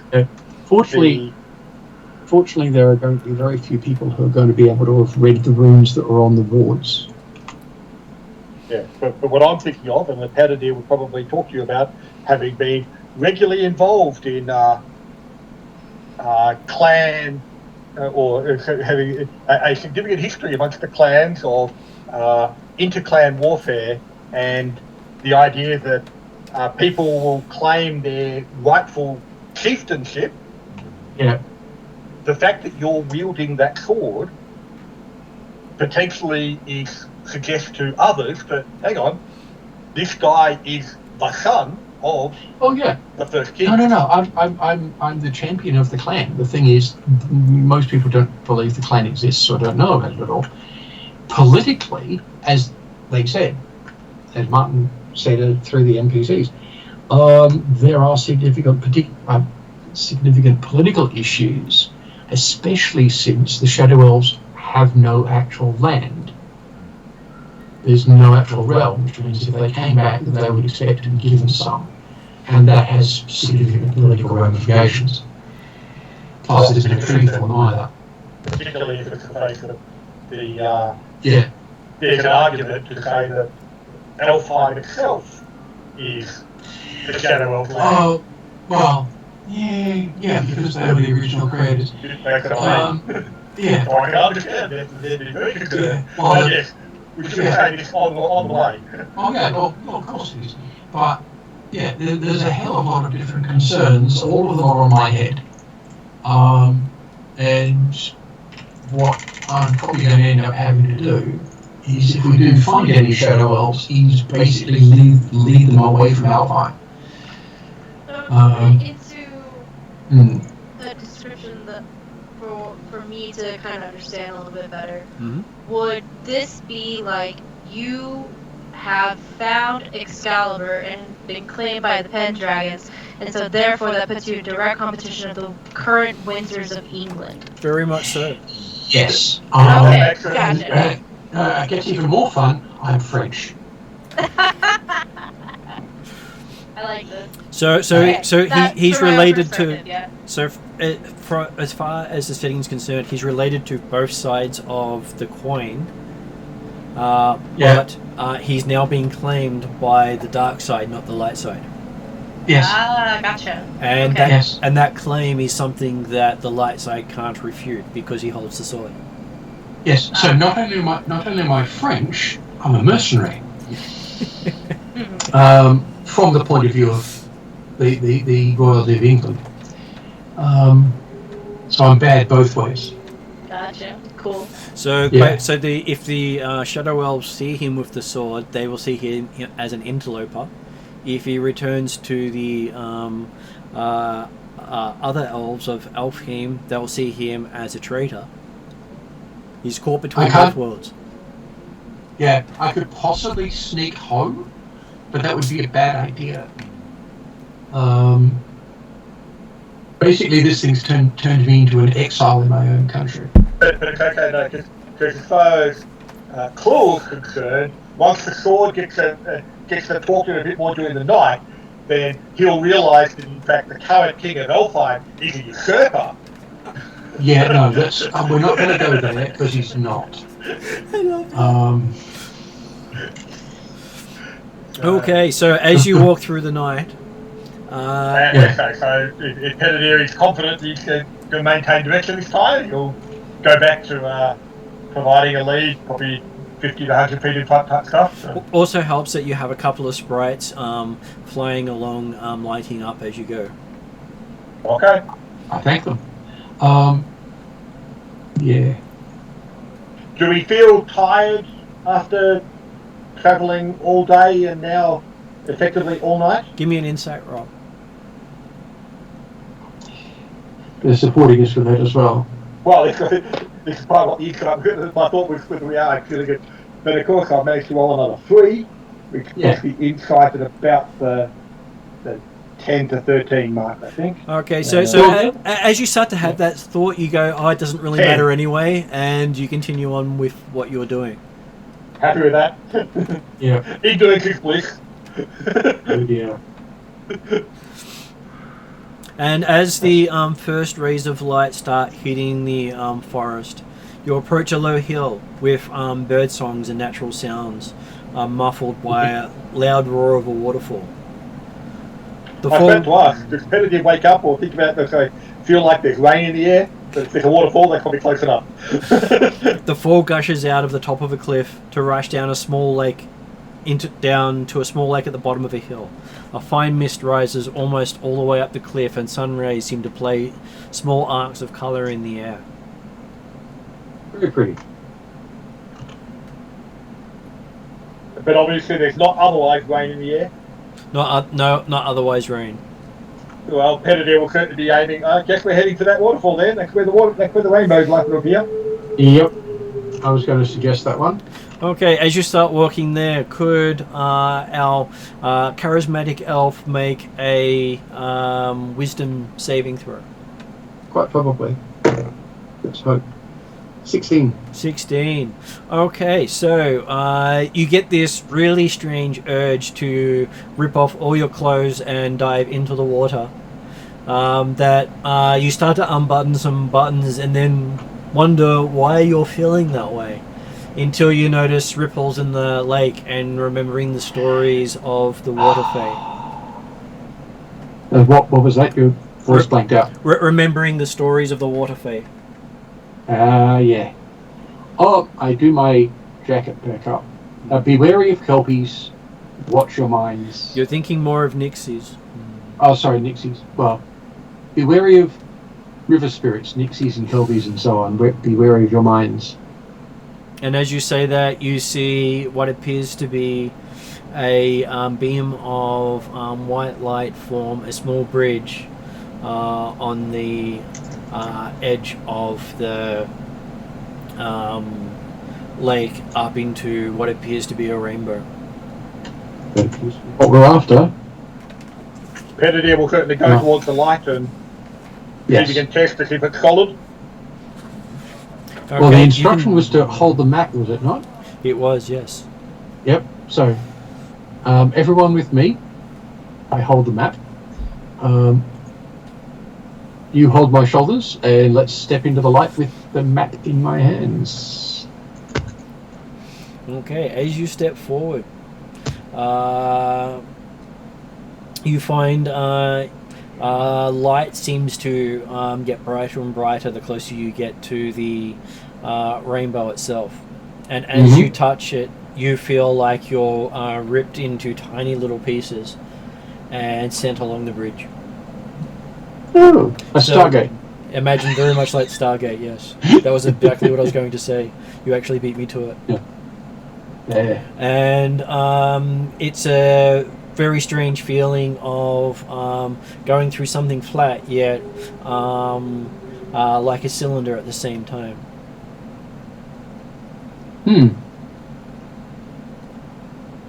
Fortunately, there are going to be very few people who are going to be able to have read the runes that are on the wards. but what I'm thinking of, and the Patadir will probably talk to you about, having been regularly involved in clan or having a significant history amongst the clans of inter-clan warfare, and the idea that people will claim their rightful chieftainship. Yeah. The fact that you're wielding that sword potentially suggests to others that, hang on, this guy is the son of the first king. No. I'm the champion of the clan. The thing is, most people don't believe the clan exists or don't know about it at all. Politically, as they said, as Martin said through the NPCs, there are significant political issues, especially since the Shadow Elves have no actual land. There's no actual realm, which means if they came back, they would expect to be given some. And that has significant political ramifications. Plus, there's no treaty for them either. Particularly if it's the case of Yeah. there's an argument to say that Alfie itself is the Shadow Elf land. Oh, well, yeah, because they were the original creators. That's what I mean. Yeah. So I can understand that they'd be very concerned. Yeah. Well, Yes, we should say this on the way. Oh yeah, well, of course it is. But yeah, there's a hell of a lot of different concerns. All of them are on my head. And what I'm probably going to end up having to do is, if we do find any Shadow Elves, is basically lead them away from Alfie. Into the description that for me to kind of understand a little bit better, would this be like you have found Excalibur and been claimed by the Pendragons, and so therefore that puts you in direct competition of the current Windsors of England? Very much so. Yes. Okay, gotcha. It gets even more fun. I'm French. I like this. So he's related to. Yeah. So as far as the setting's concerned, he's related to both sides of the coin. But he's now being claimed by the dark side, not the light side. Yes. Ah, gotcha. And Okay. that claim is something that the light side can't refute because he holds the sword. Yes. So not only am I French, I'm a mercenary. From the point of view of the royalty of England. So I'm bad both ways. Gotcha. Cool. So if the Shadow Elves see him with the sword, they will see him as an interloper. If he returns to the other elves of Alfheim, they'll see him as a traitor. He's caught between both worlds. Yeah, I could possibly sneak home, but that would be a bad idea. Basically, this thing's turned me into an exile in my own country. But it's okay, no, because as far as Claw's concerned, once the sword gets to talk to him a bit more during the night, then he'll realise that in fact the current king of Alfheim is a usurper. Yeah, no, we're not going to go there because he's not. Okay, so as you walk through the night, Okay, so if Pettidier is confident that he's going to maintain direction this time, he'll go back to providing a lead, probably 50 to 100 feet in front type stuff. So. Also helps that you have a couple of sprites flying along, lighting up as you go. Okay. I thank them. Yeah. Do we feel tired after travelling all day and now effectively all night? Give me an insight roll. They're supporting us with that as well. Well, this is part of what you got. My thought was whether we are actually good. But of course, I managed to roll another 3, which puts the insight at about the 10 to 13 mark, I think. Okay, so as you start to have that thought, you go, oh, it doesn't really matter anyway, and you continue on with what you're doing. Happy with that? Yeah. Ignorance is bliss. Oh dear. And as the first rays of light start hitting the forest, you approach a low hill with bird songs and natural sounds muffled by a loud roar of a waterfall. I was about to ask, does Pettidier wake up or think about this? I feel like there's rain in the air, but if there's a waterfall, they're probably close enough. The fall gushes out of the top of a cliff to rush down a small lake, down to a small lake at the bottom of a hill. A fine mist rises almost all the way up the cliff, and sun rays seem to play small arcs of colour in the air. Very pretty. But obviously, there's not otherwise rain in the air. Not otherwise rain. Well, Pettidier will certainly be aiming. I guess we're heading to that waterfall there. That's where the rainbow's likely to appear. Yep. I was going to suggest that one. Okay, as you start walking there, could our charismatic elf make a wisdom saving throw? Quite probably. Let's hope. 16. 16. Okay, so you get this really strange urge to rip off all your clothes and dive into the water. That you start to unbutton some buttons and then wonder why you're feeling that way, until you notice ripples in the lake and remembering the stories of the water fae. What was that? Your voice blanked out. Remembering the stories of the water fae. Yeah. Oh, I do my jacket back up. Be wary of kelpies. Watch your minds. You're thinking more of Nixies. Oh, sorry, Nixies. Well, be wary of river spirits, Nixies and kelpies and so on. Be wary of your minds. And as you say that, you see what appears to be a beam of white light form a small bridge on the edge of the lake up into what appears to be a rainbow. What we're after. Pettidier will certainly go towards the light and see if he can test to see if it's solid. Okay, well, the instruction was to hold the map, was it not? It was, yes. Yep. So, everyone with me. I hold the map. You hold my shoulders, and let's step into the light with the map in my hands. Okay, as you step forward, you find light seems to get brighter and brighter the closer you get to the rainbow itself. And as you touch it, you feel like you're ripped into tiny little pieces and sent along the bridge. Oh, a Stargate. Imagine very much like Stargate, yes. That was exactly what I was going to say. You actually beat me to it. Yeah. And it's a very strange feeling of going through something flat, yet like a cylinder at the same time. An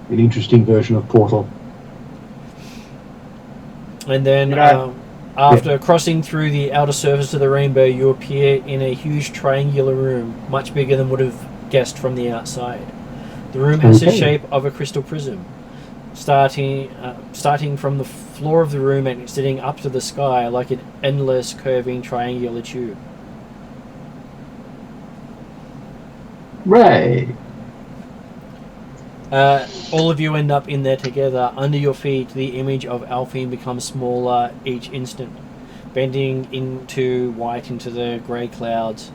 interesting version of Portal. And then after crossing through the outer surface of the rainbow, you appear in a huge triangular room, much bigger than would have guessed from the outside. The room has the shape of a crystal prism, starting from the floor of the room and extending up to the sky like an endless curving triangular tube. Right. All of you end up in there together. Under your feet, the image of Alfie becomes smaller each instant, bending into white into the grey clouds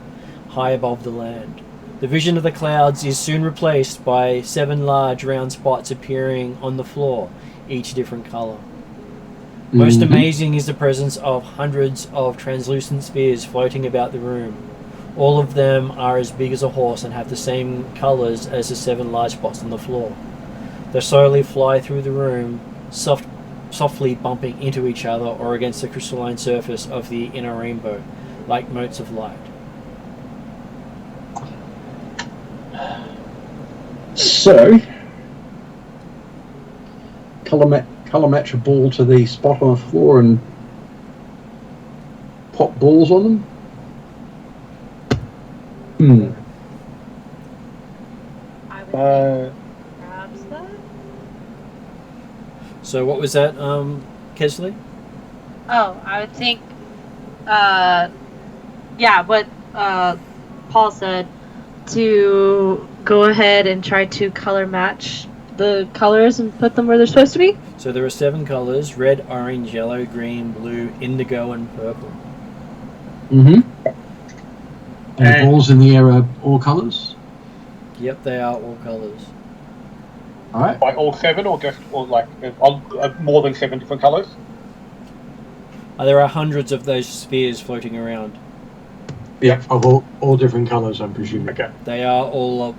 high above the land. The vision of the clouds is soon replaced by 7 large round spots appearing on the floor, each different colour. Most amazing is the presence of hundreds of translucent spheres floating about the room. All of them are as big as a horse and have the same colours as the 7 large spots on the floor. They slowly fly through the room, softly bumping into each other or against the crystalline surface of the inner rainbow, like motes of light. So, colour match a ball to the spot on the floor and pop balls on them? I would think perhaps that. So what was that, Kesley? Oh, I would think, what Paul said, to go ahead and try to color match the colors and put them where they're supposed to be. So there are 7 colors: red, orange, yellow, green, blue, indigo, and purple. Mm-hmm. And the balls in the air are all colours? Yep, they are all colors. All right. Like all 7, or more than 7 different colours? There are hundreds of those spheres floating around. Yeah, of all different colours, I'm presuming. Okay. They are all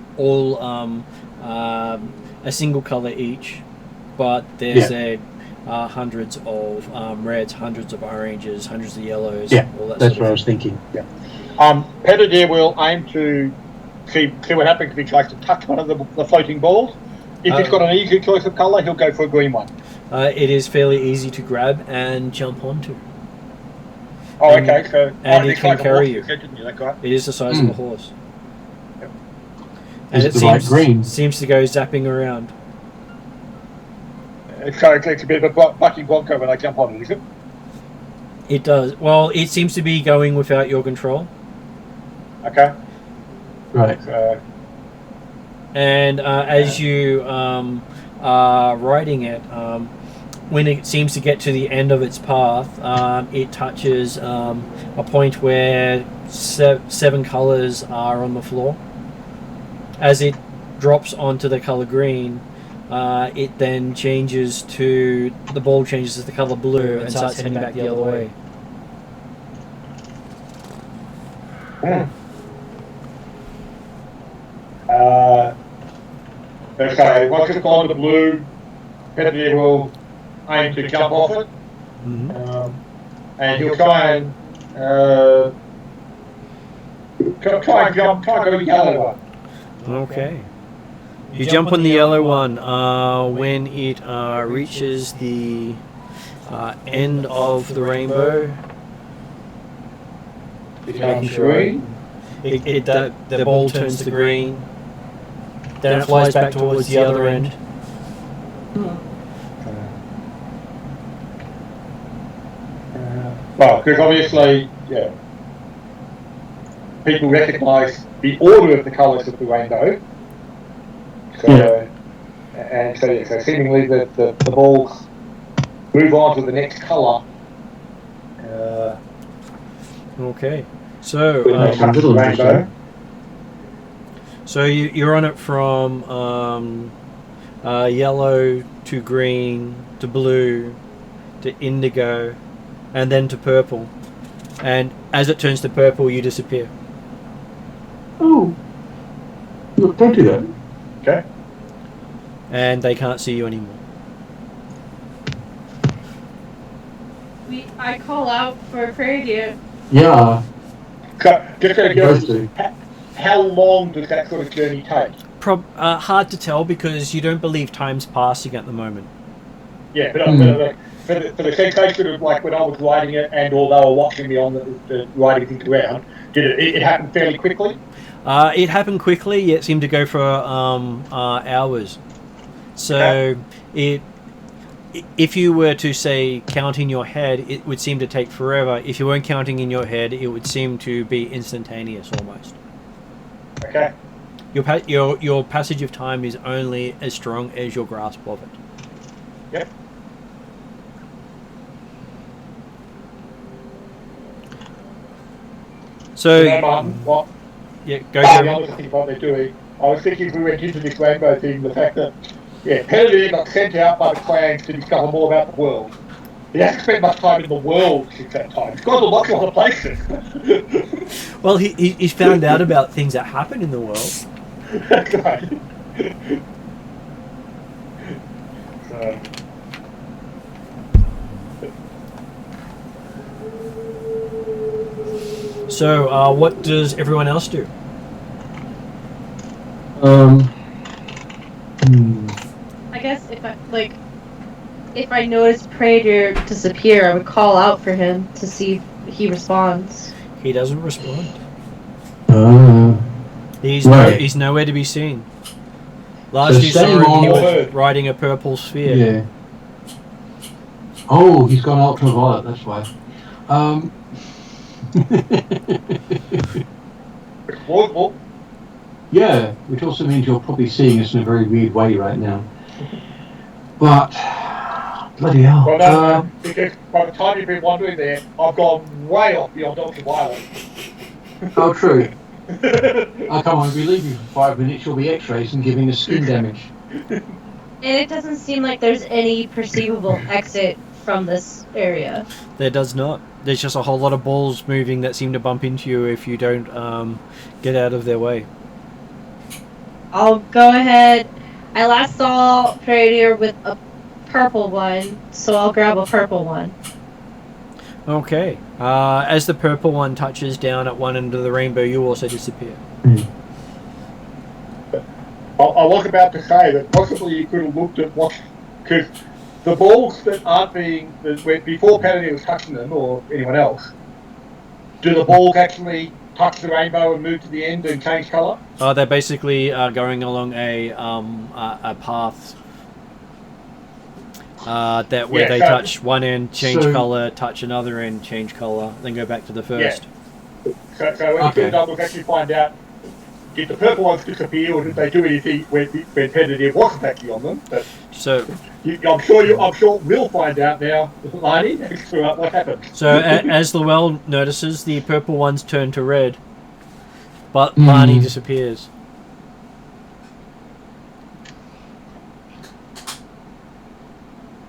a single color each, but there's hundreds of reds, hundreds of oranges, hundreds of yellows. Yeah, all that that's sort what I of was thinking. Yeah. Pettidier will aim to see what happens if he tries to touch one of the floating balls. If he's got an easy choice of colour, he'll go for a green one. It is fairly easy to grab and jump onto. Oh, okay. So it can carry you. Right? It is the size of a horse. Yep. And Is it the right green? Seems to go zapping around. It's a bit of a bucking bronco when I jump on it, is it? It does. Well, it seems to be going without your control. Okay. Right. And as you are riding it, when it seems to get to the end of its path, it touches a point where 7 colors are on the floor. As it drops onto the color green, it then changes to, the ball changes to the color blue and starts heading back the other way. Okay, once it's gone to blue, Pettidier will aim to jump off it. Mm-hmm. And he'll try and go the yellow one. Okay. You jump on the yellow one. When it reaches the end of the rainbow, Becomes green. The ball turns to green. Then it flies back towards the other end. Well, because obviously, people recognise the order of the colours of the rainbow. So, so seemingly the balls move on to the next colour. Okay. So, rainbow. So you're on it from yellow to green to blue to indigo and then to purple. And as it turns to purple, you disappear. Oh. Look, don't do that. Okay. And they can't see you anymore. I call out for Pettidier. Yeah. Just going to go. How long does that sort of journey take? Hard to tell because you don't believe time's passing at the moment. Yeah, but for the sensation of like when I was riding it and or they were watching me on the riding things around, did it happen fairly quickly? It happened quickly, yet seemed to go for hours. So if you were to say count in your head, it would seem to take forever. If you weren't counting in your head, it would seem to be instantaneous almost. Okay. Your passage of time is only as strong as your grasp of it. Yep. So, what? Yeah, go. The other thing what they're doing, I was thinking if we went into this rainbow thing, the fact that Pettidier got sent out by the clans to discover more about the world. He hasn't spent much time in the world since that time. He's gone to lots of other places. Well, he's found out about things that happen in the world. That's right. So, what does everyone else do? I guess if I notice Pettidier disappear, I would call out for him to see if he responds. He doesn't respond. He's nowhere to be seen. Last you saw him, he was riding a purple sphere. Yeah. Oh, he's gone ultraviolet, that's why. Well, Yeah, which also means you're probably seeing us in a very weird way right now. But, bloody hell. well, no, because by the time you've been wandering there, I've gone way off beyond ultraviolet. Oh, true. Oh, come on, we leave you for 5 minutes, you'll be x-rays and giving us skin damage. And it doesn't seem like there's any perceivable exit from this area. There does not. There's just a whole lot of balls moving that seem to bump into you if you don't get out of their way. I'll go ahead. I last saw Pradier with a purple one, so I'll grab a purple one. Okay. As the purple one touches down at one end of the rainbow, you also disappear. I was about to say that possibly you could have looked at what, because the balls that aren't being, before Patty was touching them or anyone else, do the balls actually touch the rainbow and move to the end and change colour? They're basically going along a path that where they touch one end, change colour, touch another end, change colour, then go back to the first. Yeah. So when you do double, actually find out, did the purple ones disappear, or did they do anything when Pedidea wasn't actually on them? But So, I'm sure we'll find out now, Lani, what happened. so as Llewell notices, the purple ones turn to red, but Lani disappears.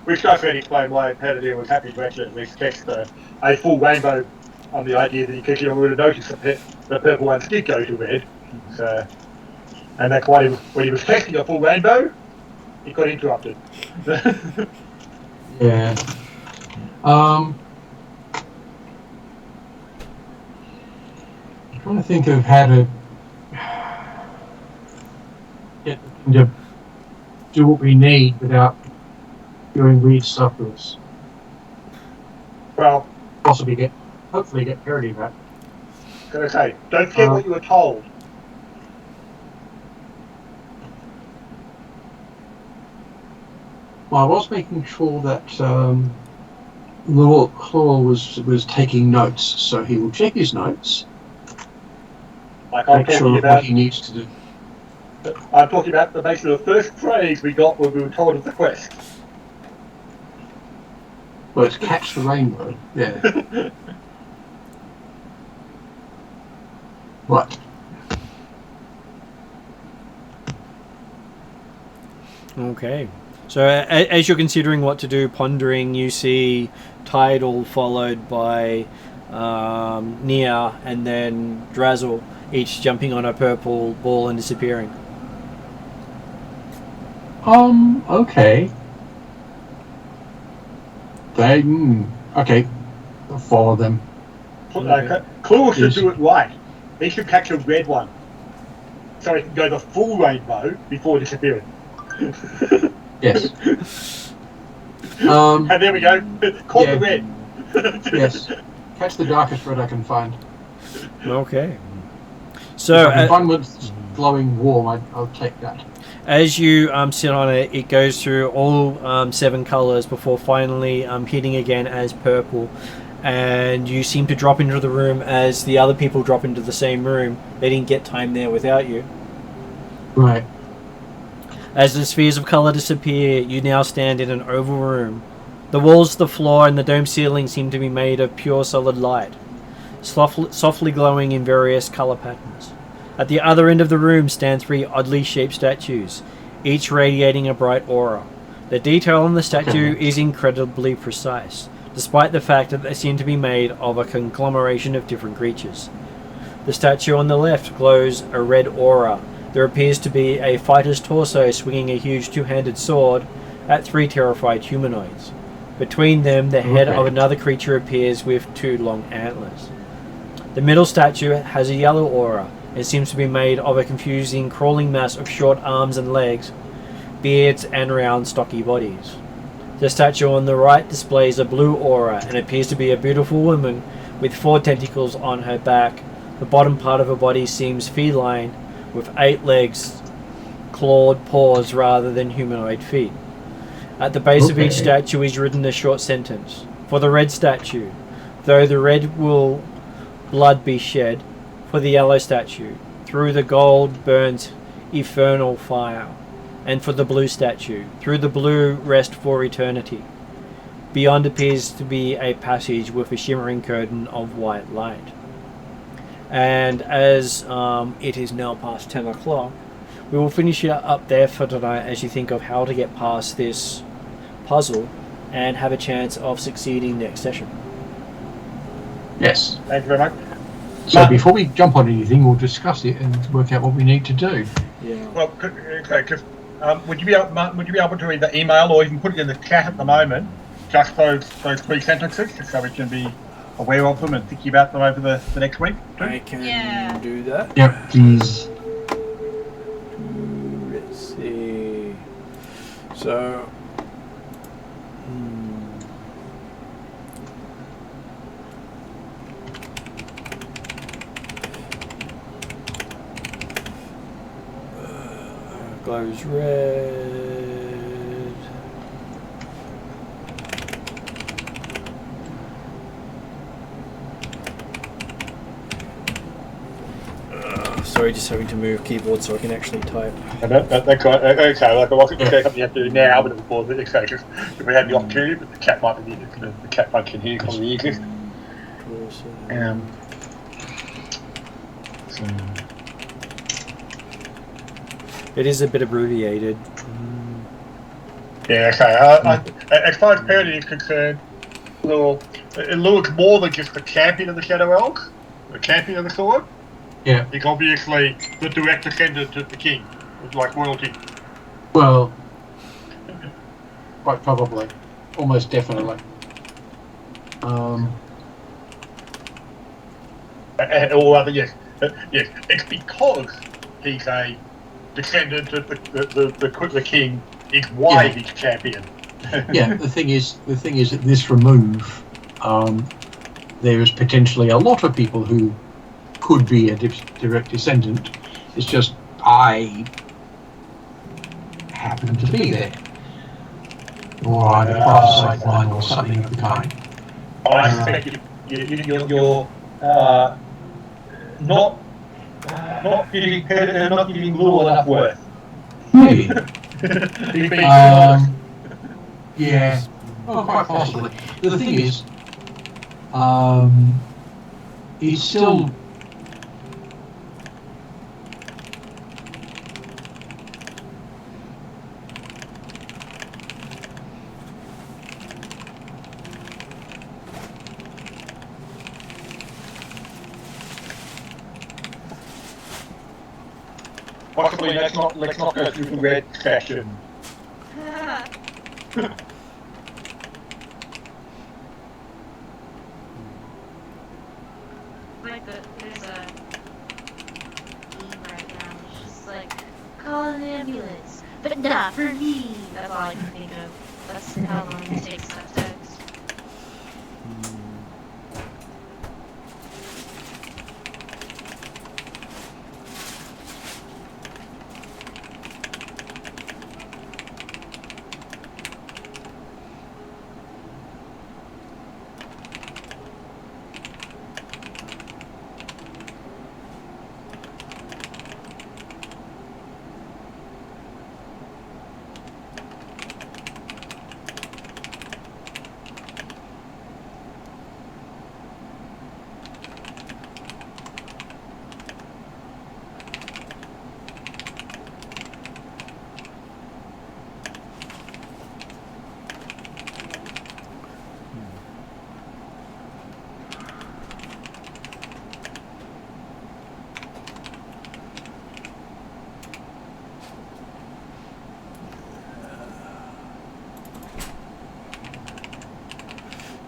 Which does really explain why Pedidea was happy to actually at least test a full rainbow on the idea that because you would have noticed that the purple ones did go to red. So, and that's why when he was testing a full rainbow, he got interrupted. Yeah. I'm trying to think of how to get them to do what we need without doing weird stuff to us. Well, Hopefully get parity back. gonna say, don't forget what you were told. Well, I was making sure that Claw was taking notes, so he will check his notes, Like I'm make sure talking what about, he needs to do. I'm talking about basically the first phrase we got when we were told of the quest. Well, it's catch the rainbow. Yeah. Right. Okay. So as you're considering what to do, pondering, you see Tidal followed by Nia and then Drazzle, each jumping on a purple ball and disappearing. Okay. Okay. I'll follow them. Claw should do it right. He should catch a red one, so he can go the full rainbow before disappearing. Yes. And there we go. Caught the red. Yes. Catch the darkest red I can find. Okay. So if I can find one's glowing warm, I'll take that. as you sit on it, it goes through all 7 colors before finally hitting again as purple. And you seem to drop into the room as the other people drop into the same room. They didn't get time there without you. Right. As the spheres of color disappear, you now stand in an oval room. The walls, the floor, and the dome ceiling seem to be made of pure solid light, softly glowing in various color patterns. At the other end of the room stand 3 oddly shaped statues, each radiating a bright aura. The detail on the statue is incredibly precise, despite the fact that they seem to be made of a conglomeration of different creatures. The statue on the left glows a red aura. There appears to be a fighter's torso swinging a huge 2-handed sword at 3 terrified humanoids. Between them, the head of another creature appears with 2 long antlers. The middle statue has a yellow aura and seems to be made of a confusing crawling mass of short arms and legs, beards and round stocky bodies. The statue on the right displays a blue aura and appears to be a beautiful woman with 4 tentacles on her back. The bottom part of her body seems feline, with 8 legs, clawed paws rather than humanoid feet. At the base of each Okay. statue is written a short sentence. For the red statue, though the red will blood be shed. For the yellow statue, through the gold burns eternal fire. And for the blue statue, through the blue rest for eternity. Beyond appears to be a passage with a shimmering curtain of white light. And as it is now past 10 o'clock, we will finish it up there for tonight as you think of how to get past this puzzle and have a chance of succeeding next session. Yes. Thank you very much. So before we jump on anything, we'll discuss it and work out what we need to do. Yeah. Well, okay, just, would you be able to either email or even put it in the chat at the moment, just those 3 sentences, just so we can be aware of them and thinking about them over the next week? I can Yeah. do that. Yep, please. Let's see. So, glows red. Sorry, just having to move keyboard so I can actually type. Okay, like I wasn't something you have to do now, but it was okay, just if we had the opportunity, but the chat might be the chat function here can be easiest. So. It is a bit abbreviated. Yeah, okay. As far as parody is concerned, it looks more than just the champion of the Shadow Elves, the champion of the sword. Yeah. It's obviously the direct descendant of the king, it's like royalty. Well, quite probably. Almost definitely. Or rather, yes, it's because he's a descendant of the king. It's why he's champion. Yeah, the thing is at this remove, there is potentially a lot of people who could be a direct descendant. It's just I happen to be there, or either prophesied line or something of the kind. I suspect you're not giving Lure enough worth. Maybe. He's being Yeah. Well, quite possibly. The thing is, he's still. Possibly, let's not go through the red section. Like there's a meme right now. It's just like, call an ambulance, but not for me. That's all I can think of. That's how long it takes that text.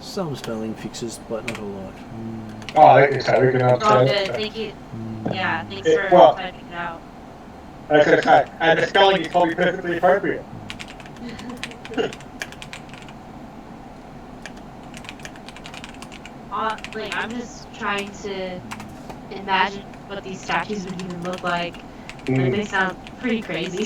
Some spelling fixes, but not a lot. Oh, okay, we can Oh, understand. good. Thank you. Yeah, thanks Yeah, for well- typing it out. Okay, and the spelling is probably perfectly appropriate. Like, I'm just trying to imagine what these statues would even look like. Like, they sound pretty crazy.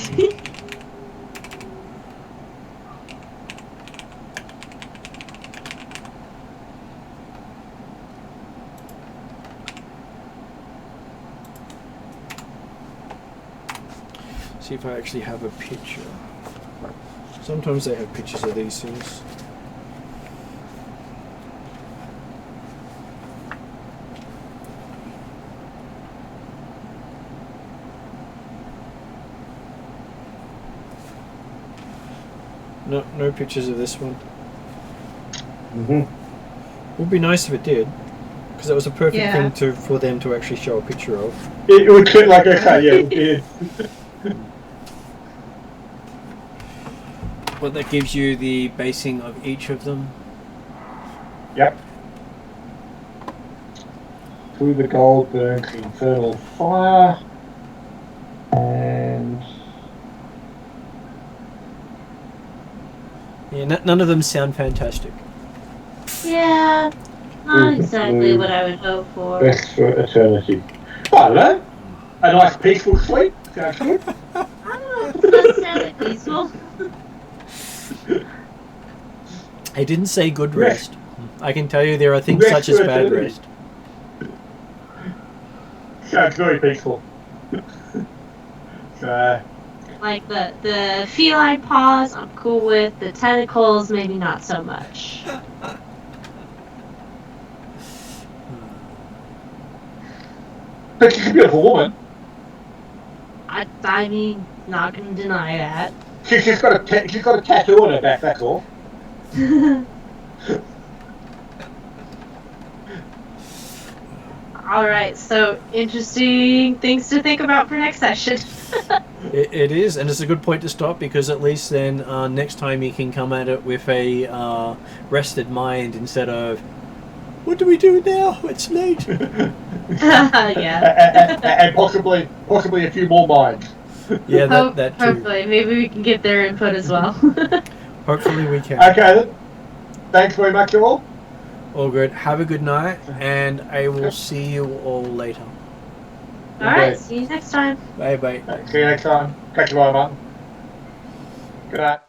See if I actually have a picture. Sometimes they have pictures of these things. No pictures of this one. Would be nice if it did, because that was a perfect thing for them to actually show a picture of. It would fit like okay, yeah, it did. Well, that gives you the basing of each of them. Yep. Through the gold burns the infernal fire, and yeah, none of them sound fantastic. Yeah, not exactly what I would hope for. Rest for eternity. I don't know. A nice peaceful sleep. Sounds good. I don't know if it's necessarily peaceful. I didn't say good rest. I can tell you there are things such as bad rest. Sounds very peaceful. Like the feline paws, I'm cool with. The tentacles, maybe not so much. But she's a beautiful woman. I mean, not gonna deny that. She's got a tattoo on her back. That's all. Alright, so interesting things to think about for next session. It is, and it's a good point to stop, because at least then next time you can come at it with a rested mind instead of, what do we do now? It's late. Yeah. and possibly a few more minds. Yeah, that too. Hopefully, maybe we can get their input as well. Hopefully we can. Okay then. Thanks very much, all. All good. Have a good night, and I will see you all later. Alright, see you next time. Bye bye. See you next time. Catch you later, Martin. Good night.